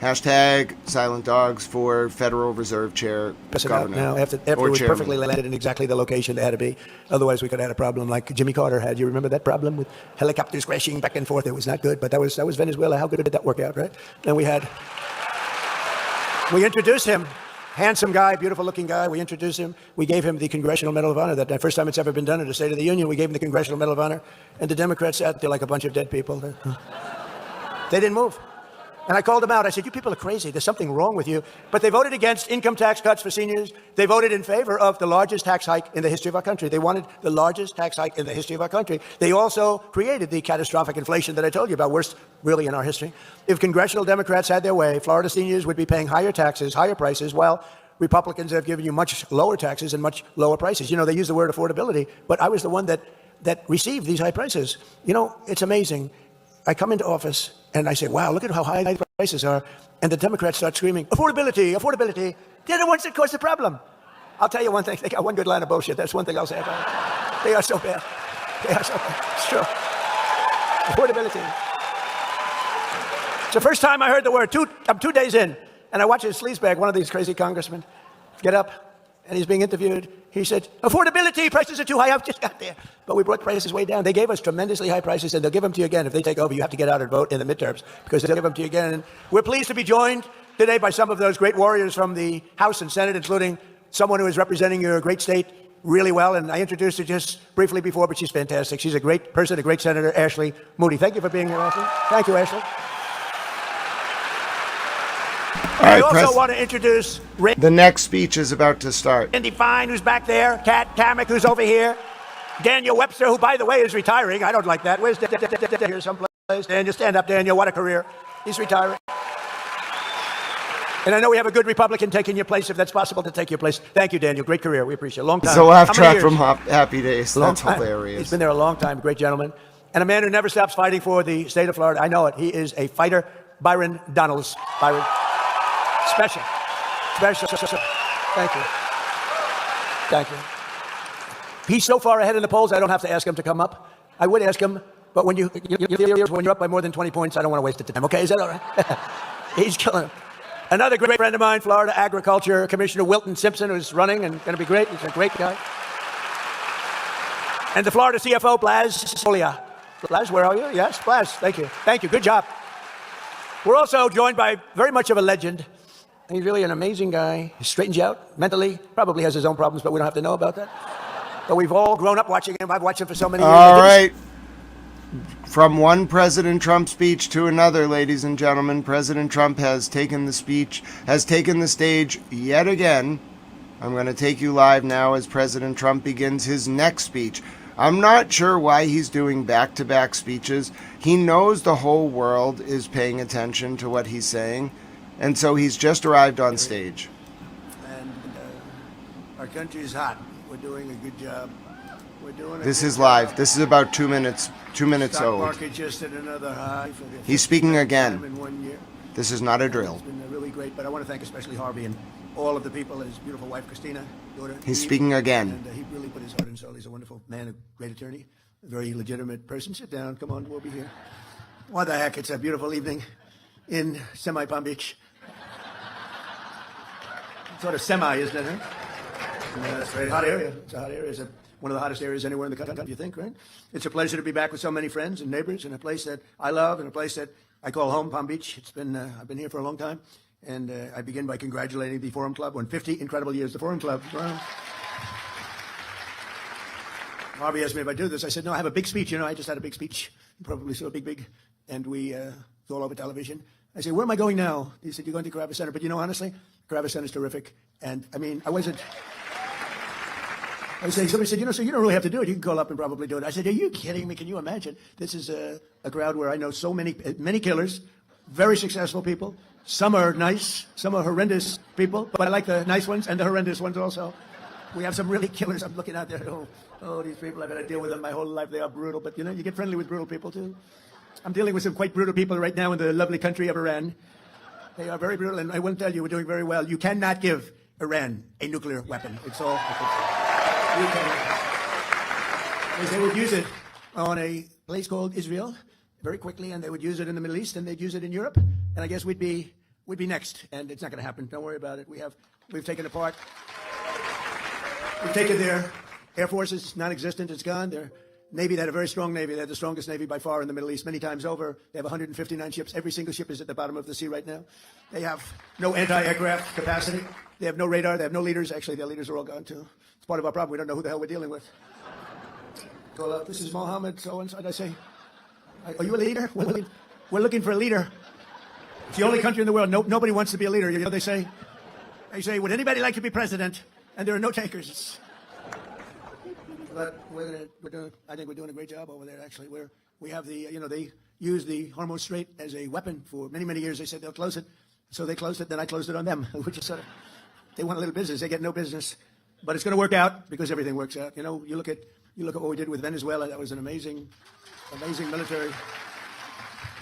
Silent Dogs for Federal Reserve Chair Governor. Now, after it was perfectly landed in exactly the location it had to be. Otherwise, we could have had a problem like Jimmy Carter had. You remember that problem with helicopters crashing back and forth? It was not good, but that was Venezuela. How good did that work out, right? And we introduced him. Handsome guy, beautiful-looking guy. We introduced him. We gave him the Congressional Medal of Honor. The first time it's ever been done in the State of the Union, we gave him the Congressional Medal of Honor. And the Democrats sat there like a bunch of dead people. They didn't move. And I called them out. I said, you people are crazy. There's something wrong with you. But they voted against income tax cuts for seniors. They voted in favor of the largest tax hike in the history of our country. They wanted the largest tax hike in the history of our country. They also created the catastrophic inflation that I told you about, worst really in our history. If congressional Democrats had their way, Florida seniors would be paying higher taxes, higher prices, while Republicans have given you much lower taxes and much lower prices. They use the word affordability, but I was the one that received these high prices. It's amazing. I come into office and I say, wow, look at how high the prices are. And the Democrats start screaming, affordability, affordability. They're the ones that caused the problem. I'll tell you one thing. They got one good line of bullshit. That's one thing I'll say about it. They are so bad. They are so bad. It's true. Affordability. It's the first time I heard the word. I'm 2 days in, and I watch his sleazebag, one of these crazy congressmen, get up, and he's being interviewed. He said, affordability, prices are too high. I've just got there. But we brought prices way down. They gave us tremendously high prices, and they'll give them to you again. If they take over, you have to get out and vote in the midterms, because they'll give them to you again. And we're pleased to be joined today by some of those great warriors from the House and Senate, including someone who is representing your great state really well. And I introduced her just briefly before, but she's fantastic. She's a great person, a great senator, Ashley Moody. Thank you for being here, Ashley. Thank you, Ashley. I also want to introduce the next speech is about to start. Randy Fine, who's back there. Kat Kamek, who's over here. Daniel Webster, who, by the way, is retiring. I don't like that. Where's Daniel? Here someplace. Daniel, stand up, Daniel. What a career. He's retiring. And I know we have a good Republican taking your place, if that's possible to take your place. Thank you, Daniel. Great career. We appreciate it. Long time. It's a laugh track from Happy Days. That's hilarious. He's been there a long time. Great gentleman. And a man who never stops fighting for the state of Florida. I know it. He is a fighter. Byron Donalds. Byron. Special. Thank you. Thank you. He's so far ahead in the polls, I don't have to ask him to come up. I would ask him, but when you're up by more than 20 points, I don't want to waste the time. Okay, is that all right? He's killing him. Another great friend of mine, Florida Agriculture Commissioner Wilton Simpson, who's running and going to be great. He's a great guy. And the Florida CFO, Blas Folia. Splash, where are you? Yes, Splash. Thank you. Thank you. Good job. We're also joined by very much of a legend. He's really an amazing guy. He straightens you out mentally. Probably has his own problems, but we don't have to know about that. But we've all grown up watching him. I've watched him for so many years. All right. From one President Trump speech to another, ladies and gentlemen, President Trump has taken the stage yet again. I'm going to take you live now as President Trump begins his next speech. I'm not sure why he's doing back-to-back speeches. He knows the whole world is paying attention to what he's saying, and so he's just arrived on stage. And our country is hot. We're doing a good job. This is live. This is about 2 minutes Stock old. market just at another high for the He's speaking 50th again. time in 1 year. This is not a drill. It's been really great, but I want to thank especially Harvey and all of the people, and his beautiful wife, Christina, daughter. He's Eve. speaking again. And he really put his heart and soul. He's a wonderful man, a great attorney, a very legitimate person. Sit down. Come on, we'll be here. What the heck? It's a beautiful evening in Palm Beach. Sort of semi, isn't it, huh? It's a very hot area. It's a hot area. It's one of the hottest areas anywhere in the country, you think, right? It's a pleasure to be back with so many friends and neighbors in a place that I love and a place that I call home, Palm Beach. It's been, I've been here for a long time. And I begin by congratulating the Forum Club on 50 incredible years. The Forum Club. Wow. Harvey asked me if I do this. I said, no, I have a big speech. You know, I just had a big speech. You probably saw a big. And it's all over television. I said, where am I going now? He said, you're going to Carrabba Center. But you know, honestly, Carrabba Center is terrific. And I mean, I was saying, somebody said, you know, so you don't really have to do it. You can call up and probably do it. I said, are you kidding me? Can you imagine? This is a crowd where I know so many killers, very successful people. Some are nice, some are horrendous people, but I like the nice ones and the horrendous ones also. We have some really killers. I'm looking out there. Oh, these people, I've had to deal with them my whole life. They are brutal, but you know, you get friendly with brutal people too. I'm dealing with some quite brutal people right now in the lovely country of Iran. They are very brutal, and I will tell you, we're doing very well. You cannot give Iran a nuclear weapon. It's all. You cannot. They would use it on a place called Israel very quickly, and they would use it in the Middle East, and they'd use it in Europe, and I guess we'd be next, and it's not going to happen. Don't worry about it. We've taken apart. We've taken their Air Force is non-existent. It's gone. Their Navy, they had a very strong Navy. They had the strongest Navy by far in the Middle East, many times over. They have 159 ships. Every single ship is at the bottom of the sea right now. They have no anti-aircraft capacity. They have no radar. They have no leaders. Actually, their leaders are all gone, too. It's part of our problem. We don't know who the hell we're dealing with. Call up. This is Mohammed so-and-so. I say, are you a leader? We're looking for a leader. It's the only country in the world. Nobody wants to be a leader. You know, they say, would anybody like to be president? And there are no takers. But I think we're doing a great job over there, actually. We have they use the Hormuz Strait as a weapon for many, many years. They said they'll close it. So they closed it, then I closed it on them, which is sort of, they want a little business. They get no business. But it's going to work out because everything works out. You know, you look at what we did with Venezuela. That was an amazing military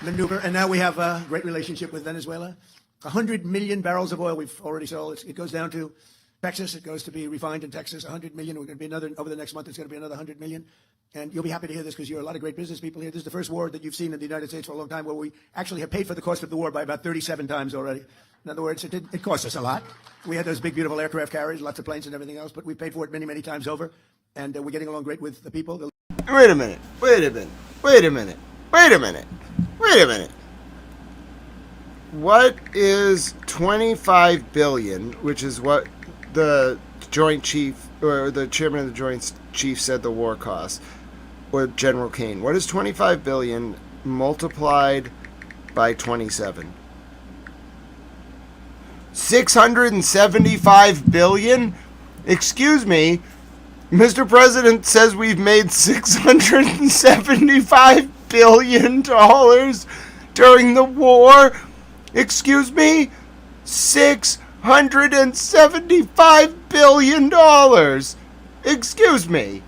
maneuver. And now we have a great relationship with Venezuela. 100 million barrels of oil we've already sold. It goes down to Texas. It goes to be refined in Texas. 100 million. We're going to be over the next month, it's going to be another 100 million. And you'll be happy to hear this because you're a lot of great business people here. This is the first war that you've seen in the United States for a long time where we actually have paid for the cost of the war by about 37 times already. In other words, it cost us a lot. We had those big, beautiful aircraft carriers, lots of planes and everything else, but we paid for it many, many times over. And we're getting along great with the people. Wait a minute. What is 25 billion, which is what the Joint Chief or the Chairman of the Joint Chiefs said the war costs, or General Kane? What is 25 billion multiplied by 27? 675 billion? Excuse me. Mr. President says we've made $675 billion during the war. Excuse me? $675 billion. Excuse me.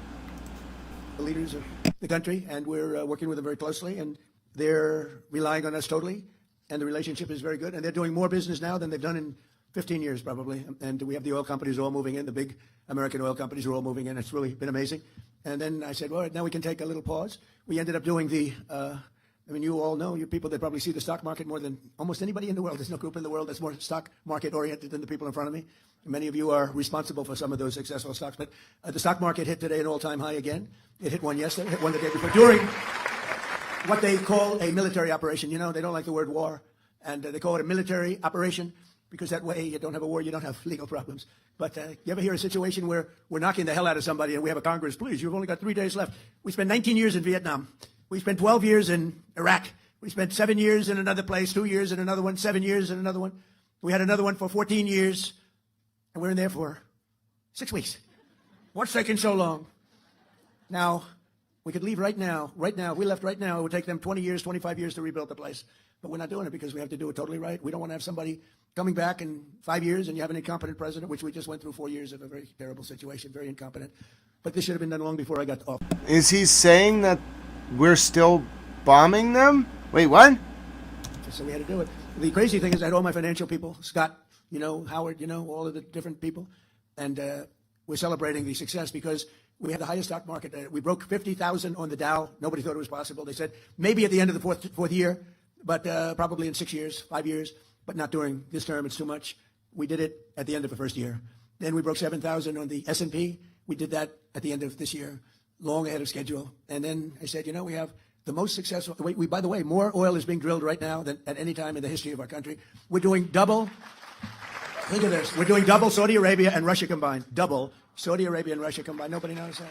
The leaders of the country, and we're working with them very closely, and they're relying on us totally, and the relationship is very good, and they're doing more business now than they've done in 15 years probably, and we have the oil companies all moving in. The big American oil companies are all moving in. It's really been amazing. And then I said, well, now we can take a little pause. We ended up doing you all know, you people that probably see the stock market more than almost anybody in the world. There's no group in the world that's more stock market oriented than the people in front of me. Many of you are responsible for some of those successful stocks. But the stock market hit today an all-time high again. It hit one yesterday, hit one the day before. what they call a military operation. You know, they don't like the word war, and they call it a military operation because that way you don't have a war, you don't have legal problems. But you ever hear a situation where we're knocking the hell out of somebody and we have a Congress, please, you've only got 3 days left. We spent 19 years in Vietnam. We spent 12 years in Iraq. We spent 7 years in another place, 2 years in another one, 7 years in another one. We had another one for 14 years, and we're in there for 6 weeks. What's taking so long? Now, we could leave right now. Right now, if we left right now, it would take them 20 years, 25 years to rebuild the place. But we're not doing it because we have to do it totally right. We don't want to have somebody coming back in 5 years and you have an incompetent president, which we just went through 4 years of a very terrible situation, very incompetent. But this should have been done long before I got off. Is he saying that we're still bombing them? Wait, what? So we had to do it. The crazy thing is I had all my financial people, Scott, you know, Howard, you know, all of the different people. And we're celebrating the success because we had the highest stock market. We broke 50,000 on the Dow. Nobody thought it was possible. They said maybe at the end of the fourth year, but probably in 6 years, 5 years, but not during this term. It's too much. We did it at the end of the first year. Then we broke 7,000 on the S&P. We did that at the end of this year, long ahead of schedule. And then I said, you know, we have the most successful. By the way, more oil is being drilled right now than at any time in the history of our country. We're doing double. Think of this. We're doing double Saudi Arabia and Russia combined. Double Saudi Arabia and Russia combined. Nobody knows that.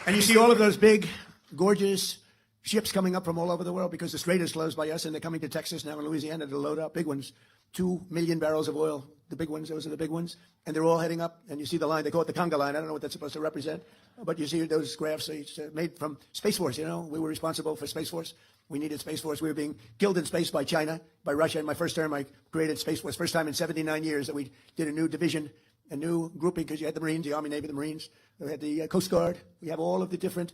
And you see all of those big, gorgeous ships coming up from all over the world because the strait is closed by us, and they're coming to Texas now and Louisiana to load up big ones. 2 million barrels of oil, the big ones, those are the big ones. And they're all heading up, and you see the line, they call it the conga line. I don't know what that's supposed to represent, but you see those graphs, it's made from Space Force, you know. We were responsible for Space Force. We needed Space Force. We were being killed in space by China, by Russia. In my first term, I created Space Force. First time in 79 years that we did a new division, a new grouping, because you had the Marines, the Army, Navy, the Marines. We had the Coast Guard. We have all of the different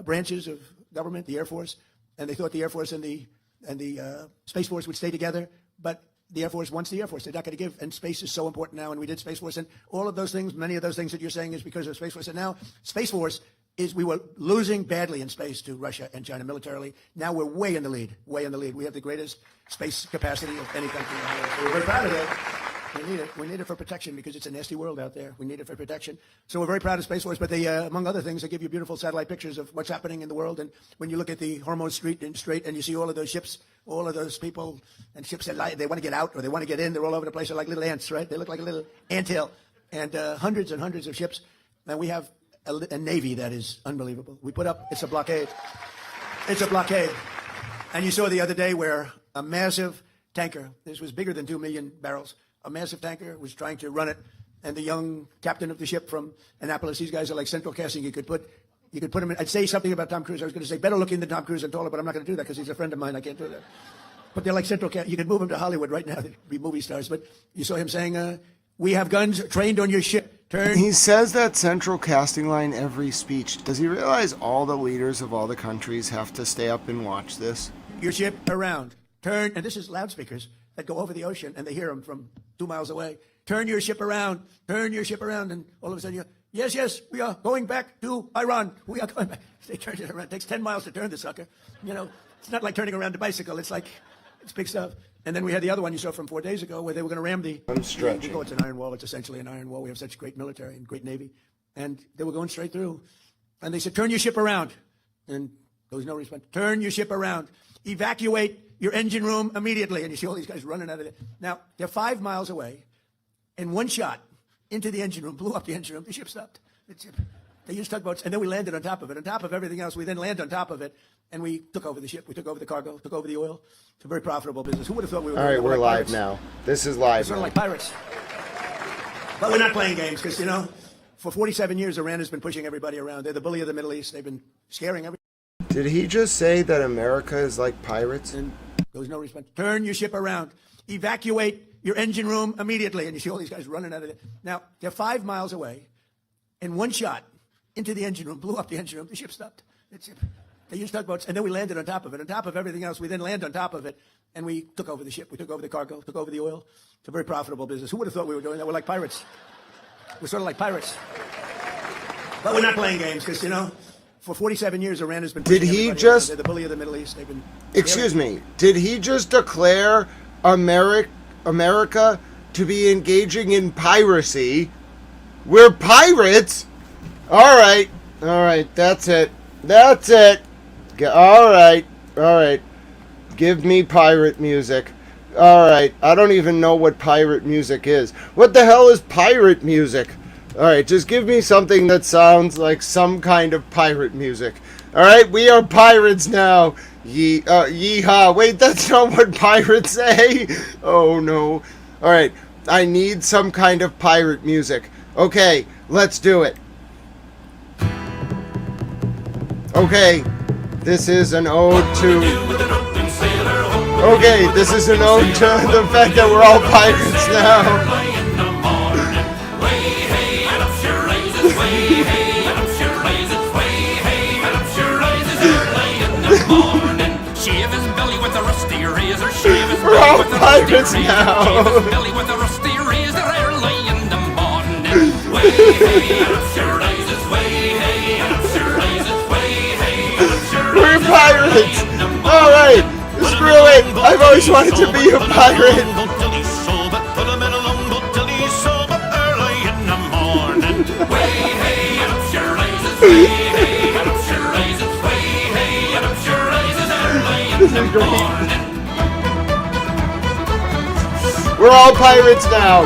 branches of government, the Air Force. And they thought the Air Force and the Space Force would stay together, but the Air Force wants the Air Force. They're not going to give, and space is so important now, and we did Space Force, and all of those things, many of those things that you're saying is because of Space Force. And now Space Force is, we were losing badly in space to Russia and China militarily. Now we're way in the lead, way in the lead. We have the greatest space capacity of any country in the world. So we're very proud of that. We need it. We need it for protection because it's a nasty world out there. We need it for protection. So we're very proud of Space Force. But they, among other things, they give you beautiful satellite pictures of what's happening in the world. And when you look at the Hormuz Strait and you see all of those ships, all of those people and ships that they want to get out or they want to get in, they're all over the place. They're like little ants, right? They look like a little anthill. And hundreds and hundreds of ships. And we have a navy that is unbelievable. We put up, it's a blockade. It's a blockade. And you saw the other day where a massive tanker, this was bigger than 2 million barrels, a massive tanker was trying to run it, and the young captain of the ship from Annapolis, these guys are like central casting. You could put him in. I'd say something about Tom Cruise. I was going to say better looking than Tom Cruise and taller, but I'm not going to do that because he's a friend of mine. I can't do that. But they're like central casting. You could move him to Hollywood right now. They'd be movie stars. But you saw him saying, we have guns trained on your ship. Turn. He says that central casting line every speech. Does he realize all the leaders of all the countries have to stay up and watch this? Your ship around. Turn. And this is loudspeakers that go over the ocean, and they hear them from 2 miles away. Turn your ship around. Turn your ship around. And all of a sudden, yes, we are going back to Iran. We are going back. They turn it around. It takes 10 miles to turn the sucker. You know, it's not like turning around a bicycle. It's like, it's big stuff. And then we had the other one you saw from 4 days ago where they were going to ram the... I'm stretching. It's an iron wall. It's essentially an iron wall. We have such great military and great Navy. And they were going straight through. And they said, turn your ship around. And there was no response. Turn your ship around. Evacuate your engine room immediately. And you see all these guys running out of there. Now, they're 5 miles away, and one shot into the engine room, blew up the engine room. The ship stopped. They used tugboats, and then we landed on top of it. On top of everything else, we then landed on top of it, and we took over the ship. We took over the cargo, took over the oil. It's a very profitable business. Who would have thought we were... All right, we're like live now. This is live Sort of now. like pirates. But we're not playing games because, you know, for 47 years, Iran has been pushing everybody around. They're the bully of the Middle East. They've been scaring everybody. Did he just say that America is like pirates? And there was no response. Turn your ship around. Evacuate your engine room immediately. And you see all these guys running out of there. Now, they're 5 miles away, and one shot into the engine room, blew up the engine room. The ship stopped. They used tugboats, and then we landed on top of it. On top of everything else, we then landed on top of it, and we took over the ship. We took over the cargo, took over the oil. It's a very profitable business. Who would have thought we were doing that? We're like pirates. We're sort of like pirates. But we're not playing games because, you know, for 47 years, Iran has been... Did he just... They're the bully of the Middle East. They've been... Excuse me. Did he just declare America to be engaging in piracy? We're pirates? All right. That's it. All right. Alright. Give me pirate music. Alright. I don't even know what pirate music is. What the hell is pirate music? Alright, just give me something that sounds like some kind of pirate music. Alright, we are pirates now. Yeehaw. Wait, that's not what pirates say. Oh no. Alright, I need some kind of pirate music. Okay, let's do it. Okay, this is an ode to... Okay, this is an ode to the fact that we're all pirates now. We're all pirates now. We're pirates. All right, screw it. I've always wanted to be a pirate. This is great. We're all pirates now.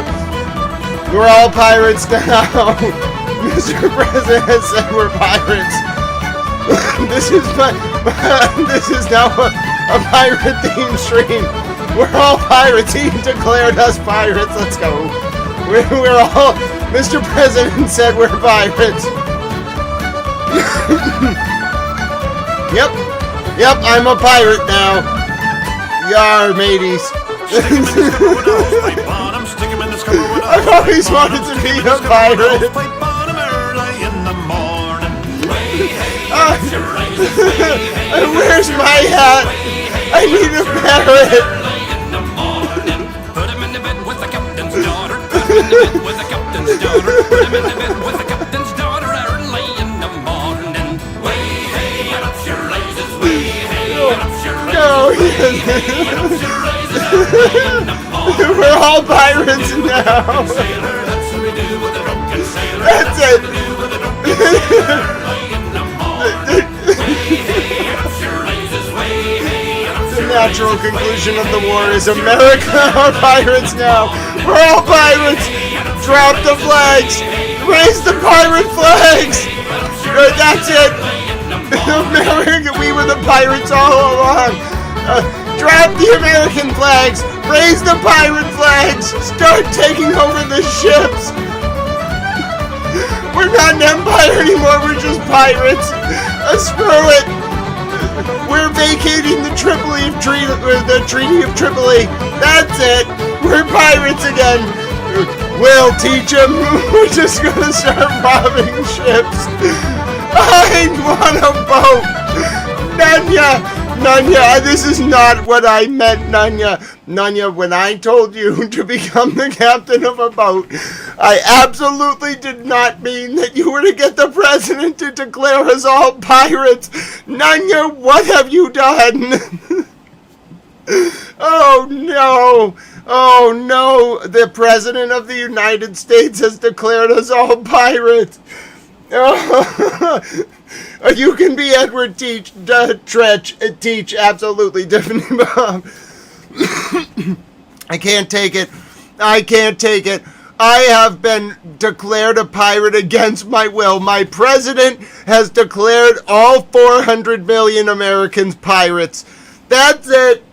We're all pirates now. Mr. President said we're pirates. This is now a pirate theme stream. We're all pirates. He declared us pirates. Let's go. We're all. Mr. President said we're pirates. Yep, I'm a pirate now. Yar, mateys. I've always wanted to be a pirate. Where's my hat? I need a parrot. Put him in the bed with the captain's daughter. Put him in the bed with the captain's daughter. Put him in the bed with the captain's daughter early in the morning. Way hey, and up she rises. Way hey, and up she rises. We're all pirates now. That's it. The natural conclusion of the war is America are pirates now. We're all pirates. Drop the flags. Raise the pirate flags. That's it. America, we were the pirates all along. Drop the American flags. Raise the pirate flags. Start taking over the ships. We're not an empire anymore. We're just pirates. Screw it. We're vacating the Treaty of Tripoli. That's it. We're pirates again. We'll teach them. We're just gonna start robbing ships. I want a boat. Nanya, this is not what I meant, Nanya. Nanya, when I told you to become the captain of a boat, I absolutely did not mean that you were to get the president to declare us all pirates. Nanya, what have you done? Oh no, the president of the United States has declared us all pirates. Oh. You can be Edward Teach, Teach, absolutely, definitely, Bob. I can't take it. I have been declared a pirate against my will. My president has declared all 400 million Americans pirates. That's it.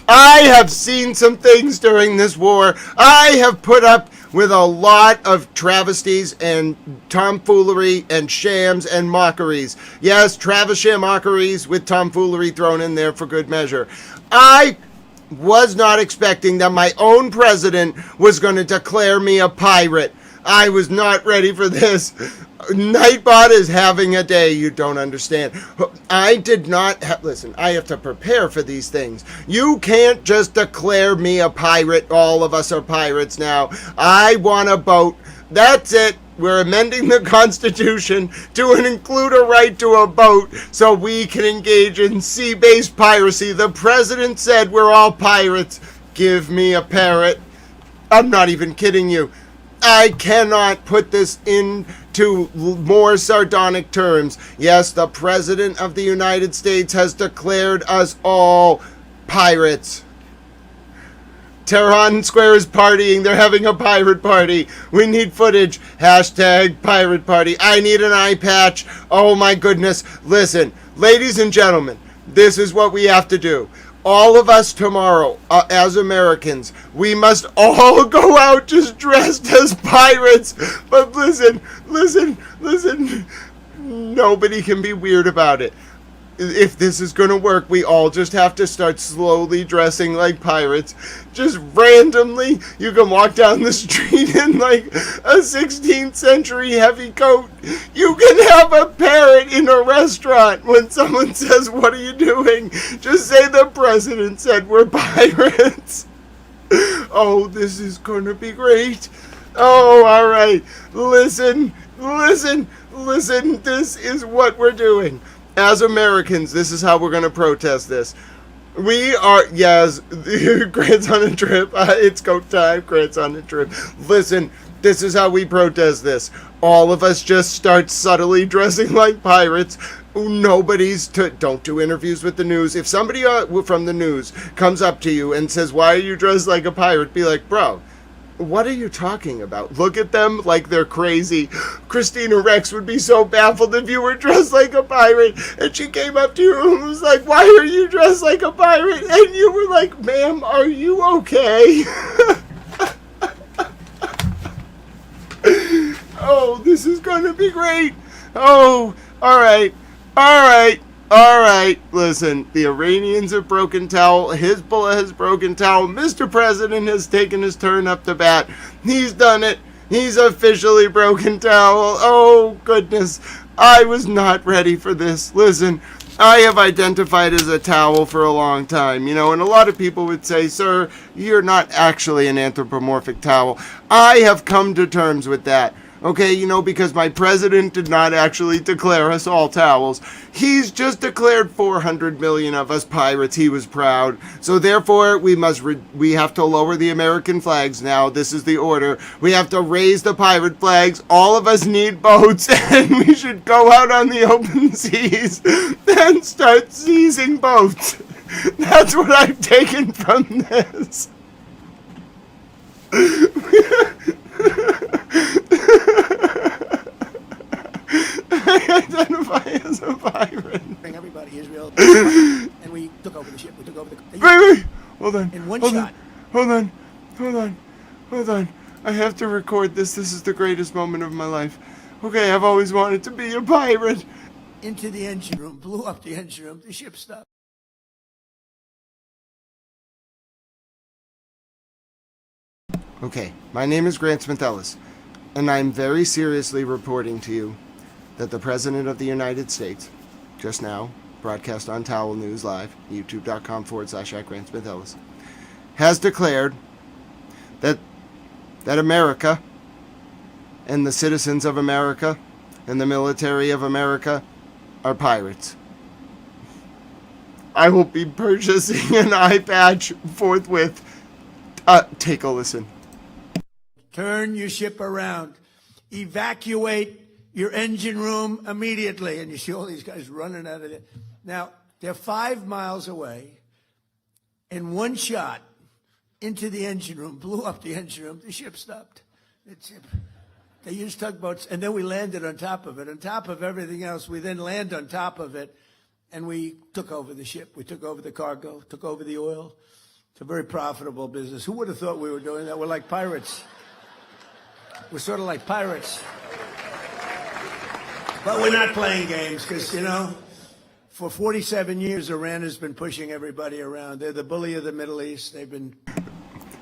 I have seen some things during this war. I have put up with a lot of travesties and tomfoolery and shams and mockeries. Yes, sham mockeries with tomfoolery thrown in there for good measure. I was not expecting that my own president was going to declare me a pirate. I was not ready for this. Nightbot is having a day, you don't understand. I did not listen, I have to prepare for these things. You can't just declare me a pirate. All of us are pirates now. I want a boat. That's it. We're amending the Constitution to include a right to a boat so we can engage in sea-based piracy. The president said we're all pirates. Give me a parrot. I'm not even kidding you. I cannot put this into to more sardonic terms. Yes, the President of the United States has declared us all pirates. Tehran Square is partying. They're having a pirate party. We need footage. Hashtag pirate party. I need an eye patch. Oh my goodness. Listen, ladies and gentlemen, this is what we have to do. All of us tomorrow, as Americans, we must all go out just dressed as pirates. But listen. Nobody can be weird about it. If this is going to work, we all just have to start slowly dressing like pirates. Just randomly, you can walk down the street in like a 16th century heavy coat. You can have a parrot in a restaurant. When someone says, "What are you doing?" just say the president said we're pirates. Oh, this is going to be great. Oh, all right. Listen. This is what we're doing. As Americans, this is how we're going to protest this. We are, yes, Grant's on a trip. It's go time. Grant's on a trip. Listen, this is how we protest this. All of us just start subtly dressing like pirates. Don't do interviews with the news. If somebody from the news comes up to you and says, "Why are you dressed like a pirate?" be like, "Bro, what are you talking about?" Look at them like they're crazy. Christina Rex would be so baffled if you were dressed like a pirate and she came up to you and was like, "Why are you dressed like a pirate?" And you were like, "Ma'am, are you okay?" Oh, this is going to be great. Oh, all right. Listen, the Iranians have broken towel. Hezbollah has broken towel. Mr. President has taken his turn up to bat. He's done it. He's officially broken towel. Oh, goodness. I was not ready for this. Listen, I have identified as a towel for a long time, and a lot of people would say, "Sir, you're not actually an anthropomorphic towel." I have come to terms with that. Okay, because my president did not actually declare us all towels. He's just declared 400 million of us pirates. He was proud. So therefore, we have to lower the American flags now. This is the order. We have to raise the pirate flags. All of us need boats, and we should go out on the open seas and start seizing boats. That's what I've taken from this. I identify as a pirate. Everybody, Israel, and we took over the ship. We took over the. Wait. Hold on. In one shot. Hold on. I have to record this. This is the greatest moment of my life. Okay, I've always wanted to be a pirate. Into the engine room, blew up the engine room. The ship stopped. Okay, my name is Grant Smith Ellis, and I'm very seriously reporting to you that the President of the United States, just now, broadcast on Towel News Live, youtube.com/Grant Smith Ellis, has declared that America and the citizens of America and the military of America are pirates. I will be purchasing an eye patch forthwith. Take a listen. Turn your ship around. Evacuate your engine room immediately. And you see all these guys running out of there. Now, they're 5 miles away. In one shot, into the engine room, blew up the engine room. The ship stopped. They used tugboats, and then we landed on top of it. On top of everything else, we then land on top of it, and we took over the ship. We took over the cargo, took over the oil. It's a very profitable business. Who would have thought we were doing that? We're like pirates. We're sort of like pirates. But we're not playing games because, for 47 years, Iran has been pushing everybody around. They're the bully of the Middle East. They've been...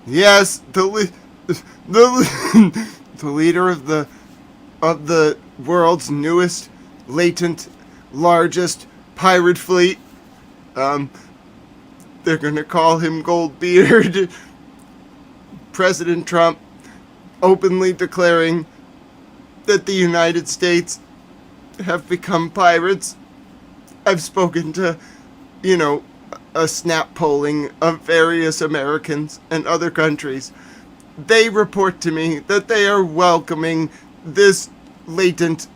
Yes, the leader of the world's newest, latent, largest pirate fleet. They're going to call him Goldbeard. President Trump openly declaring that the United States have become pirates. I've spoken to, a snap polling of various Americans and other countries. They report to me that they are welcoming this latent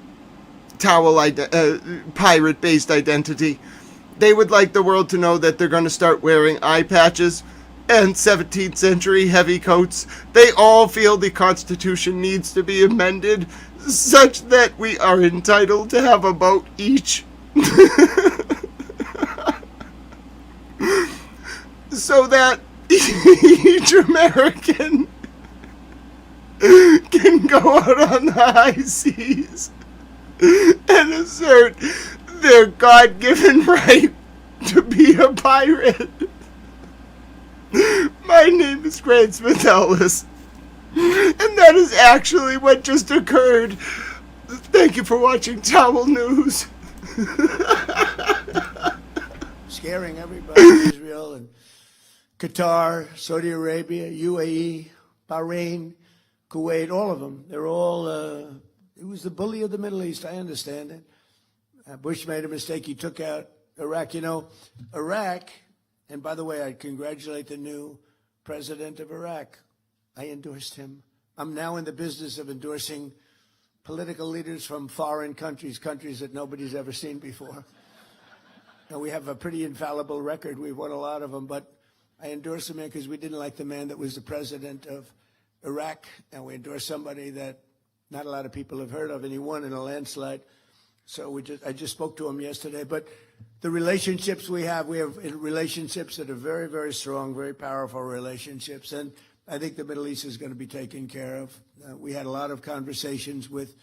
pirate-based identity. They would like the world to know that they're going to start wearing eye patches and 17th century heavy coats. They all feel the Constitution needs to be amended such that we are entitled to have a boat each. So that each American can go out on the high seas and assert their God-given right to be a pirate. My name is Grant Smith Ellis, and that is actually what just occurred. Thank you for watching Towel News. Scaring everybody. Israel and Qatar, Saudi Arabia, UAE, Bahrain, Kuwait, all of them. They're all, it was the bully of the Middle East. I understand it. Bush made a mistake. He took out Iraq. You know, Iraq, and by the way, I congratulate the new president of Iraq. I endorsed him. I'm now in the business of endorsing political leaders from foreign countries, countries that nobody's ever seen before. Now, we have a pretty infallible record. We've won a lot of them, but I endorsed him because we didn't like the man that was the president of Iraq, and we endorsed somebody that not a lot of people have heard of, and he won in a landslide. So I just spoke to him yesterday. But the relationships we have relationships that are very, very strong, very powerful relationships, and I think the Middle East is going to be taken care of. We had a lot of conversations with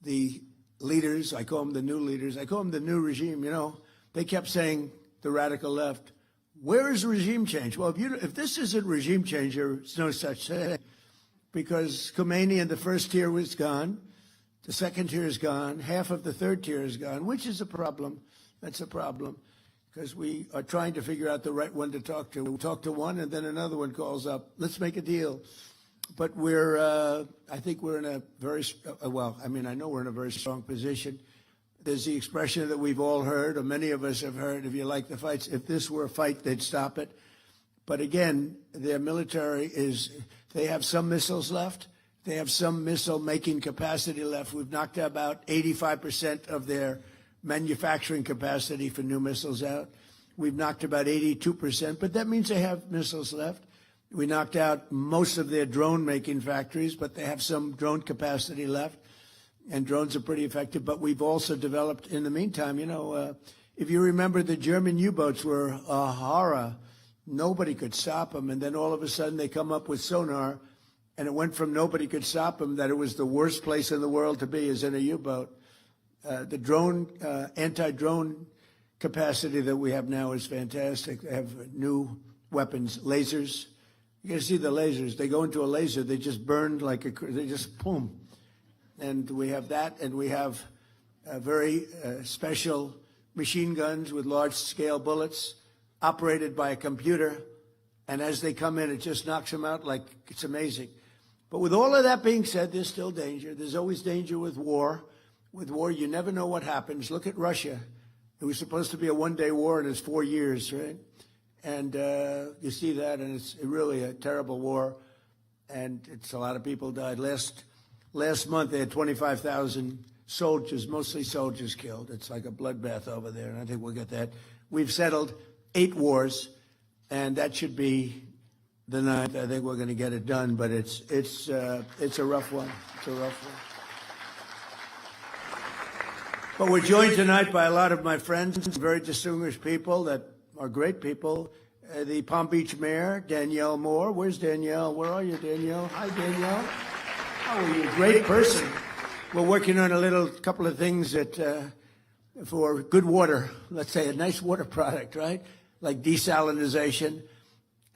the leaders. I call them the new leaders. I call them the new regime. You know, they kept saying, the radical left, where is regime change? Well, if this isn't regime change, there's no such thing. Because Khomeini in the first tier was gone. The second tier is gone. Half of the third tier is gone, which is a problem. That's a problem. Because we are trying to figure out the right one to talk to. We talk to one, and then another one calls up. Let's make a deal. But I think we're in a very, I know we're in a very strong position. There's the expression that we've all heard, or many of us have heard, if you like the fights, if this were a fight, they'd stop it. But again, their military they have some missiles left. They have some missile-making capacity left. We've knocked out about 85% of their manufacturing capacity for new missiles out. We've knocked about 82%, but that means they have missiles left. We knocked out most of their drone-making factories, but they have some drone capacity left, and drones are pretty effective. But we've also developed, in the meantime, if you remember, the German U-boats were a horror. Nobody could stop them, and then all of a sudden they come up with sonar, and it went from nobody could stop them that it was the worst place in the world to be is in a U-boat. The drone, anti-drone capacity that we have now is fantastic. They have new weapons, lasers. You can see the lasers. They go into a laser. They just burn they just boom. And we have that, and we have very special machine guns with large-scale bullets operated by a computer. And as they come in, it just knocks them out like it's amazing. But with all of that being said, there's still danger. There's always danger with war. With war, you never know what happens. Look at Russia. It was supposed to be a one-day war, and it's 4 years, right? And you see that, and it's really a terrible war. And it's a lot of people died. Last month, they had 25,000 soldiers, mostly soldiers, killed. It's like a bloodbath over there, and I think we'll get that. We've settled 8 wars, and that should be the 9th. I think we're going to get it done, but it's a rough one. It's a rough one. But we're joined tonight by a lot of my friends, very distinguished people that are great people. The Palm Beach Mayor, Danielle Moore. Where's Danielle? Where are you, Danielle? Hi, Danielle. How are you? Great person. We're working on a couple of things that for good water, let's say a nice water product, right? Like desalinization.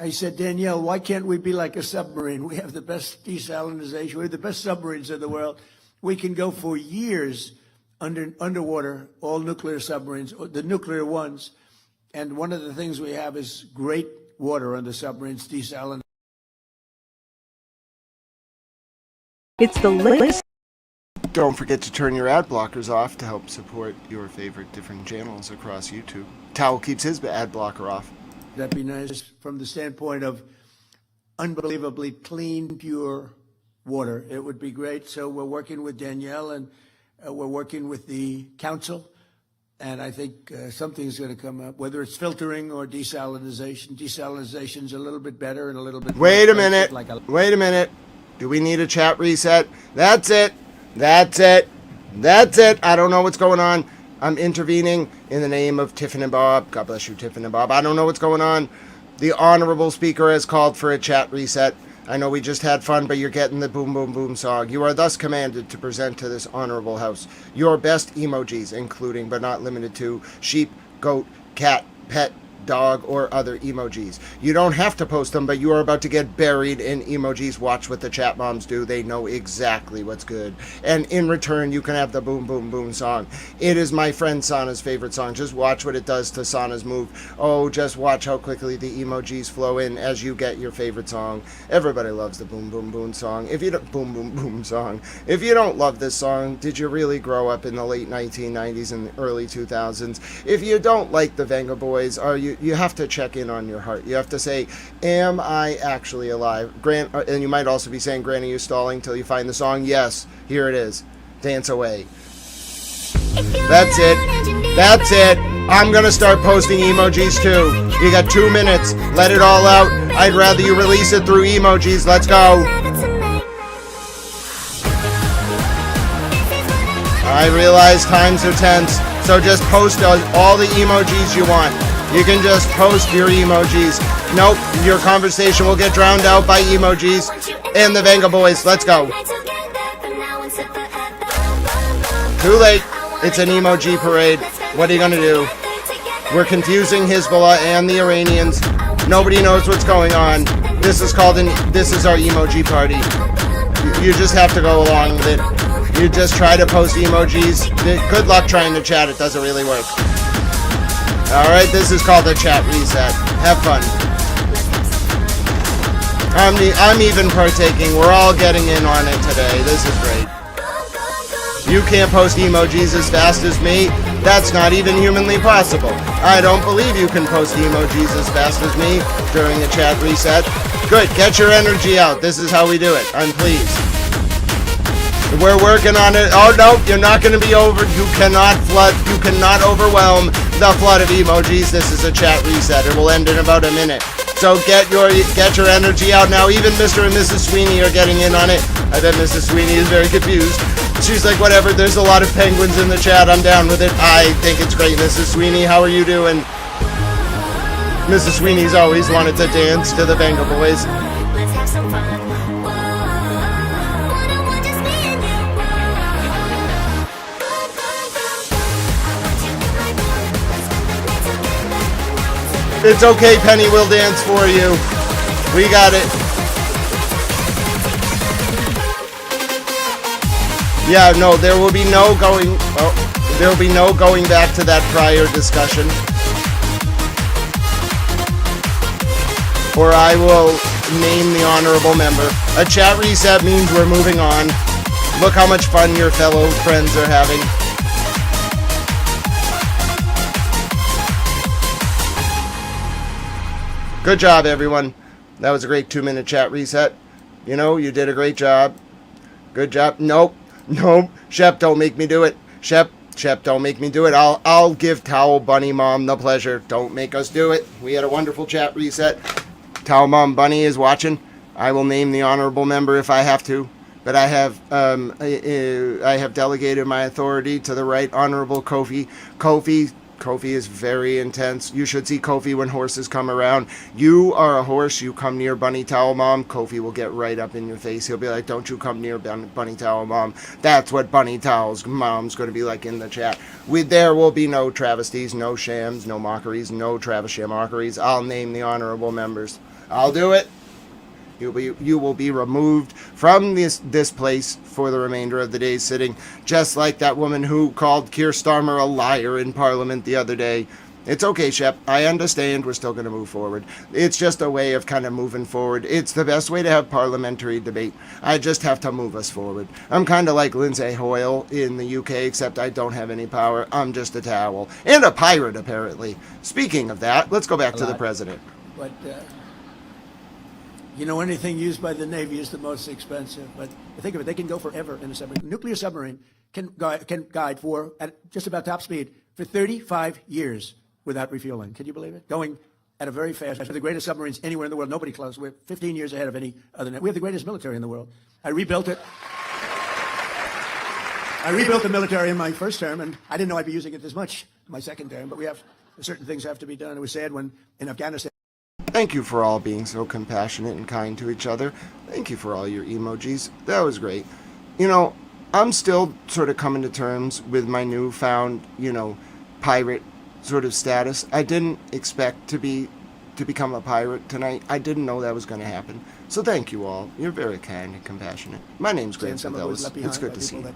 I said, Danielle, why can't we be like a submarine? We have the best desalinization. We have the best submarines in the world. We can go for years underwater, all nuclear submarines, the nuclear ones. And one of the things we have is great water on the submarines, desalinization. It's the latest. Don't forget to turn your ad blockers off to help support your favorite different channels across YouTube. Towel keeps his ad blocker off. That'd be nice from the standpoint of unbelievably clean, pure water. It would be great. So we're working with Danielle, and we're working with the council. And I think something's going to come up, whether it's filtering or desalinization. Desalinization's a little bit better and a little bit more Wait a expensive, minute. Wait a minute. Do we need a chat reset? That's it. That's it. That's it. I don't know what's going on. I'm intervening in the name of Tiffin and Bob. God bless you, Tiffin and Bob. I don't know what's going on. The honorable speaker has called for a chat reset. I know we just had fun, but you're getting the boom, boom, boom song. You are thus commanded to present to this honorable house your best emojis, including but not limited to sheep, goat, cat, pet, dog, or other emojis. You don't have to post them, but you are about to get buried in emojis. Watch what the chat moms do. They know exactly what's good. And in return, you can have the boom, boom, boom song. It is my friend Sana's favorite song. Just watch what it does to Sana's move. Oh, just watch how quickly the emojis flow in as you get your favorite song. Everybody loves the boom, boom, boom song. If you don't, boom, boom, boom song. If you don't love this song, did you really grow up in the late 1990s and early 2000s? If you don't like the Venga Boys, you have to check in on your heart. You have to say, am I actually alive? Grant, and you might also be saying, Grant, are you stalling till you find the song? Yes, here it is. Dance away. That's it. That's it. I'm going to start posting emojis too. You got 2 minutes. Let it all out. I'd rather you release it through emojis. Let's go. I realize times are tense, so just post all the emojis you want. You can just post your emojis. Nope, your conversation will get drowned out by emojis and the Venga Boys. Let's go. Too late. It's an emoji parade. What are you going to do? We're confusing Hezbollah and the Iranians. Nobody knows what's going on. This is our emoji party. You just have to go along with it. You just try to post emojis. Good luck trying to chat. It doesn't really work. Alright, this is called the chat reset. Have fun. I'm even partaking. We're all getting in on it today. This is great. You can't post emojis as fast as me. That's not even humanly possible. I don't believe you can post emojis as fast as me during the chat reset. Good, get your energy out. This is how we do it. I'm pleased. We're working on it. Oh no, you're not going to be over. You cannot flood. You cannot overwhelm the flood of emojis. This is a chat reset. It will end in about a minute. So get your energy out now. Even Mr. and Mrs. Sweeney are getting in on it. I bet Mrs. Sweeney is very confused. She's like, whatever. There's a lot of penguins in the chat. I'm down with it. I think it's great, Mrs. Sweeney. How are you doing? Mrs. Sweeney's always wanted to dance to the Venga Boys. Let's have some fun. It's okay, Penny, we'll dance for you. We got it. Yeah, no, there will be no going back to that prior discussion. Or I will name the honorable member. A chat reset means we're moving on. Look how much fun your fellow friends are having. Good job, everyone. That was a great 2-minute chat reset. You know, you did a great job. Good job. Nope. Shep, don't make me do it. Shep, don't make me do it. I'll give Towel Bunny Mom the pleasure. Don't make us do it. We had a wonderful chat reset. Towel Mom Bunny is watching. I will name the honorable member if I have to. But I have delegated my authority to the right honorable Kofi. Kofi is very intense. You should see Kofi when horses come around. You are a horse. You come near Bunny Towel Mom. Kofi will get right up in your face. He'll be like, don't you come near Bunny Towel Mom. That's what Bunny Towel's mom's going to be like in the chat. There will be no travesties, no shams, no mockeries, no Travis Sham mockeries. I'll name the honorable members. I'll do it. You will be removed from this place for the remainder of the day's sitting, just like that woman who called Keir Starmer a liar in Parliament the other day. It's okay, Shep. I understand. We're still going to move forward. It's just a way of kind of moving forward. It's the best way to have parliamentary debate. I just have to move us forward. I'm kind of like Lindsay Hoyle in the UK, except I don't have any power. I'm just a towel. And a pirate, apparently. Speaking of that, let's go back to the president. But You know, anything used by the Navy is the most expensive. But think of it, they can go forever in a submarine. A nuclear submarine can guide for, at just about top speed, for 35 years without refueling. Can you believe it? Going at a very fast, the greatest submarines anywhere in the world, nobody close. We're 15 years ahead of any other. We have the greatest military in the world. I rebuilt it. I rebuilt the military in my first term, and I didn't know I'd be using it this much in my second term, but certain things have to be done. It was sad when in Afghanistan. Thank you for all being so compassionate and kind to each other. Thank you for all your emojis. That was great. You know, I'm still sort of coming to terms with my newfound, pirate sort of status. I didn't expect to become a pirate tonight. I didn't know that was going to happen. So thank you all. You're very kind and compassionate. My name's Grant Smith Ellis. It's good to see you.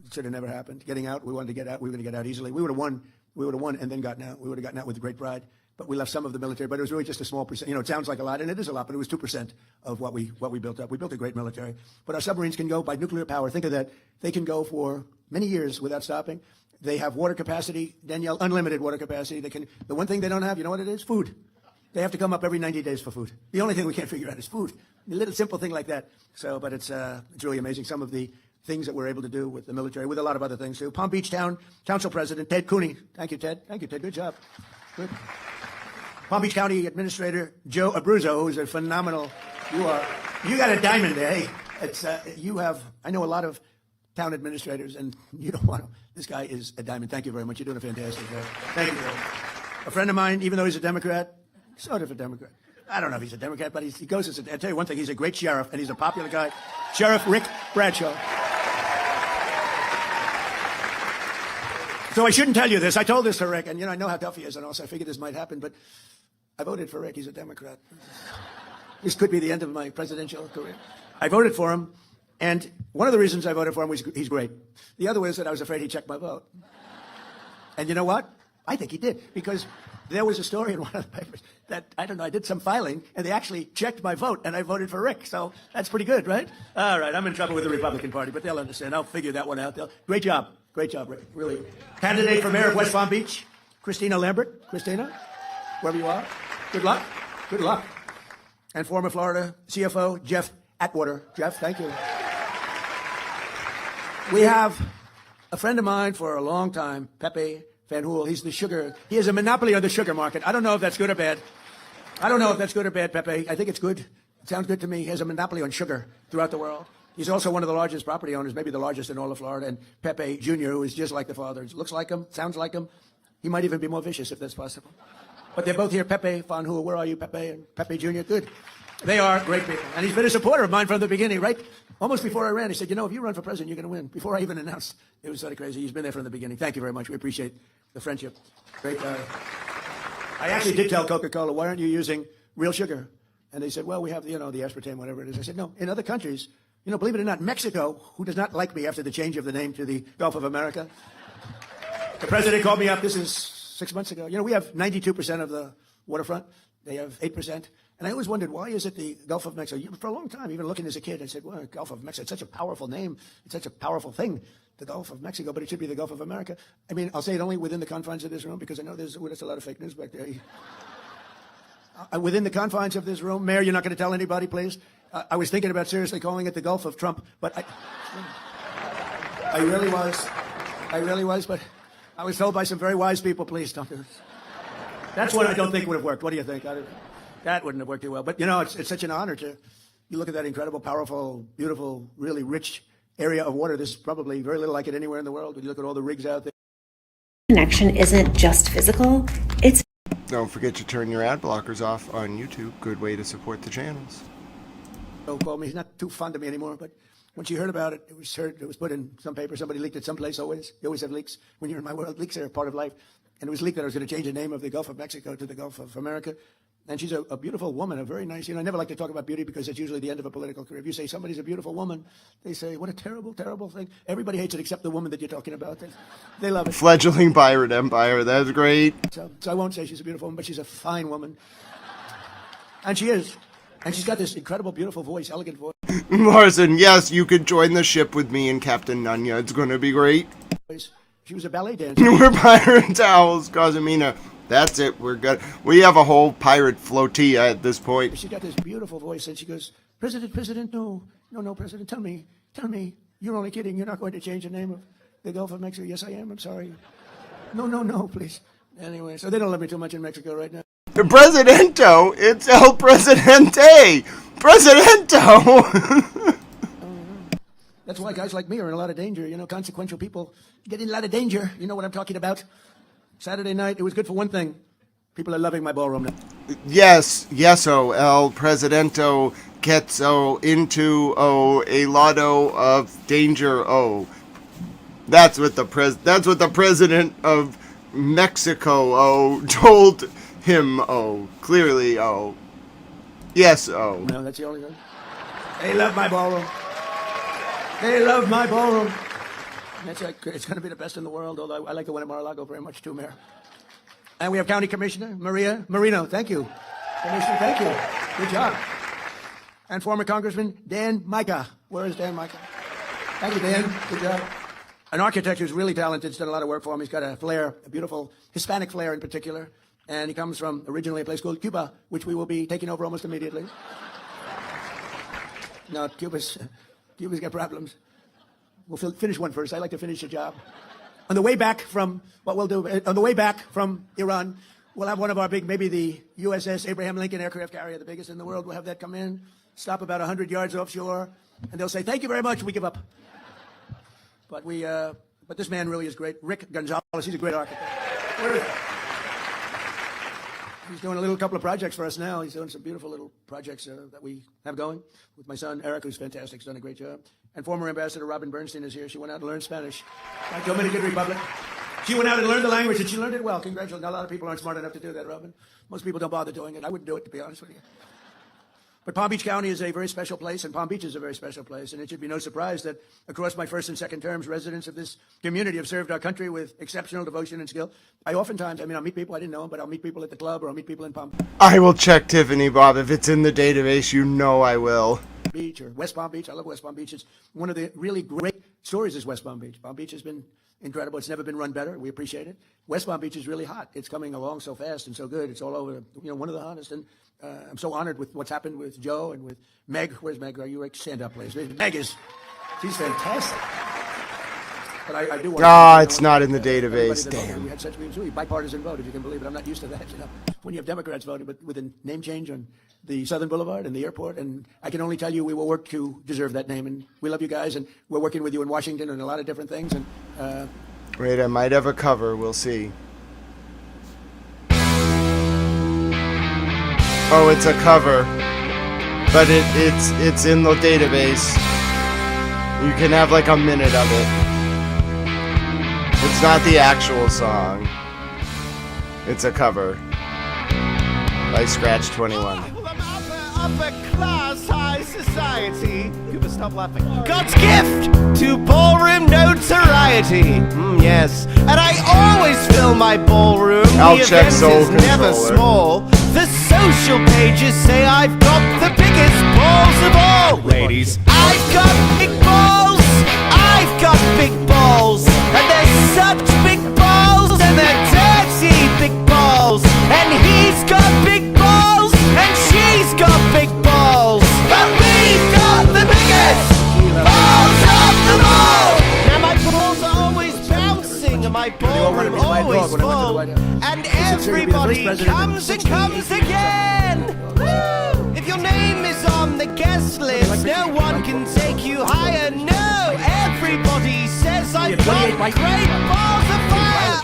It should have never happened. Getting out, we wanted to get out. We were going to get out easily. We would have won. We would have won and then gotten out. We would have gotten out with great pride. But we left some of the military. But it was really just a small percent. It sounds like a lot, and it is a lot, but it was 2% of what we built up. We built a great military. But our submarines can go by nuclear power. Think of that. They can go for many years without stopping. They have water capacity, Danielle, unlimited water capacity. The one thing they don't have, you know what it is? Food. They have to come up every 90 days for food. The only thing we can't figure out is food. A little simple thing like that. So, but it's really amazing. Some of the things that we're able to do with the military, with a lot of other things too. Palm Beach Town Council President Ted Cooney. Thank you, Ted. Thank you, Ted. Good job. Good. Palm Beach County Administrator Joe Abruzzo, who's a phenomenal. You got a diamond there. Hey, I know a lot of town administrators, and you don't want to. This guy is a diamond. Thank you very much. You're doing a fantastic job. Thank you. A friend of mine, even though he's a Democrat, sort of a Democrat. I don't know if he's a Democrat, but he goes as I'll tell you one thing, he's a great sheriff, and he's a popular guy. Sheriff Rick Bradshaw. So I shouldn't tell you this. I told this to Rick, and I know how tough he is, and also I figured this might happen, but I voted for Rick. He's a Democrat. This could be the end of my presidential career. I voted for him, and one of the reasons I voted for him was he's great. The other was that I was afraid he'd check my vote. And you know what? I think he did, because there was a story in one of the papers that, I don't know, I did some filing, and they actually checked my vote, and I voted for Rick. So that's pretty good, right? All right, I'm in trouble with the Republican Party, but they'll understand. I'll figure that one out. Great job. Great job, Rick. Really. Candidate for mayor of West Palm Beach, Christina Lambert. Christina, wherever you are. Good luck. Good luck. And former Florida CFO, Jeff Atwater. Jeff, thank you. We have a friend of mine for a long time, Pepe Van Hool. He has a monopoly on the sugar market. I don't know if that's good or bad. Pepe. I think it's good. It sounds good to me. He has a monopoly on sugar throughout the world. He's also one of the largest property owners, maybe the largest in all of Florida. And Pepe Jr., who is just like the father, looks like him, sounds like him. He might even be more vicious if that's possible. But they're both here. Pepe Van Hool, where are you, Pepe? And Pepe Jr., good. They are great people. And he's been a supporter of mine from the beginning, right? Almost before I ran, he said, if you run for president, you're going to win. Before I even announced. It was sort of crazy. He's been there from the beginning. Thank you very much. We appreciate the friendship. Great guy. I actually did tell Coca-Cola, why aren't you using real sugar? And they said, well, we have, the aspartame, whatever it is. I said, no, in other countries, believe it or not, Mexico, who does not like me after the change of the name to the Gulf of America. The president called me up, this is 6 months ago. We have 92% of the waterfront. They have 8%. And I always wondered, why is it the Gulf of Mexico? For a long time, even looking as a kid, I said, well, Gulf of Mexico, it's such a powerful name. It's such a powerful thing, the Gulf of Mexico, but it should be the Gulf of America. I mean, I'll say it only within the confines of this room, because I know there's a lot of fake news back there. Within the confines of this room, Mayor, you're not going to tell anybody, please? I was thinking about seriously calling it the Gulf of Trump, but I really was, but I was told by some very wise people, please don't do this. That's what I don't think would have worked. What do you think? That wouldn't have worked too well. But, it's such an honor you look at that incredible, powerful, beautiful, really rich area of water. There's probably very little like it anywhere in the world. When you look at all the rigs out there. Connection isn't just physical, it's... Don't forget to turn your ad blockers off on YouTube. Good way to support the channels. Call me. He's not too fond of me anymore, but when she heard about it, it was put in some paper. Somebody leaked it someplace always. You always have leaks. When you're in my world, leaks are a part of life. And it was leaked that I was going to change the name of the Gulf of Mexico to the Gulf of America. And she's a beautiful woman, a very nice, I never like to talk about beauty because it's usually the end of a political career. If you say somebody's a beautiful woman, they say, what a terrible, terrible thing. Everybody hates it except the woman that you're talking about. They love it. Fledgling pirate empire, that's great. So I won't say she's a beautiful woman, but she's a fine woman. And she is. And she's got this incredible, beautiful voice, elegant voice. Larson, yes, you could join the ship with me and Captain Nunya. It's going to be great. She was a ballet dancer. We're pirate towels, Cosmina. That's it. We're good. We have a whole pirate flotilla at this point. She's got this beautiful voice, and she goes, President, no, President, tell me, you're only kidding. You're not going to change the name of the Gulf of Mexico. Yes, I am. I'm sorry. No, please. Anyway, so they don't love me too much in Mexico right now. Presidento, it's El Presidente. Presidento. That's why guys like me are in a lot of danger. You know, consequential people get in a lot of danger. You know what I'm talking about? Saturday night, it was good for one thing. People are loving my ballroom now. Yes, El Presidento gets into a lotto of danger. That's what the president of Mexico told him. Clearly. Yes. No, that's the only thing. They love my ballroom. They love my ballroom. It's going to be the best in the world, although I like the one at Mar-a-Lago very much too, Mayor. And we have County Commissioner Maria Marino. Thank you. Commissioner, thank you. Good job. And former Congressman Dan Micah. Where is Dan Micah? Thank you, Dan. Good job. An architect who's really talented. He's done a lot of work for him. He's got a flair, a beautiful Hispanic flair in particular. And he comes from originally a place called Cuba, which we will be taking over almost immediately. No, Cuba's got problems. We'll finish one first. I like to finish the job. On the way back from Iran, we'll have one of our big, maybe the USS Abraham Lincoln aircraft carrier, the biggest in the world. We'll have that come in, stop about 100 yards offshore, and they'll say, "Thank you very much. We give up." But this man really is great. Rick Gonzalez. He's a great architect. Where is he? He's doing a couple of projects for us now. He's doing some beautiful little projects that we have going with my son, Eric, who's fantastic. He's done a great job. And former Ambassador Robin Bernstein is here. She went out and learned Spanish. Like Dominican Republic. She went out and learned the language, and she learned it well. Congratulations. A lot of people aren't smart enough to do that, Robin. Most people don't bother doing it. I wouldn't do it, to be honest with you. But Palm Beach County is a very special place, and Palm Beach is a very special place. And it should be no surprise that across my first and second terms, residents of this community have served our country with exceptional devotion and skill. I'll meet people, I didn't know them, but I'll meet people at the club, or I'll meet people in Palm I will check, Tiffany Bob. If it's in the database, you know I will. Beach or West Palm Beach. I love West Palm Beach. It's one of the really great stories is West Palm Beach. Palm Beach has been incredible. It's never been run better. We appreciate it. West Palm Beach is really hot. It's coming along so fast and so good. It's all over, one of the hottest. And I'm so honored with what's happened with Joe and with Meg. Where's Meg? Are you right? Stand up, please. Meg she's fantastic. But I do want it's not in the database. Damn. We had such a bipartisan vote, if you can believe it. I'm not used to that, When you have Democrats voting, but with a name change on the Southern Boulevard and the airport, and I can only tell you we will work to deserve that name, and we love you guys, and we're working with you in Washington and a lot of different things. And Wait, I might have a cover. We'll see. Oh, it's a cover, but it's in the database. You can have like a minute of it. It's not the actual song. It's a cover by Scratch 21. Upper class, high society. People stop laughing. God's gift to ballroom notoriety. Yes, and I always fill my ballroom. I'll the check event Soul is never Controller. small. The social pages say I've got the biggest balls of all. Ladies, I've got big balls. I've got big balls, and they're such big balls, and they're dirty big balls. And he's got big balls, and she's got big balls, but we've got the biggest balls of them all. Now my balls are always bouncing, and my ballroom always full, and everybody comes and comes again. Woo! If your name is on the guest list, no one can take you higher. No, everybody says I've got great balls of fire.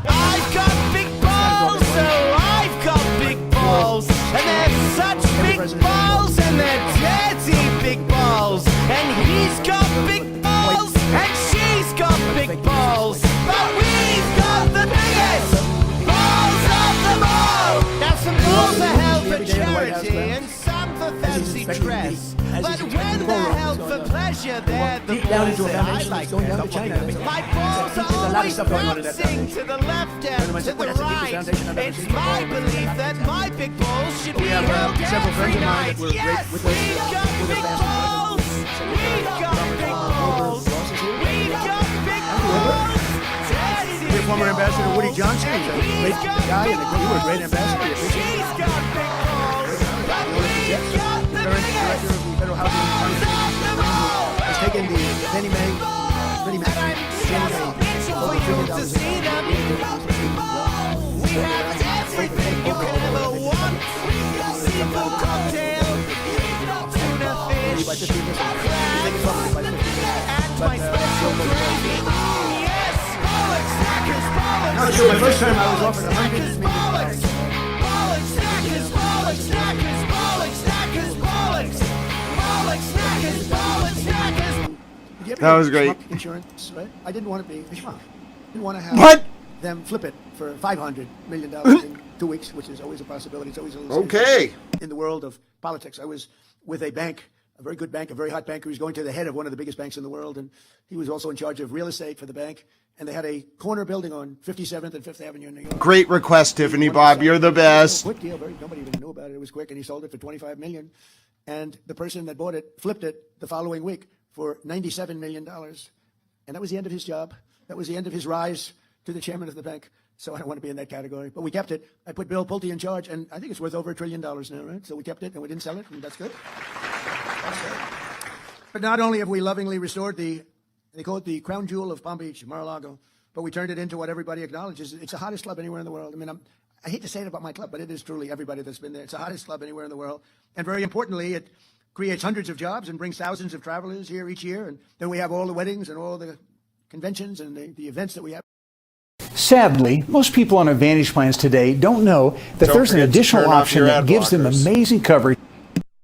I've got big balls, so I've got big balls, and they're such big balls, and they're dirty big balls, and he's got big balls, and she's got big balls, but we've got the biggest balls of them all. Now some balls are held for charity, and some for fancy dress, but when they're held for pleasure, they're the balls that I like. My balls are always bouncing to the left and to the right. It's my belief that my big balls should be held every night. Yes, we've got big balls. We've got big balls. We've got big balls. Daddy, your former ambassador, Woody Johnson. He's a great guy, and you were a great ambassador. We appreciate it. The current director of the Federal Housing Fund has taken the Fannie Mae, Freddie Mac, Fannie Mae, over $1 Not sure. My first time I was offered $100 million. That was great. Insurance, right? I didn't want to be a schmuck. I didn't want to have What? them flip it for $500 million in 2 weeks, which is always a possibility. It's always a little Okay. in the world of politics. I was with a bank, a very good bank, a very hot banker. He was going to the head of one of the biggest banks in the world, and he was also in charge of real estate for the bank. And they had a corner building on 57th and 5th Avenue in New York. Great request, Tiffany Bob. You're the best. Quick deal. Nobody even knew about it. It was quick, and he sold it for $25 million. And the person that bought it flipped it the following week for $97 million. And that was the end of his job. That was the end of his rise to the chairman of the bank. So I don't want to be in that category. But we kept it. I put Bill Pulte in charge, and I think it's worth over $1 trillion now, right? So we kept it, and we didn't sell it, and that's good. But not only have we lovingly restored they call it the crown jewel of Palm Beach, Mar-a-Lago, but we turned it into what everybody acknowledges. It's the hottest club anywhere in the world. I mean, I hate to say it about my club, but it is truly everybody that's been there. It's the hottest club anywhere in the world. And very importantly, it creates hundreds of jobs and brings thousands of travelers here each year. And then we have all the weddings and all the conventions and the events that we have. Sadly, most people on Advantage plans today don't know that Don't there's an forget to additional turn off option your that ad gives them blockers. amazing coverage.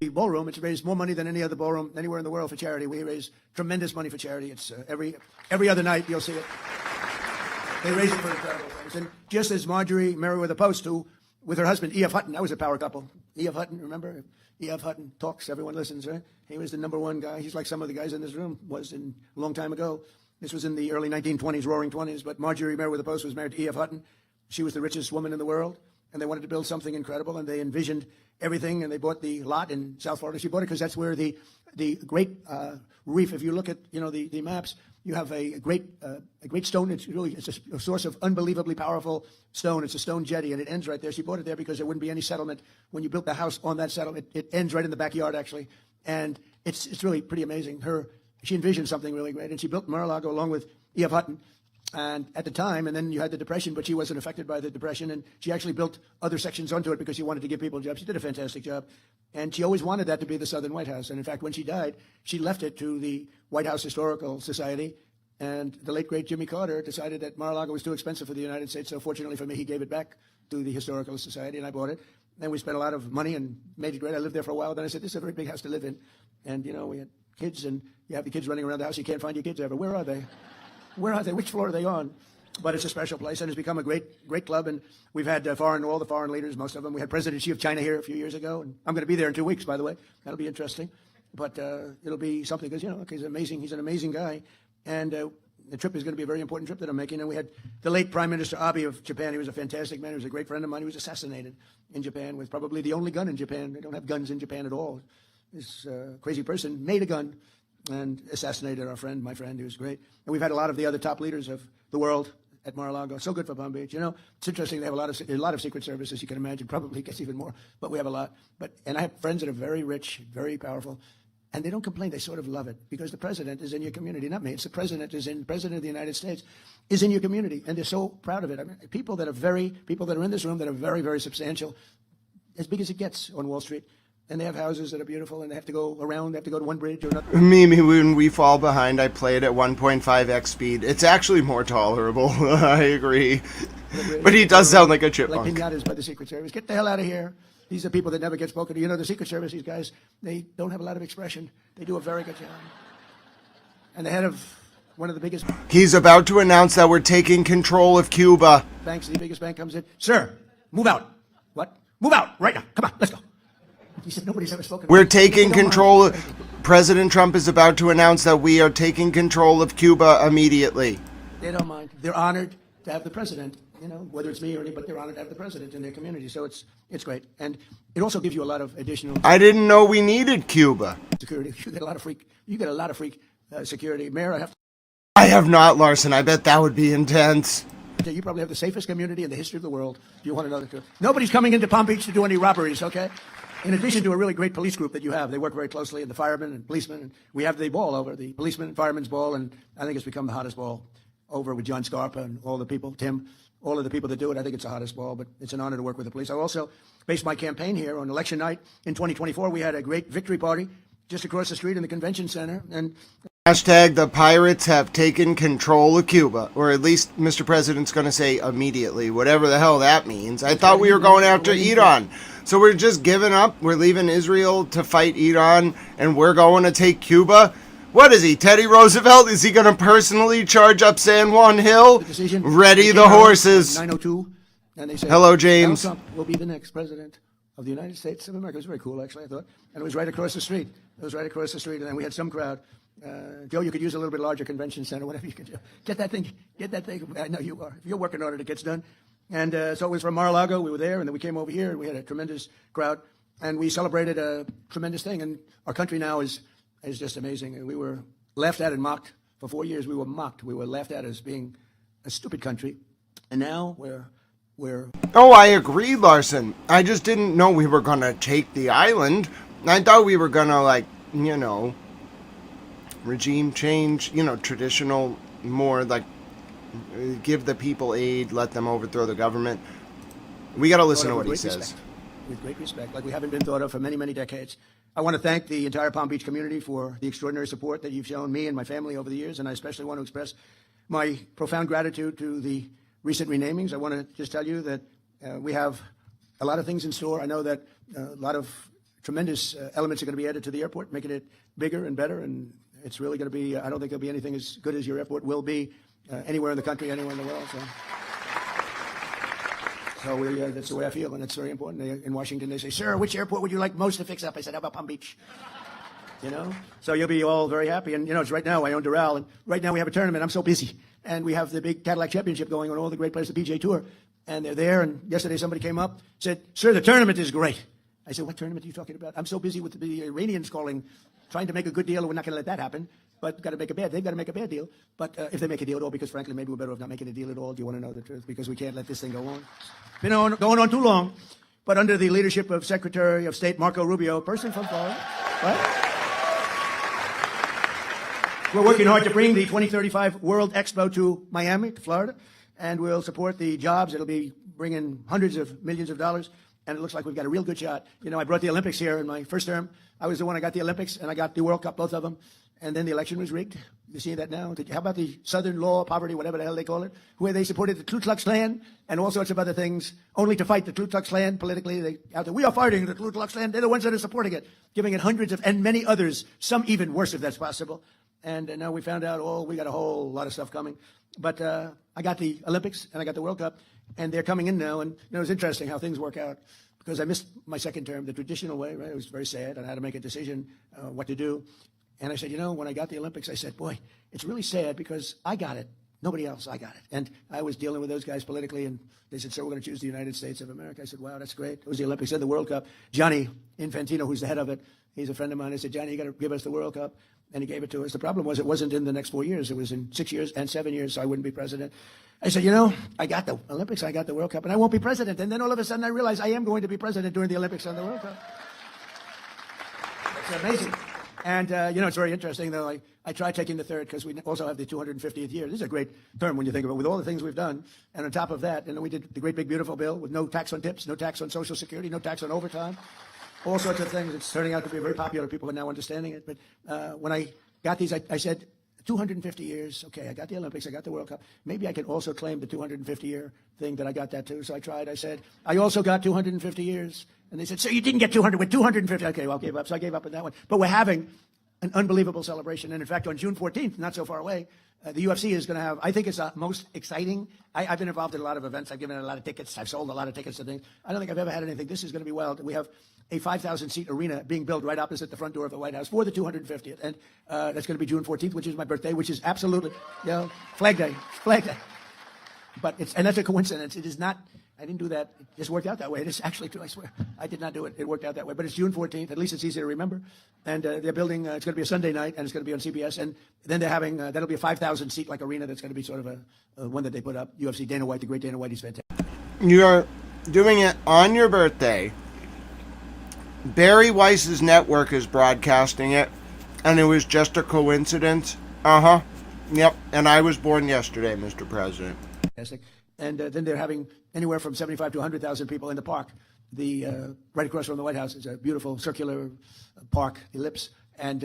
The ballroom, it's raised more money than any other ballroom anywhere in the world for charity. We raise tremendous money for charity. It's every other night you'll see it. They raise it for incredible things. And just as Marjorie Merriweather Post, who with her husband E.F. Hutton, that was a power couple. E.F. Hutton, remember? E.F. Hutton talks, everyone listens, right? He was the #1 guy. He's like some of the guys in this room was a long time ago. This was in the early 1920s, roaring 20s. But Marjorie Merriweather Post was married to E.F. Hutton. She was the richest woman in the world. And they wanted to build something incredible, and they envisioned everything, and they bought the lot in South Florida. She bought it because that's where the great reef, if you look at the maps, you have a great stone. It's a source of unbelievably powerful stone. It's a stone jetty, and it ends right there. She bought it there because there wouldn't be any settlement when you built the house on that settlement. It ends right in the backyard, actually, and it's really pretty amazing. She envisioned something really great, and she built Mar-a-Lago along with E.F. Hutton. And at the time, and then you had the Depression, but she wasn't affected by the Depression, and she actually built other sections onto it because she wanted to give people jobs. She did a fantastic job, and she always wanted that to be the Southern White House. And in fact, when she died, she left it to the White House Historical Society, and the late, great Jimmy Carter decided that Mar-a-Lago was too expensive for the United States, so fortunately for me, he gave it back to the Historical Society, and I bought it. And we spent a lot of money and made it great. I lived there for a while. Then I said, this is a very big house to live in. And, we had kids, and you have the kids running around the house. You can't find your kids ever. Where are they? Where are they? Which floor are they on? But it's a special place, and it's become a great club. And we've had all the foreign leaders, most of them. We had President Xi of China here a few years ago, and I'm going to be there in 2 weeks, by the way. That'll be interesting. But it'll be something because he's amazing. He's an amazing guy, and the trip is going to be a very important trip that I'm making. And we had the late Prime Minister Abe of Japan. He was a fantastic man. He was a great friend of mine. He was assassinated in Japan with probably the only gun in Japan. They don't have guns in Japan at all. This crazy person made a gun and assassinated my friend, who was great. And we've had a lot of the other top leaders of the world at Mar-a-Lago. So good for Palm Beach. It's interesting. They have a lot of Secret Service, as you can imagine. Probably gets even more, but we have a lot. And I have friends that are very rich, very powerful, and they don't complain. They sort of love it because the president is in your community, not me. It's the president of the United States is in your community, and they're so proud of it. I mean, people that are in this room that are very, very substantial, as big as it gets on Wall Street. And they have houses that are beautiful, and they have to go around. They have to go to one bridge or another. Mimi, when we fall behind, I play it at 1.5x speed. It's actually more tolerable. I agree. But he does sound like a chipmunk. Like pinatas by the Secret Service. Get the hell out of here. These are people that never get spoken to. The Secret Service, these guys, they don't have a lot of expression. They do a very good job. And the head of one of the biggest... He's about to announce that we're taking control of Cuba. Banks, the biggest bank comes in. Sir, move out. What? Move out right now. Come on, let's go. He said nobody's ever spoken. We're taking control. President Trump is about to announce that we are taking control of Cuba immediately. They don't mind. They're honored to have the president, whether it's me or anybody, they're honored to have the president in their community. So it's great. And it also gives you a lot of additional... I didn't know we needed Cuba. ...security. You get a lot of freak security. Mayor, I have not, Larson. I bet that would be intense. You probably have the safest community in the history of the world. Do you want to know the truth? Nobody's coming into Palm Beach to do any robberies, okay? In addition to a really great police group that you have, they work very closely, and the firemen and policemen. And we have the ball over, the policemen and firemen's ball, and I think it's become the hottest ball over with John Scarpa and all the people, Tim, all of the people that do it. I think it's the hottest ball, but it's an honor to work with the police. I also based my campaign here on election night in 2024. We had a great victory party just across the street in the convention center, and Hashtag the pirates have taken control of Cuba, or at least Mr. President's going to say immediately, whatever the hell that means. I thought we were going after Iran. So we're just giving up. We're leaving Israel to fight Iran, and we're going to take Cuba. What is he, Teddy Roosevelt? Is he going to personally charge up San Juan Hill? Ready the horses. 902, and they said, hello, James. Donald Trump will be the next president of the United States of America. It was very cool, actually, I thought. And it was right across the street. It was right across the street, and then we had some crowd. Joe, you could use a little bit larger convention center, whatever you can do. Get that thing. I know you are. If you're working on it, it gets done. And so it was from Mar-a-Lago. We were there, and then we came over here, and we had a tremendous crowd. And we celebrated a tremendous thing. And our country now is just amazing. And we were laughed at and mocked. For 4 years, we were mocked. We were laughed at as being a stupid country. And now we're... Oh, I agree, Larson. I just didn't know we were going to take the island. I thought we were going to, regime change, traditional, more like give the people aid, let them overthrow the government. We got to listen to what he says. With great respect, like we haven't been thought of for many, many decades. I want to thank the entire Palm Beach community for the extraordinary support that you've shown me and my family over the years, and I especially want to express my profound gratitude to the recent renamings. I want to just tell you that we have a lot of things in store. I know that a lot of tremendous elements are going to be added to the airport, making it bigger and better, and it's really going to be, I don't think there'll be anything as good as your airport will be anywhere in the country, anywhere in the world. So that's the way I feel, and it's very important. In Washington, they say, sir, which airport would you like most to fix up? I said, how about Palm Beach? So you'll be all very happy. And, it's right now, I own Doral, and right now we have a tournament. I'm so busy. And we have the big Cadillac Championship going on, all the great players, the PGA Tour. And they're there, and yesterday somebody came up, said, sir, the tournament is great. I said, what tournament are you talking about? I'm so busy with the Iranians trying to make a good deal, and we're not going to let that happen. But they've got to make a bad deal. But if they make a deal at all, because frankly, maybe we're better off not making a deal at all. Do you want to know the truth? Because we can't let this thing go on. It's been going on too long. But under the leadership of Secretary of State Marco Rubio, person from Florida, right? We're working hard to bring the 2035 World Expo to Miami, to Florida, and we'll support the jobs. It'll be bringing hundreds of millions of dollars. And it looks like we've got a real good shot. I brought the Olympics here in my first term. I was the one that got the Olympics, and I got the World Cup, both of them. And then the election was rigged. You see that now? How about the Southern Law, Poverty, whatever the hell they call it, where they supported the Ku Klux Klan and all sorts of other things, only to fight the Ku Klux Klan politically. We are fighting the Ku Klux Klan. They're the ones that are supporting it, giving it hundreds of, and many others, some even worse if that's possible. And now we found out, we got a whole lot of stuff coming. But I got the Olympics, and I got the World Cup, and they're coming in now. And it's interesting how things work out. Because I missed my second term the traditional way, right? It was very sad, and I had to make a decision what to do. And I said, when I got the Olympics, I said, boy, it's really sad because I got it. Nobody else, I got it. And I was dealing with those guys politically, and they said, sir, we're going to choose the United States of America. I said, wow, that's great. It was the Olympics and the World Cup. Johnny Infantino, who's the head of it, he's a friend of mine. I said, Johnny, you got to give us the World Cup. And he gave it to us. The problem was it wasn't in the next 4 years. It was in 6 years and 7 years, so I wouldn't be president. I said, I got the Olympics, I got the World Cup, and I won't be president. And then all of a sudden I realized I am going to be president during the Olympics and the World Cup. It's amazing. And, it's very interesting, though. I tried taking the third because we also have the 250th year. This is a great term when you think about it, with all the things we've done. And on top of that, we did the great big beautiful bill with no tax on tips, no tax on Social Security, no tax on overtime, all sorts of things. It's turning out to be very popular. People are now understanding it. But when I got these, I said, 250 years, okay, I got the Olympics, I got the World Cup. Maybe I can also claim the 250-year thing that I got that too. So I tried. I said, I also got 250 years. And they said, so you didn't get 200, with 250. Okay, well, I'll give up. So I gave up on that one. But we're having an unbelievable celebration. And in fact, on June 14th, not so far away, the UFC is going to have, I think it's the most exciting. I've been involved in a lot of events. I've given a lot of tickets. I've sold a lot of tickets to things. I don't think I've ever had anything. This is going to be wild. We have a 5,000-seat arena being built right opposite the front door of the White House for the 250th. And that's going to be June 14th, which is my birthday, which is absolutely, Flag Day. But and that's a coincidence. It is not, I didn't do that. It just worked out that way. It is actually true, I swear. I did not do it. It worked out that way. But it's June 14th. At least it's easy to remember. And they're building, it's going to be a Sunday night, and it's going to be on CBS. And then they're having, that'll be a 5,000-seat like arena that's going to be sort of a one that they put up. UFC, Dana White, the great Dana White, he's fantastic. You're doing it on your birthday. Barry Weiss's network is broadcasting it, and it was just a coincidence. Yep, and I was born yesterday, Mr. President. Fantastic. And then they're having anywhere from 75 to 100,000 people in the park. Right across from the White House is a beautiful circular park, ellipse, and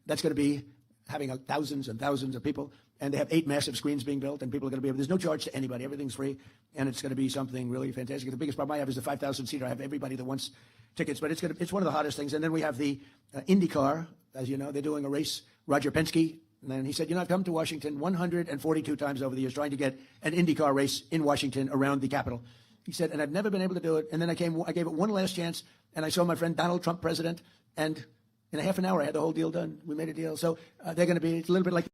that's going to be having thousands and thousands of people. And they have 8 massive screens being built, and people are going to be able. There's no charge to anybody. Everything's free, and it's going to be something really fantastic. The biggest problem I have is the 5,000-seater. I have everybody that wants tickets, but it's one of the hottest things. And then we have the IndyCar. As you know, they're doing a race. Roger Penske. And then he said, I've come to Washington 142 times over the years trying to get an IndyCar race in Washington around the Capitol. He said, and I've never been able to do it. And then I gave it one last chance, and I saw my friend Donald Trump, president, and in a half an hour I had the whole deal done. We made a deal. So they're going to be, it's a little bit like...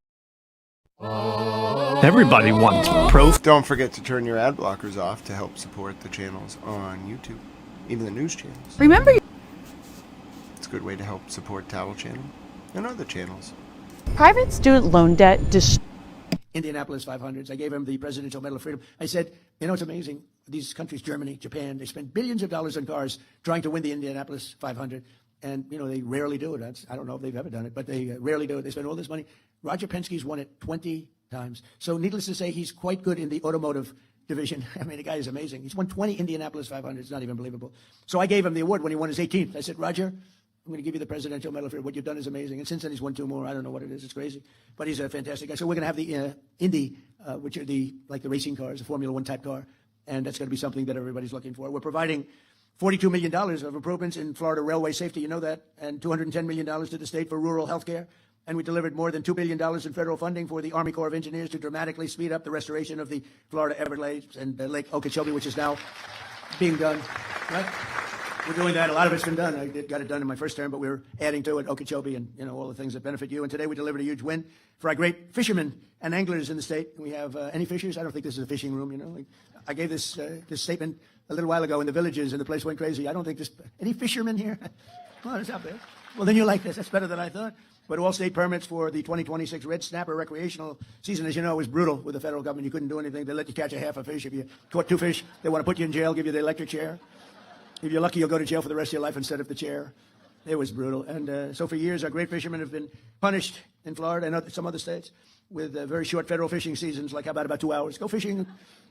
Everybody wants pro. Don't forget to turn your ad blockers off to help support the channels on YouTube, even the news channels. Remember, it's a good way to help support Towel Channel and other channels. private student loan debt Indianapolis 500s. I gave him the Presidential Medal of Freedom. I said, it's amazing. These countries, Germany, Japan, they spend billions of dollars on cars trying to win the Indianapolis 500. And, they rarely do it. I don't know if they've ever done it, but they rarely do it. They spend all this money. Roger Penske's won it 20 times. So needless to say, he's quite good in the automotive division. I mean, the guy is amazing. He's won 20 Indianapolis 500s. It's not even believable. So I gave him the award when he won his 18th. I said, Roger, I'm going to give you the Presidential Medal of Freedom. What you've done is amazing. And since then, he's won 2 more. I don't know what it is. It's crazy. But he's a fantastic guy. So we're going to have the Indy, which are the racing cars, a Formula One type car. And that's going to be something that everybody's looking for. We're providing $42 million of improvements in Florida railway safety. You know that. And $210 million to the state for rural health care. And we delivered more than $2 billion in federal funding for the Army Corps of Engineers to dramatically speed up the restoration of the Florida Everglades and Lake Okeechobee, which is now being done. Right? We're doing that. A lot of it's been done. I got it done in my first term, but we're adding to it Okeechobee and all the things that benefit you. And today we delivered a huge win for our great fishermen and anglers in the state. We have any fishers? I don't think this is a fishing room. I gave this statement a little while ago in the villages, and the place went crazy. I don't think any fishermen here? Well, it's not bad. Well, then you like this. That's better than I thought. But all state permits for the 2026 red snapper recreational season, as you know, is brutal with the federal government. You couldn't do anything. They let you catch a half a fish. If you caught 2 fish, they want to put you in jail, give you the electric chair. If you're lucky, you'll go to jail for the rest of your life instead of the chair. It was brutal. And so for years, our great fishermen have been punished in Florida and some other states with very short federal fishing seasons, like how about 2 hours? Go fishing.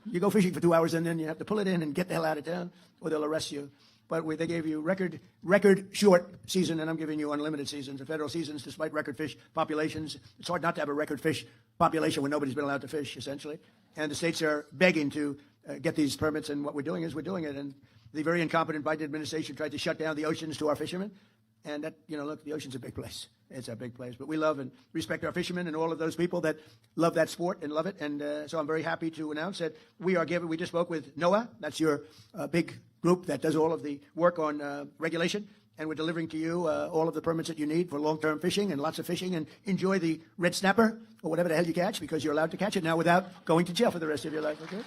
You go fishing for 2 hours, and then you have to pull it in and get the hell out of town, or they'll arrest you. But they gave you record short season, and I'm giving you unlimited seasons. The federal seasons, despite record fish populations, it's hard not to have a record fish population when nobody's been allowed to fish, essentially. And the states are begging to get these permits, and what we're doing is we're doing it. And the very incompetent Biden administration tried to shut down the oceans to our fishermen. And that, look, the ocean's a big place. It's a big place. But we love and respect our fishermen and all of those people that love that sport and love it. And so I'm very happy to announce that we just spoke with NOAA. That's your big group that does all of the work on regulation. And we're delivering to you all of the permits that you need for long-term fishing and lots of fishing. And enjoy the red snapper or whatever the hell you catch, because you're allowed to catch it now without going to jail for the rest of your life. Okay?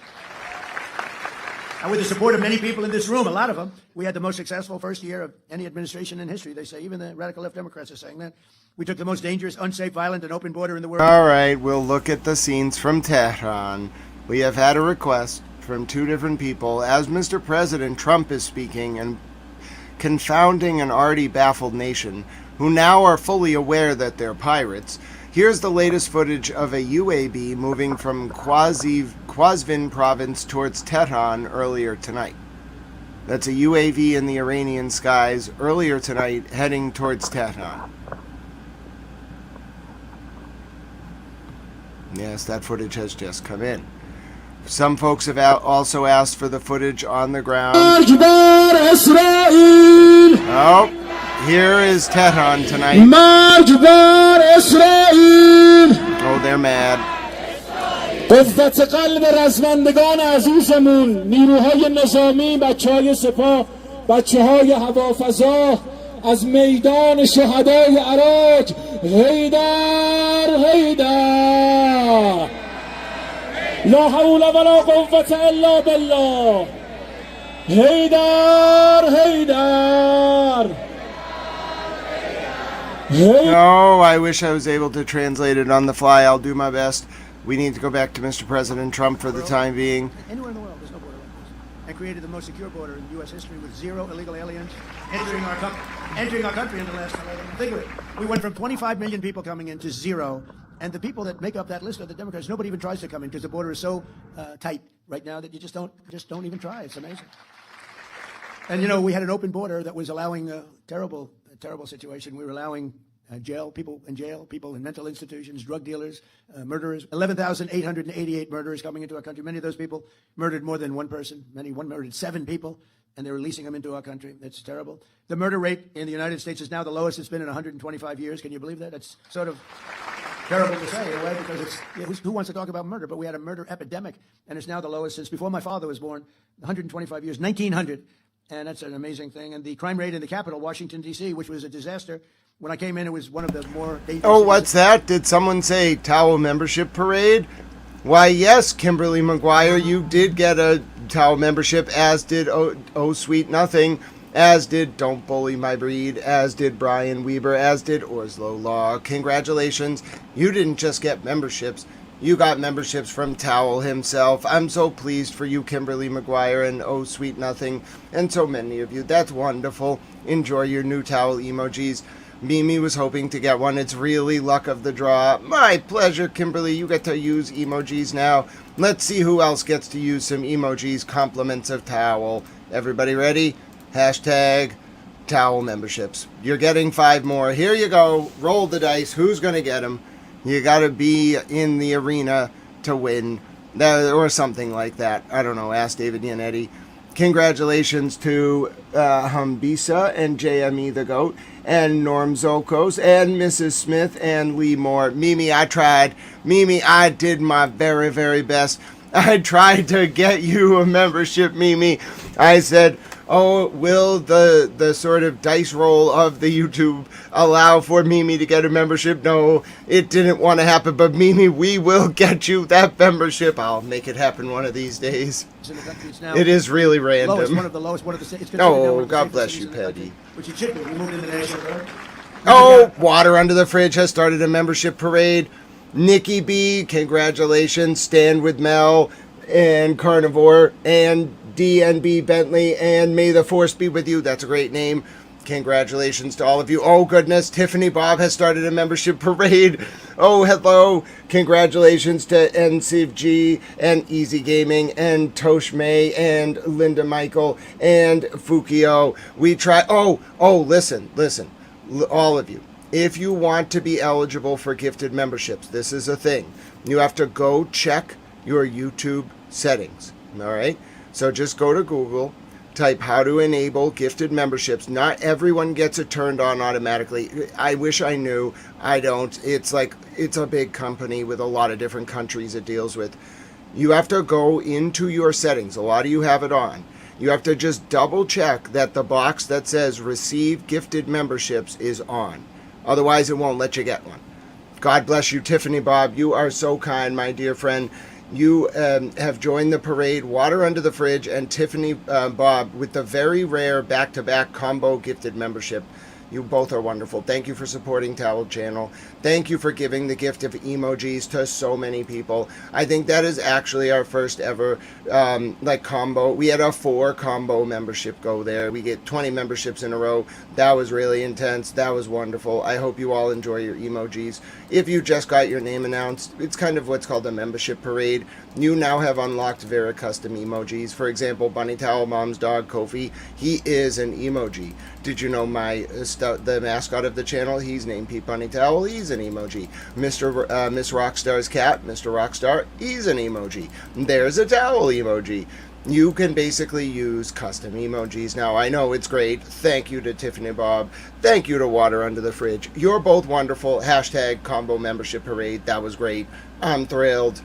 And with the support of many people in this room, a lot of them, we had the most successful first year of any administration in history. They say, even the radical left Democrats are saying that. We took the most dangerous, unsafe, violent, and open border in the world. All right, we'll look at the scenes from Tehran. We have had a request from 2 different people. As Mr. President Trump is speaking and confounding an already baffled nation, who now are fully aware that they're pirates, here's the latest footage of a UAV moving from Qazvin province towards Tehran earlier tonight. That's a UAV in the Iranian skies earlier tonight heading towards Tehran. Yes, that footage has just come in. Some folks have also asked for the footage on the ground. Oh, here is Tehran tonight. Oh, they're mad. قوت قلب رزمندگان عزیزمون، نیروهای نظامی، بچه‌های سپاه، بچه‌های هوافضا از میدان شهدای عراق، حیدر حیدر، لا حول ولا قوة الا بالله. Haydar, Haydar. No, I wish I was able to translate it on the fly. I'll do my best. We need to go back to Mr. President Trump for the time being. Anywhere in the world, there's no border like this. And created the most secure border in U.S. history with 0 illegal aliens entering our country in the last 11. Think of it. We went from 25 million people coming in to 0. And the people that make up that list are the Democrats. Nobody even tries to come in because the border is so tight right now that you just don't even try. It's amazing. And you know, we had an open border that was allowing a terrible situation. We were allowing people in jail, people in mental institutions, drug dealers, murderers. 11,888 murderers coming into our country. Many of those people murdered more than one person. One murdered 7 people, and they were releasing them into our country. That's terrible. The murder rate in the United States is now the lowest it's been in 125 years. Can you believe that? It's sort of terrible to say in a way because who wants to talk about murder? But we had a murder epidemic, and it's now the lowest since before my father was born, 125 years, 1900. And that's an amazing thing. And the crime rate in the capital, Washington, D.C., which was a disaster. When I came in, it was one of the more dangerous. Oh, what's that? Did someone say towel membership parade? Why, yes, Kimberly McGuire, you did get a towel membership, as did Oh Sweet Nothing, as did Don't Bully My Breed, as did Brian Weber, as did Orslow Law. Congratulations. You didn't just get memberships. You got memberships from Towel himself. I'm so pleased for you, Kimberly McGuire, and Oh Sweet Nothing, and so many of you. That's wonderful. Enjoy your new towel emojis. Mimi was hoping to get one. It's really luck of the draw. My pleasure, Kimberly. You get to use emojis now. Let's see who else gets to use some emojis. Compliments of Towel. Everybody ready? Hashtag Towel memberships. You're getting 5 more. Here you go. Roll the dice. Who's going to get them? You got to be in the arena to win, or something like that. I don't know. Ask David Yannetti. Congratulations to Humbisa and JME the Goat and Norm Zolkos and Mrs. Smith and Lee Moore. Mimi, I tried. Mimi, I did my very, very best. I tried to get you a membership, Mimi. I said, oh, will the sort of dice roll of the YouTube allow for Mimi to get a membership? No, it didn't want to happen. But Mimi, we will get you that membership. I'll make it happen one of these days. It is really random. One of the lowest. Oh, God bless you, Patty. Which it should be. We moved in the national guard. Oh, Water Under the Fridge has started a membership parade. Nikki B, congratulations. Stand with Mel and Carnivore and DNB Bentley, and May the Force be with you. That's a great name. Congratulations to all of you. Oh, goodness. Tiffany Bob has started a membership parade. Oh, hello. Congratulations to NCG and Easy Gaming and Tosh May and Linda Michael and Fukio. We try. Oh, listen. All of you. If you want to be eligible for gifted memberships, this is a thing. You have to go check your YouTube settings. All right? So just go to Google, type how to enable gifted memberships. Not everyone gets it turned on automatically. I wish I knew. I don't. It's a big company with a lot of different countries it deals with. You have to go into your settings. A lot of you have it on. You have to just double check that the box that says receive gifted memberships is on. Otherwise, it won't let you get one. God bless you, Tiffany Bob. You are so kind, my dear friend. You have joined the parade, Water Under the Fridge, and Tiffany Bob with the very rare back-to-back combo gifted membership. You both are wonderful. Thank you for supporting Towel Channel. Thank you for giving the gift of emojis to so many people. I think that is actually our first ever combo. We had a 4 combo membership go there. We get 20 memberships in a row. That was really intense. That was wonderful. I hope you all enjoy your emojis. If you just got your name announced, it's kind of what's called a membership parade. You now have unlocked Vera custom emojis. For example, Bunny Towel Mom's dog, Kofi, he is an emoji. Did you know the mascot of the channel? He's named Pete Bunny Towel. He's an emoji. Miss Rockstar's cat, Mr. Rockstar, he's an emoji. There's a towel emoji. You can basically use custom emojis. Now, I know it's great. Thank you to Tiffany Bob. Thank you to Water Under the Fridge. You're both wonderful. Hashtag combo membership parade. That was great. I'm thrilled.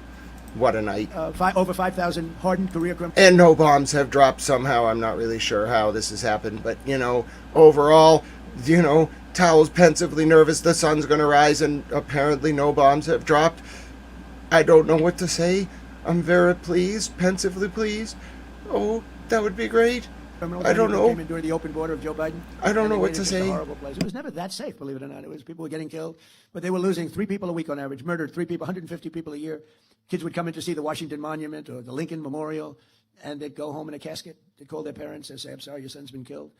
What a night. Over 5,000 hardened career criminals. And no bombs have dropped somehow. I'm not really sure how this has happened. But, overall, Towel's pensively nervous the sun's going to rise, and apparently no bombs have dropped. I don't know what to say. I'm very pleased, pensively pleased. Oh, That would be great. Criminals I don't who know. came in during the open border of Joe Biden. I don't And know they what made to it just a say. horrible place. It was never that safe, believe it or not. It was people were getting killed, but they were losing 3 people a week on average, murdered 3 people, 150 people a year. Kids would come in to see the Washington Monument or the Lincoln Memorial, and they'd go home in a casket. They'd call their parents and say, "I'm sorry, your son's been killed."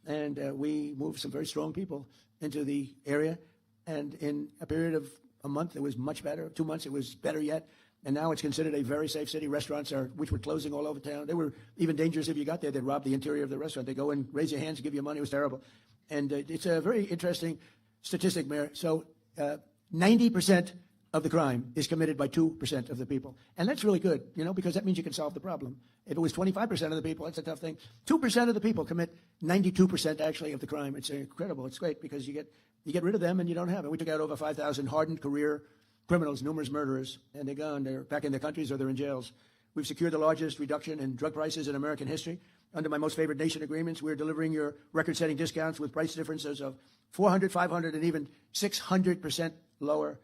And we moved some very strong people into the area, and in a period of a month, it was much better. 2 months, it was better yet. And now it's considered a very safe city. Restaurants which were closing all over town. They were even dangerous if you got there. They'd rob the interior of the restaurant. They'd go in, raise your hands, give you money. It was terrible. And it's a very interesting statistic, Mayor. So 90% of the crime is committed by 2% of the people. And that's really good, because that means you can solve the problem. If it was 25% of the people, that's a tough thing. 2% of the people commit 92% actually of the crime. It's incredible. It's great because you get rid of them and you don't have it. We took out over 5,000 hardened career criminals, numerous murderers, and they're gone. They're back in their countries or they're in jails. We've secured the largest reduction in drug prices in American history. Under my most favored nation agreements, we're delivering your record-setting discounts with price differences of 400, 500, and even 600% lower.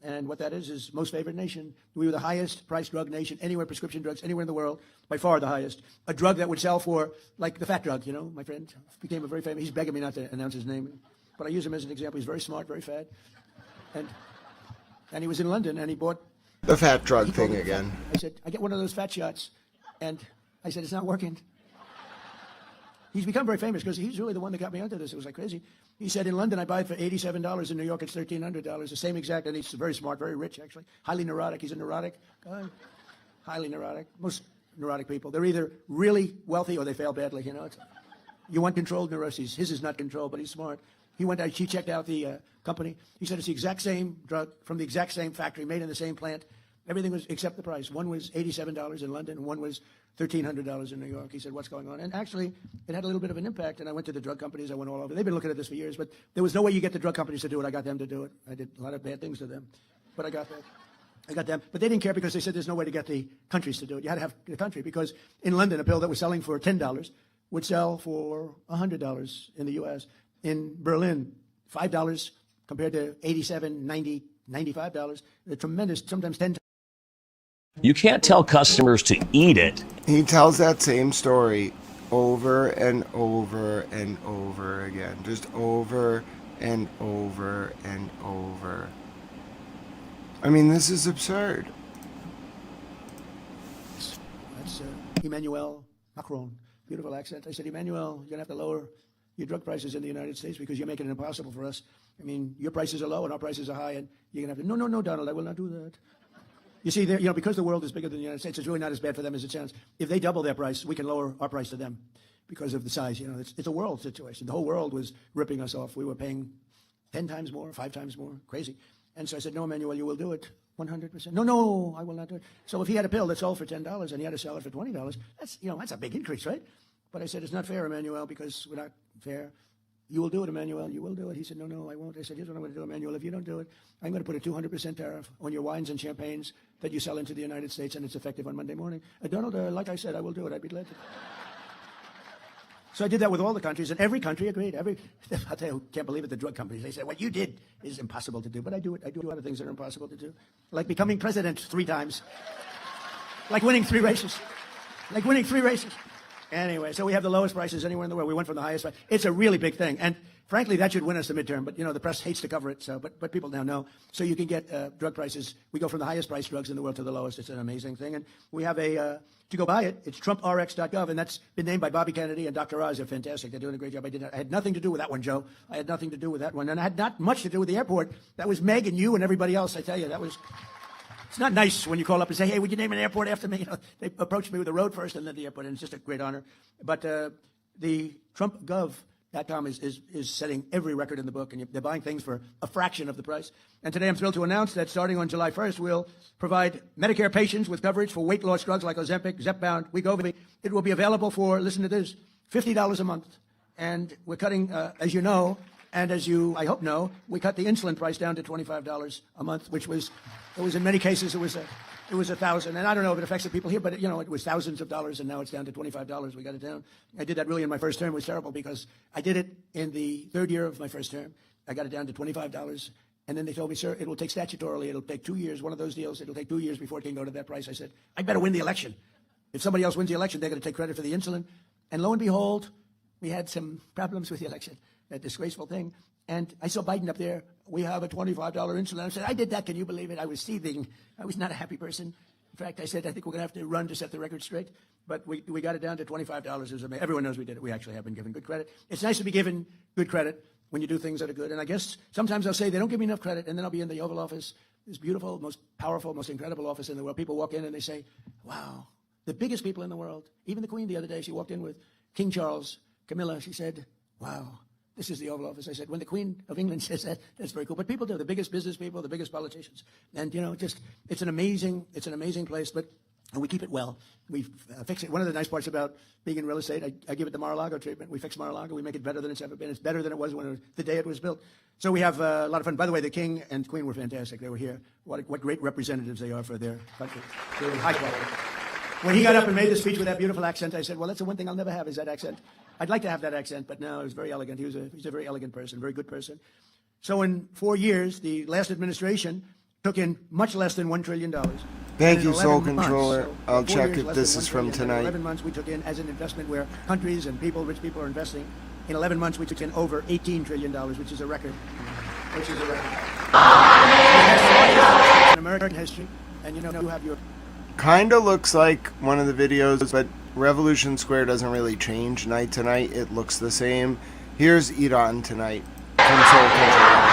And what that is most favored nation. We were the highest priced drug nation anywhere, prescription drugs, anywhere in the world, by far the highest. A drug that would sell for, like the fat drug, my friend became a very famous, he's begging me not to announce his name, but I use him as an example. He's very smart, very fat. And he was in London, and he bought... The fat drug thing again. I said, I get one of those fat shots. And I said, it's not working. He's become very famous because he's really the one that got me onto this. It was like crazy. He said, in London, I buy it for $87. In New York, it's $1,300. The same exact, and he's very smart, very rich, actually. Highly neurotic. He's a neurotic guy. Highly neurotic. Most neurotic people. They're either really wealthy or they fail badly, You want controlled neuroses. His is not controlled, but he's smart. He checked out the company. He said it's the exact same drug from the exact same factory, made in the same plant. Everything was except the price. One was $87 in London, and one was $1,300 in New York. He said, what's going on? And actually, it had a little bit of an impact, and I went to the drug companies. I went all over. They've been looking at this for years, but there was no way you get the drug companies to do it. I got them to do it. I did a lot of bad things to them, but I got that. I got them. But they didn't care because they said there's no way to get the countries to do it. You had to have the country because in London, a pill that was selling for $10 would sell for $100 in the U.S. In Berlin, $5 compared to $87, $90, $95. A tremendous, sometimes 10 times. You can't tell customers to eat it. He tells that same story over and over and over again. Just over and over and over. I mean, this is absurd. That's Emmanuel Macron. Beautiful accent. I said, Emmanuel, you're going to have to lower your drug prices in the United States because you're making it impossible for us. I mean, your prices are low and our prices are high, and you're going to have to, no, Donald, I will not do that. You see, because the world is bigger than the United States, it's really not as bad for them as it sounds. If they double their price, we can lower our price to them because of the size. It's a world situation. The whole world was ripping us off. We were paying 10 times more, 5 times more, crazy. And so I said, no, Emmanuel, you will do it 100%. No, I will not do it. So if he had a pill that sold for $10 and he had to sell it for $20, that's a big increase, right? But I said, it's not fair, Emmanuel, because we're not fair. You will do it, Emmanuel. You will do it. He said, no, I won't. I said, here's what I'm going to do, Emmanuel. If you don't do it, I'm going to put a 200% tariff on your wines and champagnes that you sell into the United States, and it's effective on Monday morning. Donald, like I said, I will do it. I'd be glad to. So I did that with all the countries, and every country agreed. I'll tell you, can't believe it, the drug companies. They said, what you did is impossible to do. But I do it. I do a lot of things that are impossible to do. Like becoming president 3 times. Like winning 3 races. Anyway, so we have the lowest prices anywhere in the world. We went from the highest price. It's a really big thing. And frankly, that should win us the midterm. But, the press hates to cover it. So, but people now know. So you can get drug prices. We go from the highest priced drugs in the world to the lowest. It's an amazing thing. And we have to go buy it, it's TrumpRx.gov. And that's been named by Bobby Kennedy and Dr. Oz. They're fantastic. They're doing a great job. I had nothing to do with that one, Joe. I had nothing to do with that one. And I had not much to do with the airport. That was Meg and you and everybody else. I tell you, that was... It's not nice when you call up and say, hey, would you name an airport after me? They approached me with the road first and then the airport, and it's just a great honor. But the TrumpGov.com is setting every record in the book, and they're buying things for a fraction of the price. And today I'm thrilled to announce that starting on July 1st, we'll provide Medicare patients with coverage for weight loss drugs like Ozempic, Zepbound, Wegovy. It will be available for, listen to this, $50 a month. And we're cutting, as you know, and as you, I hope, know, we cut the insulin price down to $25 a month, which was in many cases, it was $1,000. And I don't know if it affects the people here, but, it was thousands of dollars, and now it's down to $25. We got it down. I did that really in my first term. It was terrible because I did it in the 3rd year of my first term. I got it down to $25. And then they told me, sir, it will take statutorily, it'll take 2 years, one of those deals, it'll take 2 years before it can go to that price. I said, I better win the election. if somebody else wins the election, they're going to take credit for the insulin. And lo and behold, we had some problems with the election, that disgraceful thing. And I saw Biden up there. We have a $25 insulin. I said, I did that. Can you believe it? I was seething. I was not a happy person. In fact, I said, I think we're going to have to run to set the record straight. But we got it down to $25. It was amazing. Everyone knows we did it. We actually have been given good credit. It's nice to be given good credit when you do things that are good. And I guess sometimes I'll say they don't give me enough credit, and then I'll be in the Oval Office, this beautiful, most powerful, most incredible office in the world. People walk in and they say, wow, the biggest people in the world. Even the Queen the other day, she walked in with King Charles, Camilla. She said, wow, this is the Oval Office. I said, when the Queen of England says that, that's very cool. But people do, the biggest business people, the biggest politicians. And, you know, just, it's an amazing place, but we keep it well. We fix it. One of the nice parts about being in real estate, I give it the Mar-a-Lago treatment. We fix Mar-a-Lago. We make it better than it's ever been. It's better than it was the day it was built. So we have a lot of fun. By the way, the King and Queen were fantastic. They were here. What great representatives they are for their country. Really high quality. When he got up and made the speech with that beautiful accent, I said, well, that's the one thing I'll never have is that accent. I'd like to have that accent, but no, it was very elegant. He's a very elegant person, very good person. So in 4 years, the last administration took in much less than $1 trillion. Thank you, Soul Controller. I'll check if this is from tonight. In 11 months, we took in as an investment where countries and people, rich people, are investing. In 11 months, we took in over $18 trillion, which is a record. In American history, and you have your... Kinda looks like one of the videos, but Revolution Square doesn't really change night to night. It looks the same. Here's Iran tonight from Soul Controller.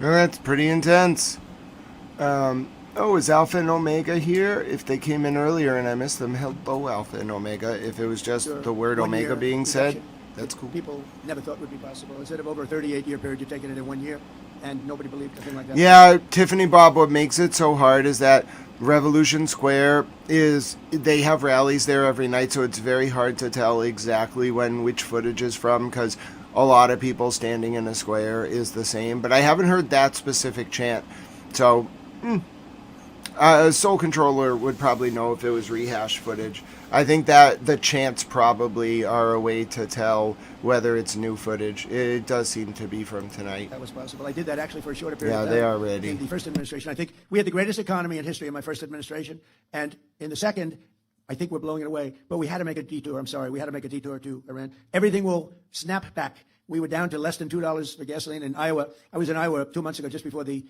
That's pretty intense. Oh, is Alpha and Omega here? If they came in earlier and I missed them, hello, Alpha and Omega. If it was just the word Omega being said, that's cool. People never thought would be possible. Instead of over a 38-year period, you're taking it in 1 year, and nobody believed anything like that. Yeah, Tiffany Bob, what makes it so hard is that Revolution Square they have rallies there every night, so it's very hard to tell exactly which footage is from, because a lot of people standing in a square is the same, but I haven't heard that specific chant. So, Soul Controller would probably know if it was rehashed footage. I think that the chants probably are a way to tell whether it's new footage. It does seem to be from tonight. That was possible. I did that actually for a shorter period of Yeah, time. they are ready. In the first administration, I think we had the greatest economy in history in my first administration, and in the second, I think we're blowing it away. But we had to make a detour. I'm sorry. We had to make a detour to Iran. Everything will snap back. We were down to less than $2 for gasoline in Iowa. I was in Iowa 2 months ago, just before the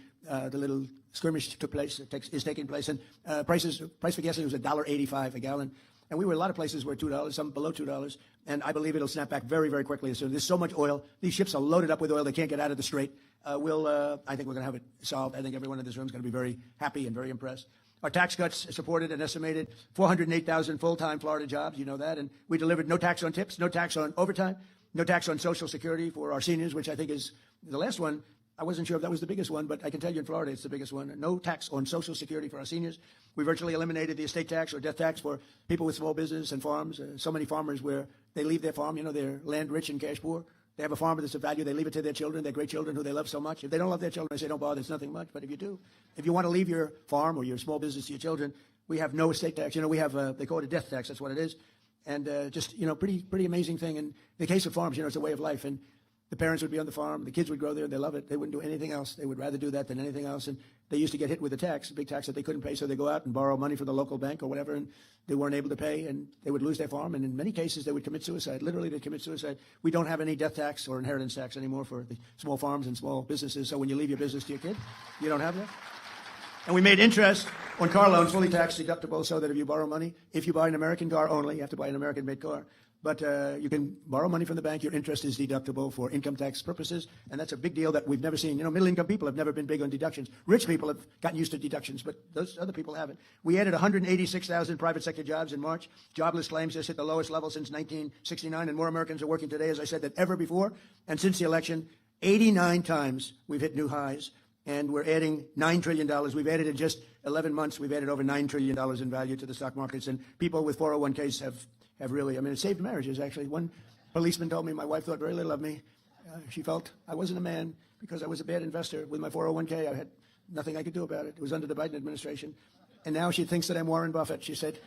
little skirmish took place, is taking place. And price for gasoline was $1.85 a gallon. And we were a lot of places where $2, some below $2. And I believe it'll snap back very, very quickly. So there's so much oil. These ships are loaded up with oil. They can't get out of the strait. I think we're going to have it solved. I think everyone in this room is going to be very happy and very impressed. Our tax cuts supported an estimated 408,000 full-time Florida jobs. You know that. And we delivered no tax on tips, no tax on overtime, no tax on Social Security for our seniors, which I think is the last one. I wasn't sure if that was the biggest one, but I can tell you in Florida it's the biggest one. No tax on Social Security for our seniors. We virtually eliminated the estate tax or death tax for people with small business and farms. So many farmers where they leave their farm, they're land rich and cash poor. They have a farm that's of value. They leave it to their children, their great children who they love so much. If they don't love their children, I say don't bother, it's nothing much. But if you do, if you want to leave your farm or your small business to your children, we have no estate tax. We have, they call it a death tax, that's what it is. And pretty amazing thing. In the case of farms, it's a way of life. And the parents would be on the farm, the kids would grow there, they love it. They wouldn't do anything else. They would rather do that than anything else. And they used to get hit with a tax, a big tax that they couldn't pay, so they go out and borrow money from the local bank or whatever, and they weren't able to pay, and they would lose their farm. And in many cases, they would commit suicide. Literally, they'd commit suicide. We don't have any death tax or inheritance tax anymore for the small farms and small businesses. So when you leave your business to your kid, you don't have that. And we made interest on car loans fully tax deductible so that if you borrow money, if you buy an American car only, you have to buy an American-made car. But you can borrow money from the bank. Your interest is deductible for income tax purposes. And that's a big deal that we've never seen. You know, middle-income people have never been big on deductions. Rich people have gotten used to deductions, but those other people haven't. We added 186,000 private sector jobs in March. Jobless claims just hit the lowest level since 1969, and more Americans are working today, as I said, than ever before. And since the election, 89 times we've hit new highs, and we're adding $9 trillion. We've added in just 11 months, we've added over $9 trillion in value to the stock markets, and people with 401ks have really, I mean, it saved marriages, actually. One policeman told me my wife thought very little of me. She felt I wasn't a man because I was a bad investor. With my 401k, I had nothing I could do about it. It was under the Biden administration. And now she thinks that I'm Warren Buffett. She said,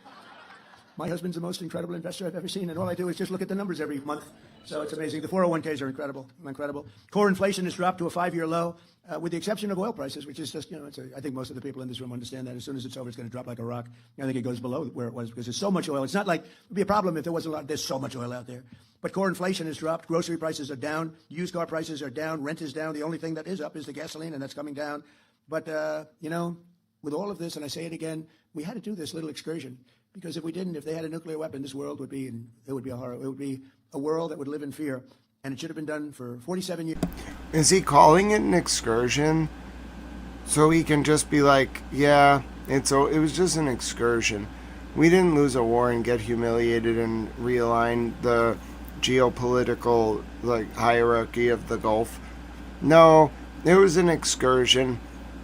my husband's the most incredible investor I've ever seen, and all I do is just look at the numbers every month. So it's amazing. The 401ks are incredible, incredible. Core inflation has dropped to a 5-year low, with the exception of oil prices, which is just, you know, I think most of the people in this room understand that. As soon as it's over, it's going to drop like a rock. I think it goes below where it was because there's so much oil. It's not like it would be a problem if there wasn't a lot. There's so much oil out there. But core inflation has dropped. Grocery prices are down. Used car prices are down. Rent is down. The only thing that is up is the gasoline, and that's coming down. But, you know, with all of this, and I say it again, we had to do this little excursion. Because if we didn't, if they had a nuclear weapon, this world would be, it would be a horror. It would be a world that would live in fear. And it should have been done for 47 years. Is he calling it an excursion? So he can just be like, yeah, it was just an excursion. We didn't lose a war and get humiliated and realign the geopolitical hierarchy of the Gulf. No, it was an excursion.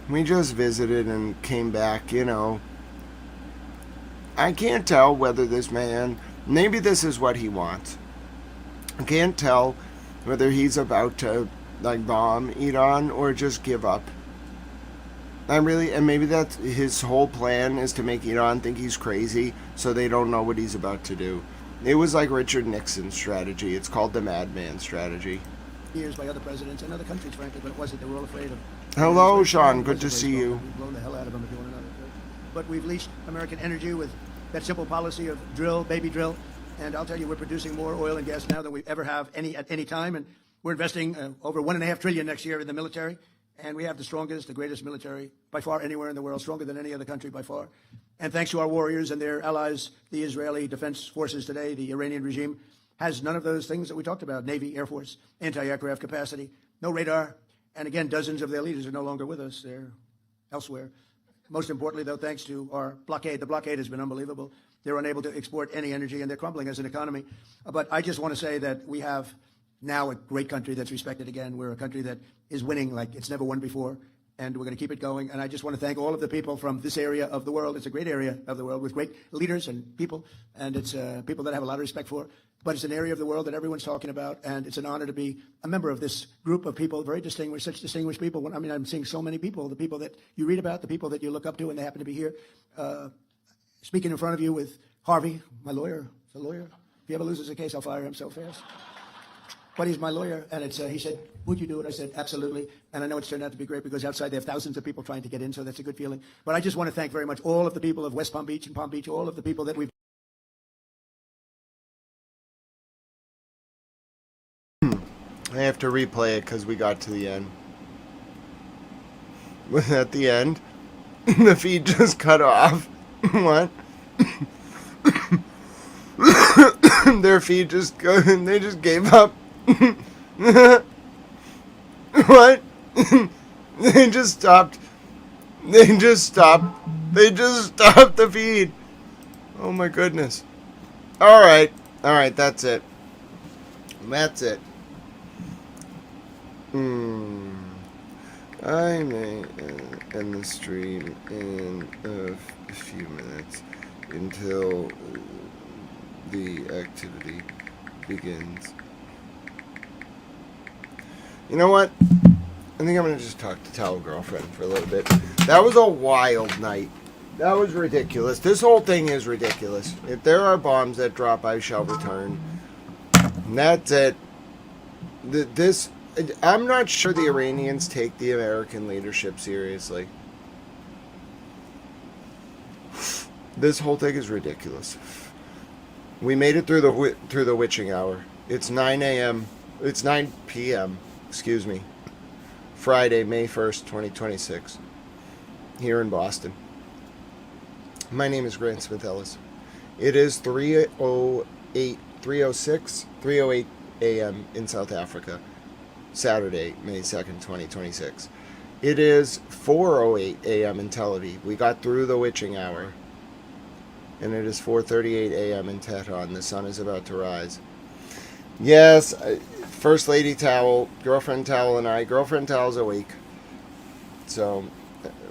We just visited and came back, you know. I can't tell whether this man, maybe this is what he wants. I can't tell whether he's about to bomb Iran or just give up. And maybe that's his whole plan, is to make Iran think he's crazy so they don't know what he's about to do. It was like Richard Nixon's strategy. It's called the madman strategy. Years by other presidents and other countries, frankly, but it wasn't. They were all afraid of. Hello, Sean. Good to see you. We've blown the hell out of them if you want to know. But we've leased American energy with that simple policy of drill, baby drill. And I'll tell you, we're producing more oil and gas now than we ever have at any time. And we're investing over $1.5 trillion next year in the military. And we have the strongest, the greatest military by far anywhere in the world, stronger than any other country by far. And thanks to our warriors and their allies, the Israeli Defense Forces today, the Iranian regime has none of those things that we talked about: Navy, Air Force, anti-aircraft capacity, no radar. And again, dozens of their leaders are no longer with us. They're elsewhere. Most importantly, though, thanks to our blockade. The blockade has been unbelievable. They're unable to export any energy, and they're crumbling as an economy. But I just want to say that we have now a great country that's respected again. We're a country that is winning like it's never won before, and we're going to keep it going. And I just want to thank all of the people from this area of the world. It's a great area of the world with great leaders and people, and it's people that I have a lot of respect for. But it's an area of the world that everyone's talking about, and it's an honor to be a member of this group of people, very distinguished, such distinguished people. I mean, I'm seeing so many people, the people that you read about, the people that you look up to, and they happen to be here. Speaking in front of you with Harvey, my lawyer, the lawyer. If he ever loses a case, I'll fire him so fast. But he's my lawyer, and he said, would you do it? I said, absolutely. And I know it's turned out to be great because outside they have thousands of people trying to get in, so that's a good feeling. But I just want to thank very much all of the people of West Palm Beach and Palm Beach, all of the people that we've... I have to replay it because we got to the end. At the end, the feed just cut off. What? Their feed just they just gave up. What? They just stopped. They just stopped the feed. Oh my goodness. Alright, that's it. That's it. I may end the stream in a few minutes until the activity begins. You know what? I think I'm going to just talk to Tell Girlfriend for a little bit. That was a wild night. That was ridiculous. This whole thing is ridiculous. If there are bombs that drop, I shall return. And that's it. I'm not sure the Iranians take the American leadership seriously. This whole thing is ridiculous. We made it through the witching hour. It's 9 a.m. It's 9 p.m. Excuse me. Friday, May 1st, 2026. here in Boston. My name is Grant Smith Ellis. It is 3:08 a.m. in South Africa, Saturday, May 2nd, 2026. It is 4:08 a.m. in Tel Aviv. We got through the witching hour. And it is 4:38 a.m. in Tehran. The sun is about to rise. Yes, First Lady Towel, Girlfriend Towel, and I. Girlfriend Towel's awake. So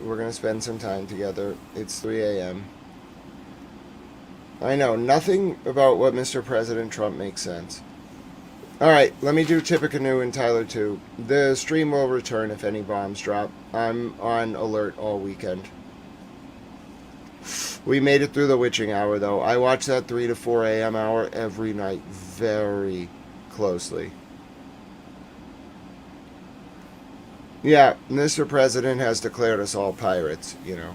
we're going to spend some time together. It's 3 a.m. I know, nothing about what Mr. President Trump makes sense. Alright, let me do Tippecanoe and Tyler 2. The stream will return if any bombs drop. I'm on alert all weekend. We made it through the witching hour, though. I watch that 3 to 4 a.m. hour every night very closely. Yeah, Mr. President has declared us all pirates, you know.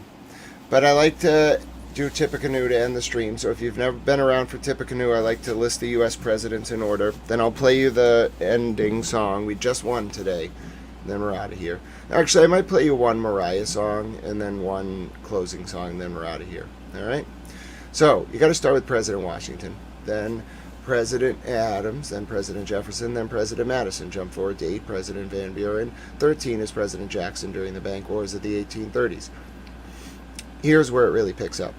But I like to do Tippecanoe to end the stream, so if you've never been around for Tippecanoe, I like to list the U.S. presidents in order. Then I'll play you the ending song. We just won today. Then we're out of here. Actually, I might play you one Mariah song, and then one closing song, then we're out of here. Alright? So, you got to start with President Washington, then President Adams, then President Jefferson, then President Madison. Jump forward to 8, President Van Buren. 13 is President Jackson during the bank wars of the 1830s. Here's where it really picks up.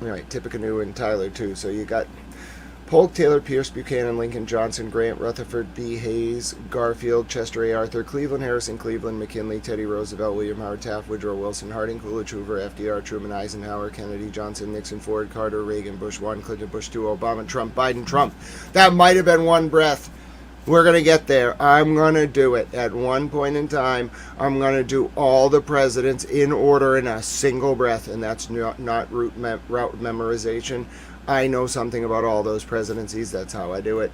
Alright, Tippecanoe and Tyler too. So you got Polk, Taylor, Pierce, Buchanan, Lincoln, Johnson, Grant, Rutherford B. Hayes, Garfield, Chester A. Arthur, Cleveland, Harrison, Cleveland, McKinley, Teddy Roosevelt, William Howard Taft, Woodrow Wilson, Harding, Coolidge, Hoover, FDR, Truman, Eisenhower, Kennedy, Johnson, Nixon, Ford, Carter, Reagan, Bush 1, Clinton, Bush 2, Obama, Trump, Biden, Trump. That might have been one breath. We're going to get there. I'm going to do it. At one point in time, I'm going to do all the presidents in order in a single breath, and that's not route memorization. I know something about all those presidencies. That's how I do it.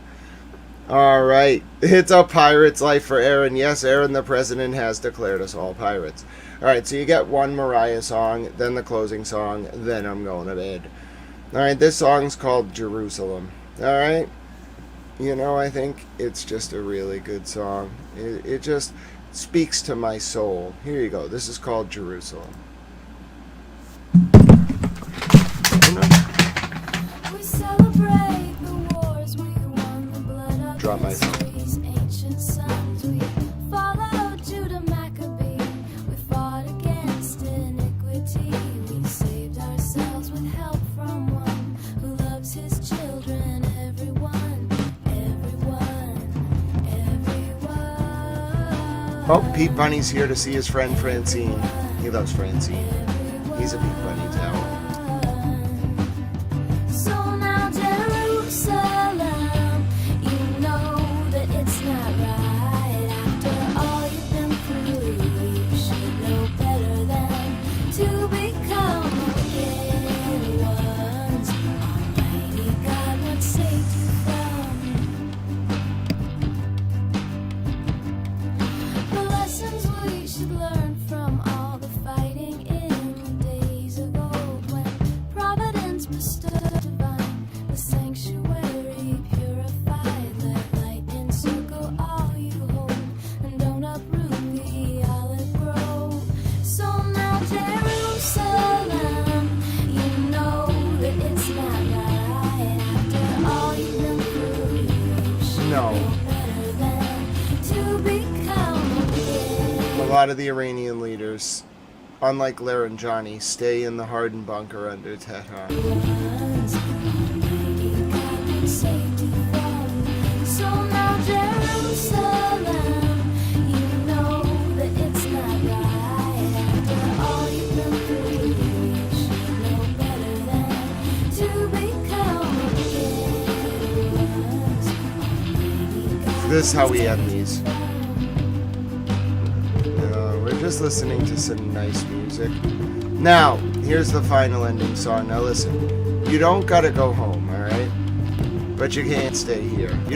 All right. It's a pirate's life for Aaron. Yes, Aaron, the president, has declared us all pirates. All right, so you get one Mariah song, then the closing song, then I'm going to bed. All right, this song's called Jerusalem. All right. You know, I think it's just a really good song. It just speaks to my soul. Here you go. This is called Jerusalem. We celebrate the wars we won, the blood of Drop my phone. history's ancient sons. We followed Judah Maccabee. We fought against iniquity. We saved ourselves with help from one who loves his children, everyone. Oh, Pete Bunny's here to see his friend Francine. He loves Francine. He's a Pete Bunny towel. So now Jerusalem, you know that it's not right. After all you've been through, you should know better than to become wicked ones. Almighty God, what saved you from the lessons we should learn from all the fighting in the days of old, when providence bestowed divine, the sanctuary purified. Let light encircle all you hold, and don't uproot the olive grove. So now Jerusalem, you know that it's not right. After all you've been through, you should No. know better than to become A lot of the Iranian leaders, unlike Laranjani, stay in the hardened bunker under Tehran. So now Jerusalem, you know that it's not right. After all you've been through, you should know better than to become wicked. This is how we end these. We're just listening to some nice music. Now, here's the final ending song. Now listen, you don't gotta go home, alright? But you can't stay here. You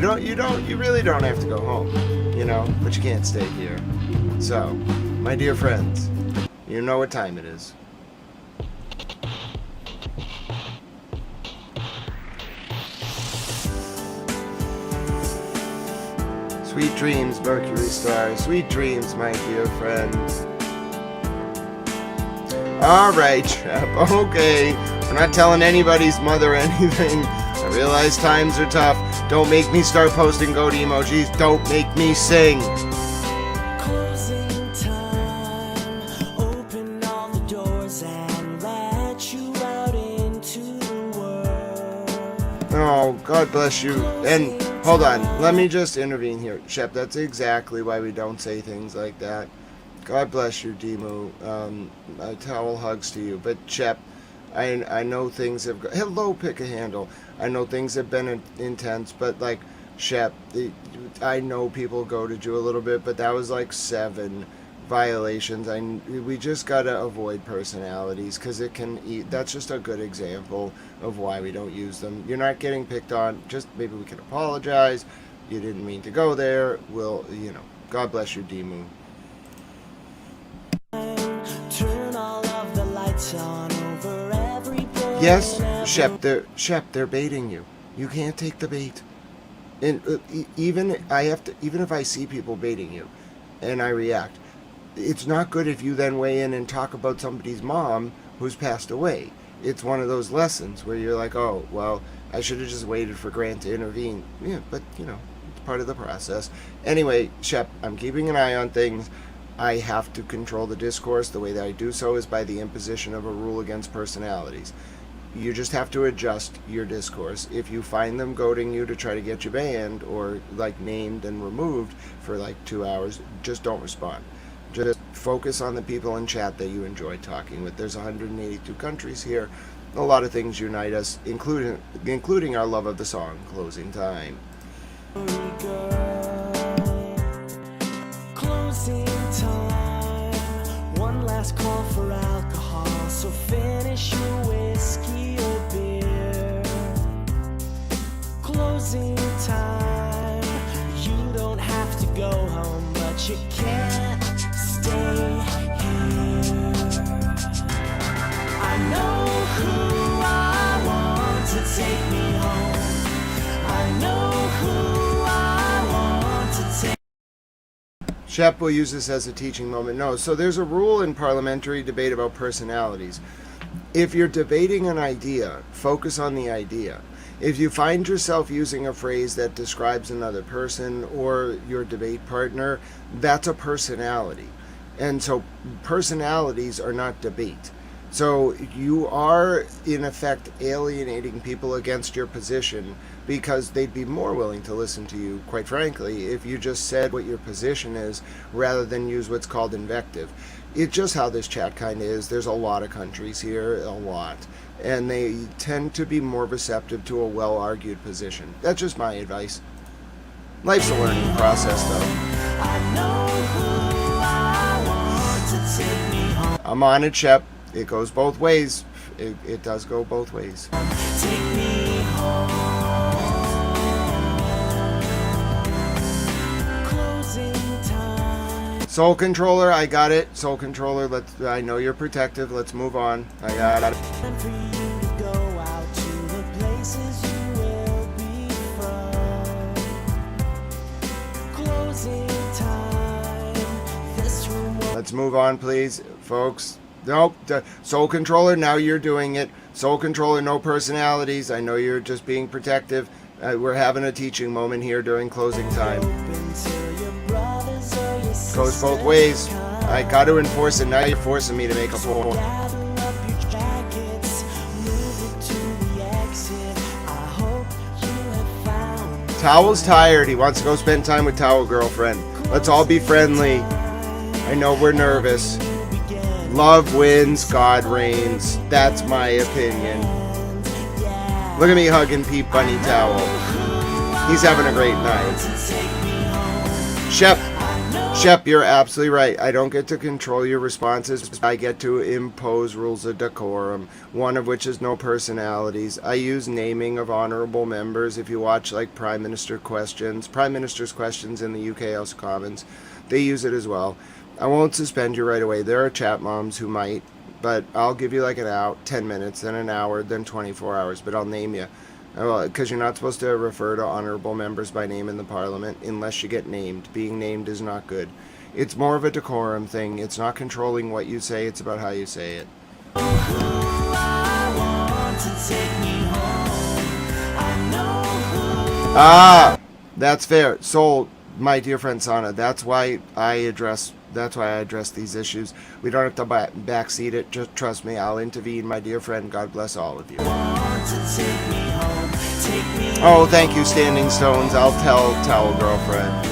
really don't have to go home, you know, but you can't stay here. So, my dear friends, you know what time it is. Sweet dreams, Mercury Star. Sweet dreams, my dear friends. Alright, Shep, okay. We're not telling anybody's mother anything. I realize times are tough. Don't make me start posting goat emojis. Don't make me sing. Closing time. Open all the doors and let you out into the world. Oh, God bless you. And hold on, let me just intervene here. Shep, that's exactly why we don't say things like that. God bless you, Demu. Towel hugs to you. But Shep, I know things have... Hello, Pick a Handle. I know things have been intense, but like, Shep, I know people goaded you a little bit, but that was like 7 violations. We just gotta avoid personalities, because it can eat. That's just a good example of why we don't use them. You're not getting picked on. Just maybe we can apologize. You didn't mean to go there. We'll, God bless you, Demu. Turn all of the lights on over every board. Yes, Shep, they're baiting you. You can't take the bait. And even if I see people baiting you, and I react, it's not good if you then weigh in and talk about somebody's mom who's passed away. It's one of those lessons where you're like, oh, well, I should have just waited for Grant to intervene. Yeah, but it's part of the process. Anyway, Shep, I'm keeping an eye on things. I have to control the discourse. The way that I do so is by the imposition of a rule against personalities. You just have to adjust your discourse. If you find them goading you to try to get you banned or like named and removed for like 2 hours, just don't respond. Just focus on the people in chat that you enjoy talking with. There's 182 countries here. A lot of things unite us, including our love of the song, Closing Time. Closing time. One last call for alcohol, so finish your whiskey or beer. Closing time. You don't have to go home, but you can't stay here. I know who I want to take me home. I know who I want to take. Shep will use this as a teaching moment. No, so there's a rule in parliamentary debate about personalities. If you're debating an idea, focus on the idea. If you find yourself using a phrase that describes another person or your debate partner, that's a personality. And so personalities are not debate. So you are, in effect, alienating people against your position because they'd be more willing to listen to you, quite frankly, if you just said what your position is rather than use what's called invective. It's just how this chat kind of is. There's a lot of countries here, a lot, and they tend to be more receptive to a well-argued position. That's just my advice. Life's a learning process, though. I know who I want to take me home. I'm on it, Shep. It goes both ways. It does go both ways. Take me home. Closing time. Soul Controller, I got it. Soul Controller, I know you're protective. Let's move on. I got it. And for you to go out to the places you will be from. Closing time. This room will Let's move on, please, folks. Nope. Soul Controller, now you're doing it. Soul Controller, no personalities. I know you're just being protective. We're having a teaching moment here during closing time. Goes both ways. I got to enforce it. Now you're forcing me to make a poll. gather up your jackets, move it to the exit. I hope you have found Towel's tired. He wants to go spend time with Towel Girlfriend. Let's all be friendly. I know we're nervous. Love wins, God reigns. That's my opinion. Look at me hugging Pete Bunny Towel. He's having a great night. Shep, you're absolutely right. I don't get to control your responses. I get to impose rules of decorum, one of which is no personalities. I use naming of honorable members. If you watch like Prime Minister's Questions in the UK House of Commons, they use it as well. I won't suspend you right away. There are chat moms who might, but I'll give you like 10 minutes, then an hour, then 24 hours, but I'll name you. Because you're not supposed to refer to honorable members by name in the parliament unless you get named. Being named is not good. It's more of a decorum thing. It's not controlling what you say, it's about how you say it. Ah, that's fair. So, my dear friend Sana, that's why I address these issues. We don't have to backseat it. Just trust me, I'll intervene, my dear friend. God bless all of you. Oh, thank you, Standing Stones. I'll tell Towel Girlfriend.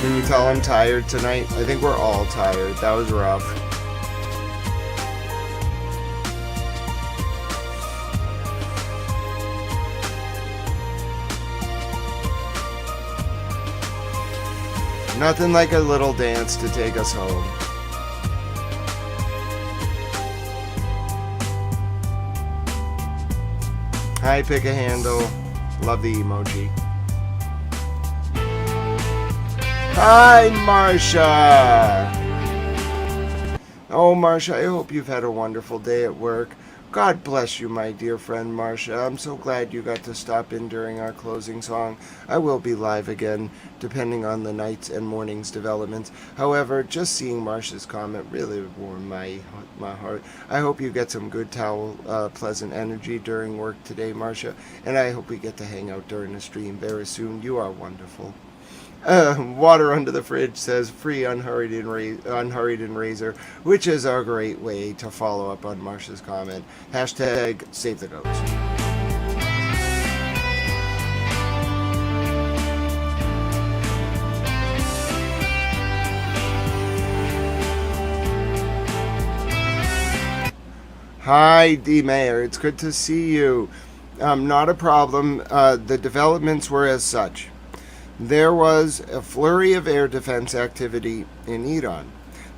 Can you tell I'm tired tonight? I think we're all tired. That was rough. Nothing like a little dance to take us home. Hi, Pick a Handle. Love the emoji. Hi, Marsha. Oh, Marsha, I hope you've had a wonderful day at work. God bless you, my dear friend Marsha. I'm so glad you got to stop in during our closing song. I will be live again, depending on the night's and morning's developments. However, just seeing Marsha's comment really warmed my heart. I hope you get some good pleasant energy during work today, Marsha, and I hope we get to hang out during the stream very soon. You are wonderful. Water Under the Fridge says free Unhurried and Razor, which is a great way to follow up on Marsha's comment. Hashtag save the goats. Hi, D. Mayor. It's good to see you. Not a problem. The developments were as such. There was a flurry of air defense activity in Iran.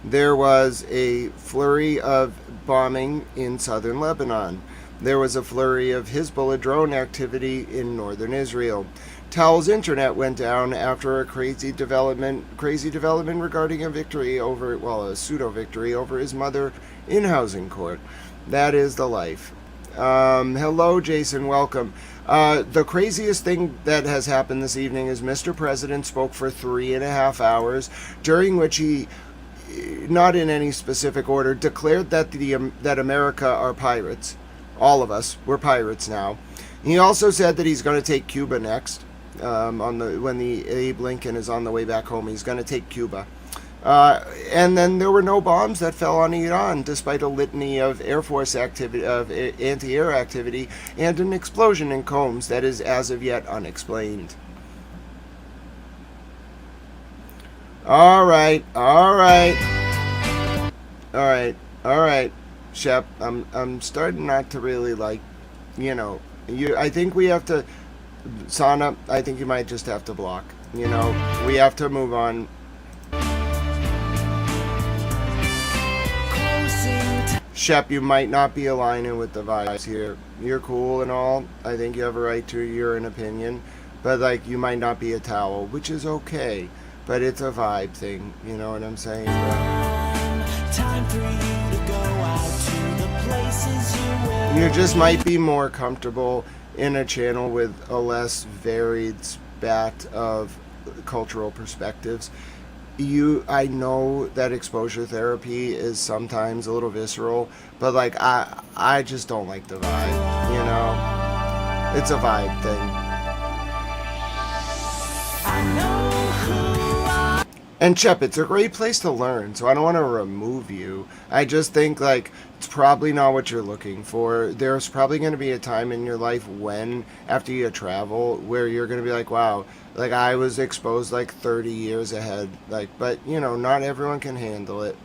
There was a flurry of bombing in southern Lebanon. There was a flurry of Hezbollah drone activity in northern Israel. Towel's internet went down after a crazy development regarding a pseudo victory over his mother in housing court. That is the life. Hello, Jason. Welcome. The craziest thing that has happened this evening is Mr. President spoke for 3.5 hours, during which he, not in any specific order, declared that that America are pirates. All of us, we're pirates now. He also said that he's going to take Cuba next. When the Abe Lincoln is on the way back home, he's going to take Cuba. And then there were no bombs that fell on Iran, despite a litany of Air Force activity, of anti-air activity, and an explosion in Combs that is as of yet unexplained. All right, Shep. I'm starting not to really like, I think we have to, Sana. I think you might just have to block. We have to move on. Shep, you might not be aligning with the vibes here. You're cool and all. I think you have a right to your own opinion. But, you might not be a towel, which is okay. But it's a vibe thing. You know what I'm saying, bro? Time for you to go out to the places you just might be more comfortable in a channel with a less varied spat of cultural perspectives. I know that exposure therapy is sometimes a little visceral, but I just don't like the vibe, It's a vibe thing. And Shep, it's a great place to learn, so I don't want to remove you. I just think it's probably not what you're looking for. There's probably going to be a time in your life after you travel, where you're going to be like, wow, I was exposed 30 years ahead. But not everyone can handle it.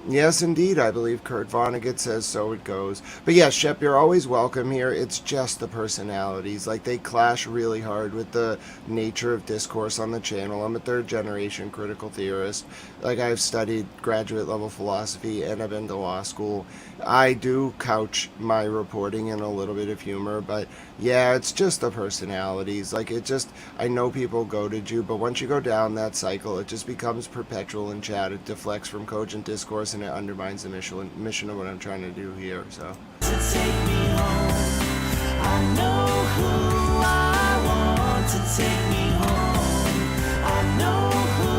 Yes, indeed, I believe Kurt Vonnegut says so it goes. But yes, Shep, you're always welcome here. It's just the personalities. They clash really hard with the nature of discourse on the channel. I'm a third-generation critical theorist. I've studied graduate-level philosophy, and I've been to law school. I do couch my reporting in a little bit of humor, but yeah, it's just the personalities. I know people goaded you, but once you go down that cycle, it just becomes perpetual in chat. It deflects from cogent discourse, and it undermines the mission of what I'm trying to do here, so. Take me home. I know who I want to take me home. I know who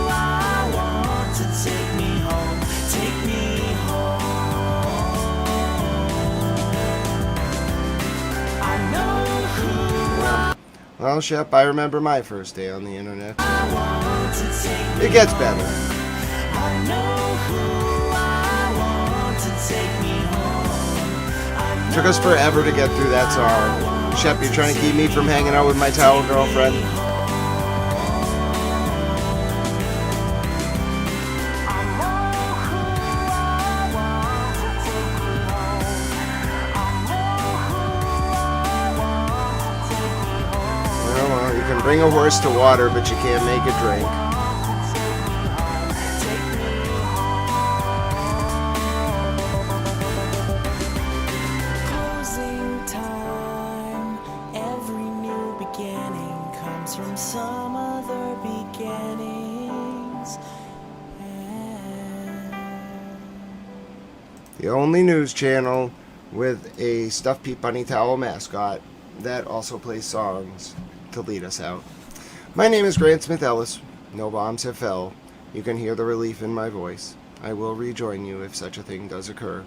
I want to take me home. Take me home. Well, Shep, I remember my first day on the internet. It gets better. Took us forever to get through that song. Shep, you're trying to keep me from hanging out with my towel girlfriend? Well, you can bring a horse to water, but you can't make it drink. Closing time. Every new beginning comes from some other beginnings. The only news channel with a stuffed Pete Bunny Towel mascot that also plays songs to lead us out. My name is Grant Smith Ellis. No bombs have fell. You can hear the relief in my voice. I will rejoin you if such a thing does occur.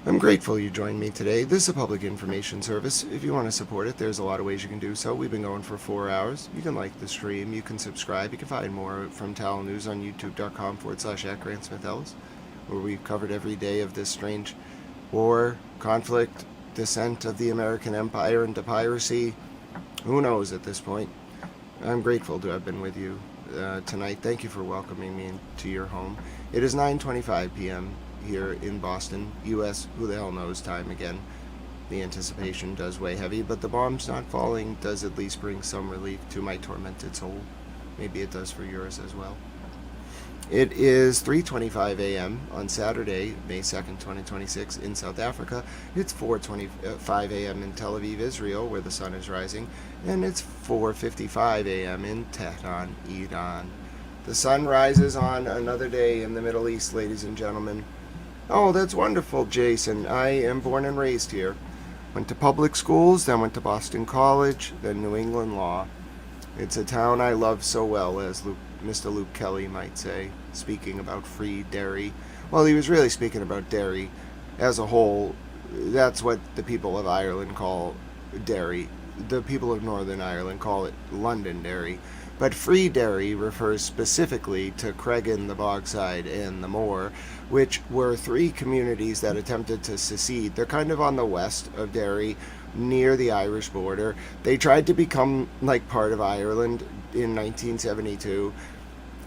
I'm grateful you joined me today. This is a public information service. If you want to support it, there's a lot of ways you can do so. We've been going for 4 hours. You can like the stream. You can subscribe. You can find more from Towel News on youtube.com/@GrantSmithEllis, where we've covered every day of this strange war, conflict, descent of the American Empire into piracy. Who knows at this point? I'm grateful to have been with you tonight. Thank you for welcoming me into your home. It is 9:25 p.m. here in Boston, U.S. Who the hell knows time again. The anticipation does weigh heavy, but the bombs not falling does at least bring some relief to my tormented soul. Maybe it does for yours as well. It is 3:25 a.m. on Saturday, May 2nd, 2026 in South Africa. It's 4:25 a.m. in Tel Aviv, Israel, where the sun is rising. And it's 4:55 a.m. in Tehran, Iran. The sun rises on another day in the Middle East, ladies and gentlemen. Oh, that's wonderful, Jason. I am born and raised here. Went to public schools, then went to Boston College, then New England Law. It's a town I love so well, as Mr. Luke Kelly might say, speaking about free dairy. Well, he was really speaking about dairy as a whole. That's what the people of Ireland call dairy. The people of Northern Ireland call it Londonderry. But free dairy refers specifically to Cregan, the Bogside, and the Moor, which were three communities that attempted to secede. They're kind of on the west of Derry, near the Irish border. They tried to become like part of Ireland in 1972.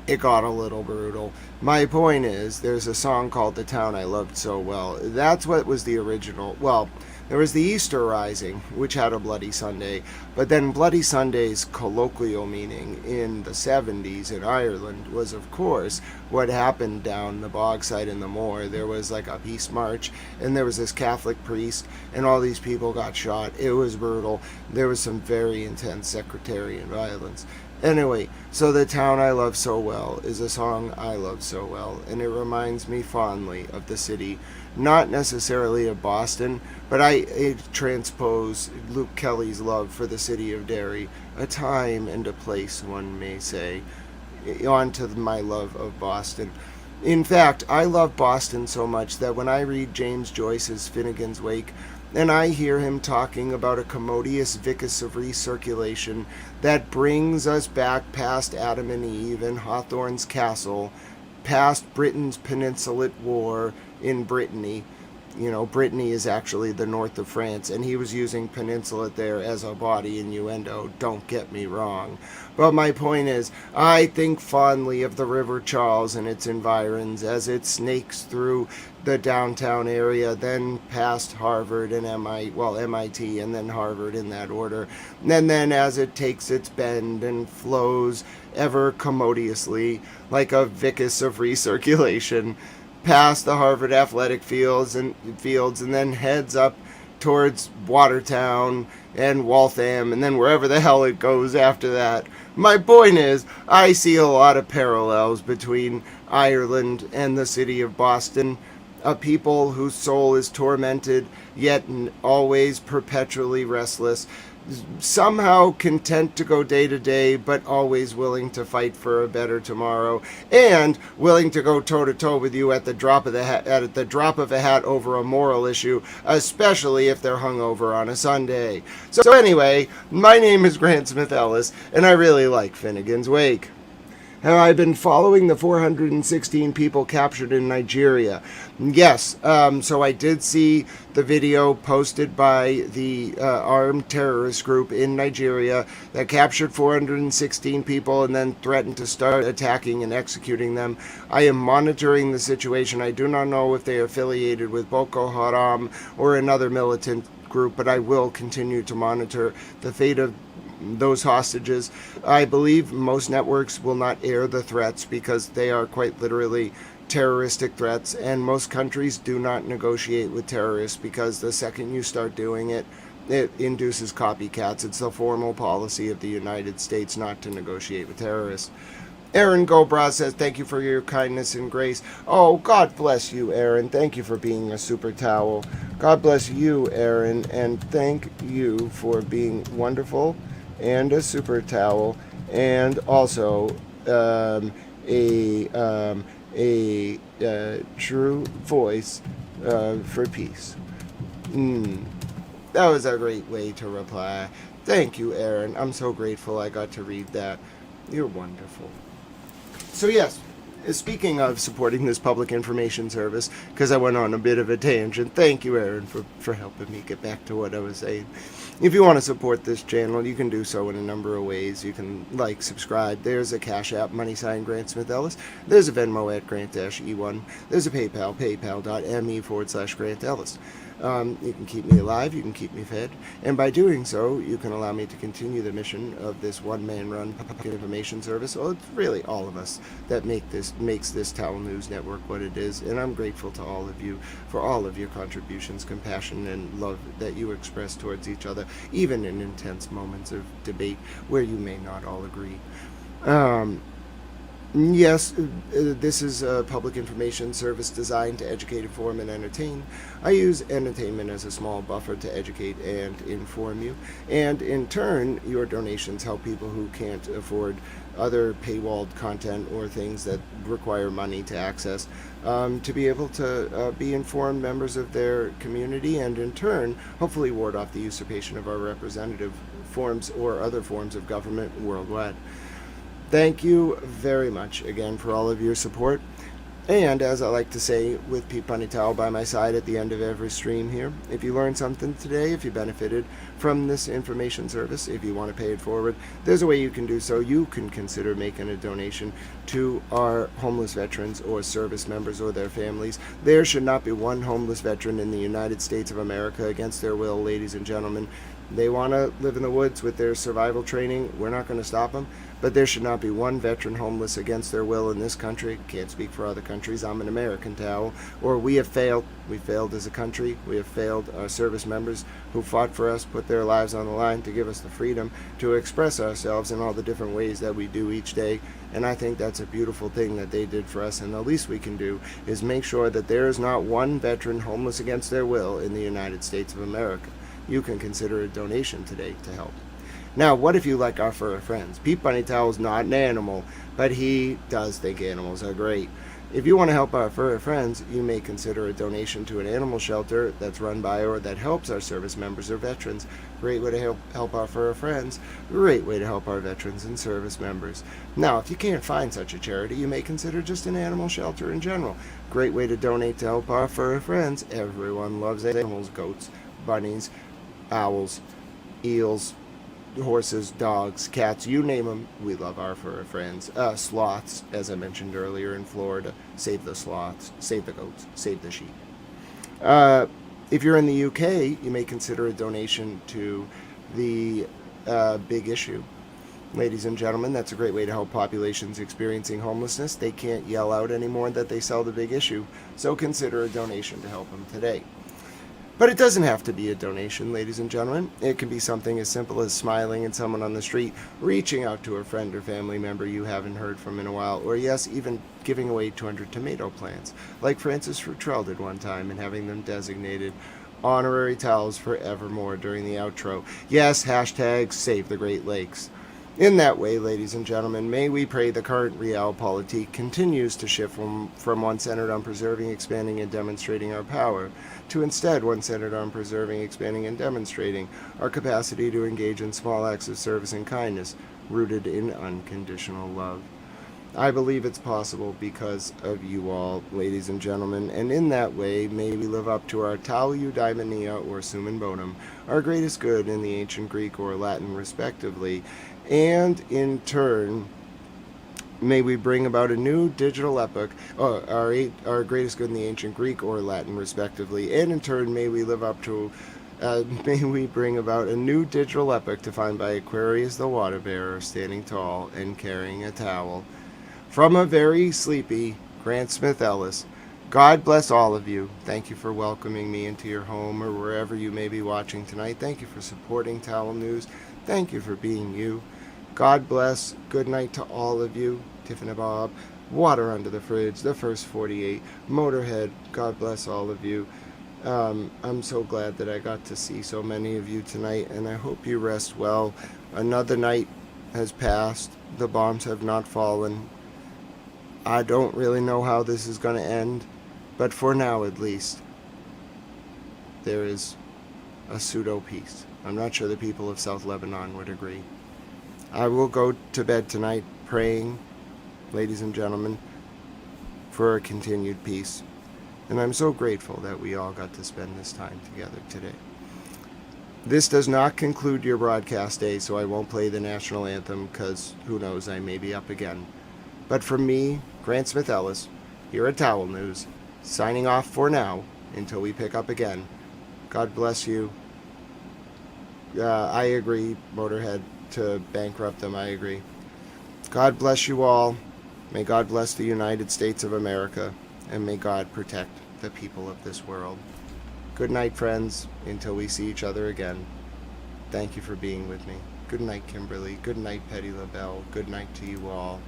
It got a little brutal. My point is, there's a song called The Town I Loved So Well. That's what was the original. Well, there was the Easter Rising, which had a Bloody Sunday, but then Bloody Sunday's colloquial meaning in the 70s in Ireland was, of course, what happened down the Bogside and the Moor. There was like a peace march, and there was this Catholic priest, and all these people got shot. It was brutal. There was some very intense sectarian violence. Anyway, so The Town I Love So Well is a song I love so well, and it reminds me fondly of the city, not necessarily of Boston, but I transpose Luke Kelly's love for the city of Derry, a time and a place, one may say, onto my love of Boston. In fact, I love Boston so much that when I read James Joyce's Finnegan's Wake, and I hear him talking about a commodious vicus of recirculation that brings us back past Adam and Eve and Hawthorne's castle, past Britain's peninsulate war in Brittany. You know, Brittany is actually the north of France, and he was using peninsulate there as a body innuendo, don't get me wrong. But my point is, I think fondly of the River Charles and its environs as it snakes through the downtown area, then past Harvard and MIT, and then Harvard in that order. And then as it takes its bend and flows ever commodiously, like a vicus of recirculation, past the Harvard athletic fields and then heads up towards Watertown and Waltham, and then wherever the hell it goes after that. My point is, I see a lot of parallels between Ireland and the city of Boston. A people whose soul is tormented, yet always perpetually restless. somehow content to go day to day, but always willing to fight for a better tomorrow, and willing to go toe to toe with you at the drop of a hat over a moral issue, especially if they're hungover on a Sunday. So anyway, my name is Grant Smith Ellis, and I really like Finnegan's Wake. Have I been following the 416 people captured in Nigeria? Yes, so I did see the video posted by the armed terrorist group in Nigeria that captured 416 people and then threatened to start attacking and executing them. I am monitoring the situation. I do not know if they are affiliated with Boko Haram or another militant group, but I will continue to monitor the fate of those hostages. I believe most networks will not air the threats because they are quite literally terroristic threats, and most countries do not negotiate with terrorists because the second you start doing it, it induces copycats. It's the formal policy of the United States not to negotiate with terrorists. Aaron Gobra says, thank you for your kindness and grace. Oh, God bless you, Aaron. Thank you for being a super towel. God bless you, Aaron, and thank you for being wonderful and a super towel, and also a true voice for peace. That was a great way to reply. Thank you, Aaron. I'm so grateful I got to read that. You're wonderful. So yes, speaking of supporting this public information service, because I went on a bit of a tangent, thank you, Aaron, for helping me get back to what I was saying. If you want to support this channel, you can do so in a number of ways. You can like, subscribe. There's a Cash App, # Grant Smith Ellis. There's a Venmo at Grant-E1. There's a PayPal, paypal.me/Grant Ellis. You can keep me alive, you can keep me fed, and by doing so, you can allow me to continue the mission of this one-man-run public information service. Well, it's really all of us that makes this Towel News Network what it is, and I'm grateful to all of you for all of your contributions, compassion, and love that you express towards each other, even in intense moments of debate where you may not all agree. Yes, this is a public information service designed to educate, inform, and entertain. I use entertainment as a small buffer to educate and inform you, and in turn, your donations help people who can't afford other paywalled content or things that require money to access to be able to be informed members of their community, and in turn, hopefully ward off the usurpation of our representative forms or other forms of government worldwide. Thank you very much again for all of your support. And as I like to say, with Pete Bunny Towel by my side at the end of every stream here, if you learned something today, if you benefited from this information service, if you want to pay it forward, there's a way you can do so. You can consider making a donation to our homeless veterans or service members or their families. There should not be one homeless veteran in the United States of America against their will, ladies and gentlemen. They want to live in the woods with their survival training. We're not going to stop them. But there should not be one veteran homeless against their will in this country. Can't speak for other countries. I'm an American towel. Or we have failed. We failed as a country. We have failed our service members who fought for us, put their lives on the line to give us the freedom to express ourselves in all the different ways that we do each day. And I think that's a beautiful thing that they did for us. And the least we can do is make sure that there is not one veteran homeless against their will in the United States of America. You can consider a donation today to help. Now, what if you like our furry friends? Pete Bunny Towel's not an animal, but he does think animals are great. If you want to help our furry friends, you may consider a donation to an animal shelter that's run by or that helps our service members or veterans. Great way to help our furry friends. Great way to help our veterans and service members. Now, if you can't find such a charity, you may consider just an animal shelter in general. Great way to donate to help our furry friends. Everyone loves animals, goats, bunnies, owls, eels, horses, dogs, cats, you name them, we love our fur friends. Sloths, as I mentioned earlier in Florida, save the sloths, save the goats, save the sheep. If you're in the UK, you may consider a donation to the Big Issue. Ladies and gentlemen, that's a great way to help populations experiencing homelessness. They can't yell out anymore that they sell the Big Issue, so consider a donation to help them today. But it doesn't have to be a donation, ladies and gentlemen. It can be something as simple as smiling at someone on the street, reaching out to a friend or family member you haven't heard from in a while, or yes, even giving away 200 tomato plants, like Francis Futrell did one time and having them designated, honorary towels forevermore during the outro. Yes, hashtag save the Great Lakes. In that way, ladies and gentlemen, may we pray the current realpolitik continues to shift from one centered on preserving, expanding, and demonstrating our power, to instead one centered on preserving, expanding, and demonstrating our capacity to engage in small acts of service and kindness, rooted in unconditional love. I believe it's possible because of you all, ladies and gentlemen, and in that way, may we live up to our Tau Eudaimonia or Summum Bonum, our greatest good in the ancient Greek or Latin respectively, and in turn, may we bring about a new digital epoch, our greatest good in the ancient Greek or Latin respectively, and in turn, may we live up to may we bring about a new digital epoch defined by Aquarius the water bearer standing tall and carrying a towel. From a very sleepy Grant Smith Ellis, God bless all of you. Thank you for welcoming me into your home or wherever you may be watching tonight. Thank you for supporting Towel News. Thank you for being you. God bless. Good night to all of you. Tiffany Bob, Water Under the Fridge, The First 48, Motorhead. God bless all of you. I'm so glad that I got to see so many of you tonight, and I hope you rest well. Another night has passed. The bombs have not fallen. I don't really know how this is going to end, but for now at least, there is a pseudo-peace. I'm not sure the people of South Lebanon would agree. I will go to bed tonight praying, ladies and gentlemen, for a continued peace. And I'm so grateful that we all got to spend this time together today. This does not conclude your broadcast day, so I won't play the national anthem because who knows, I may be up again. But from me, Grant Smith Ellis, here at Towel News, signing off for now until we pick up again. God bless you. I agree, Motorhead, to bankrupt them. I agree. God bless you all. May God bless the United States of America, and may God protect the people of this world. Good night, friends, until we see each other again. Thank you for being with me. Good night, Kimberly. Good night, Petty LaBelle. Good night to you all.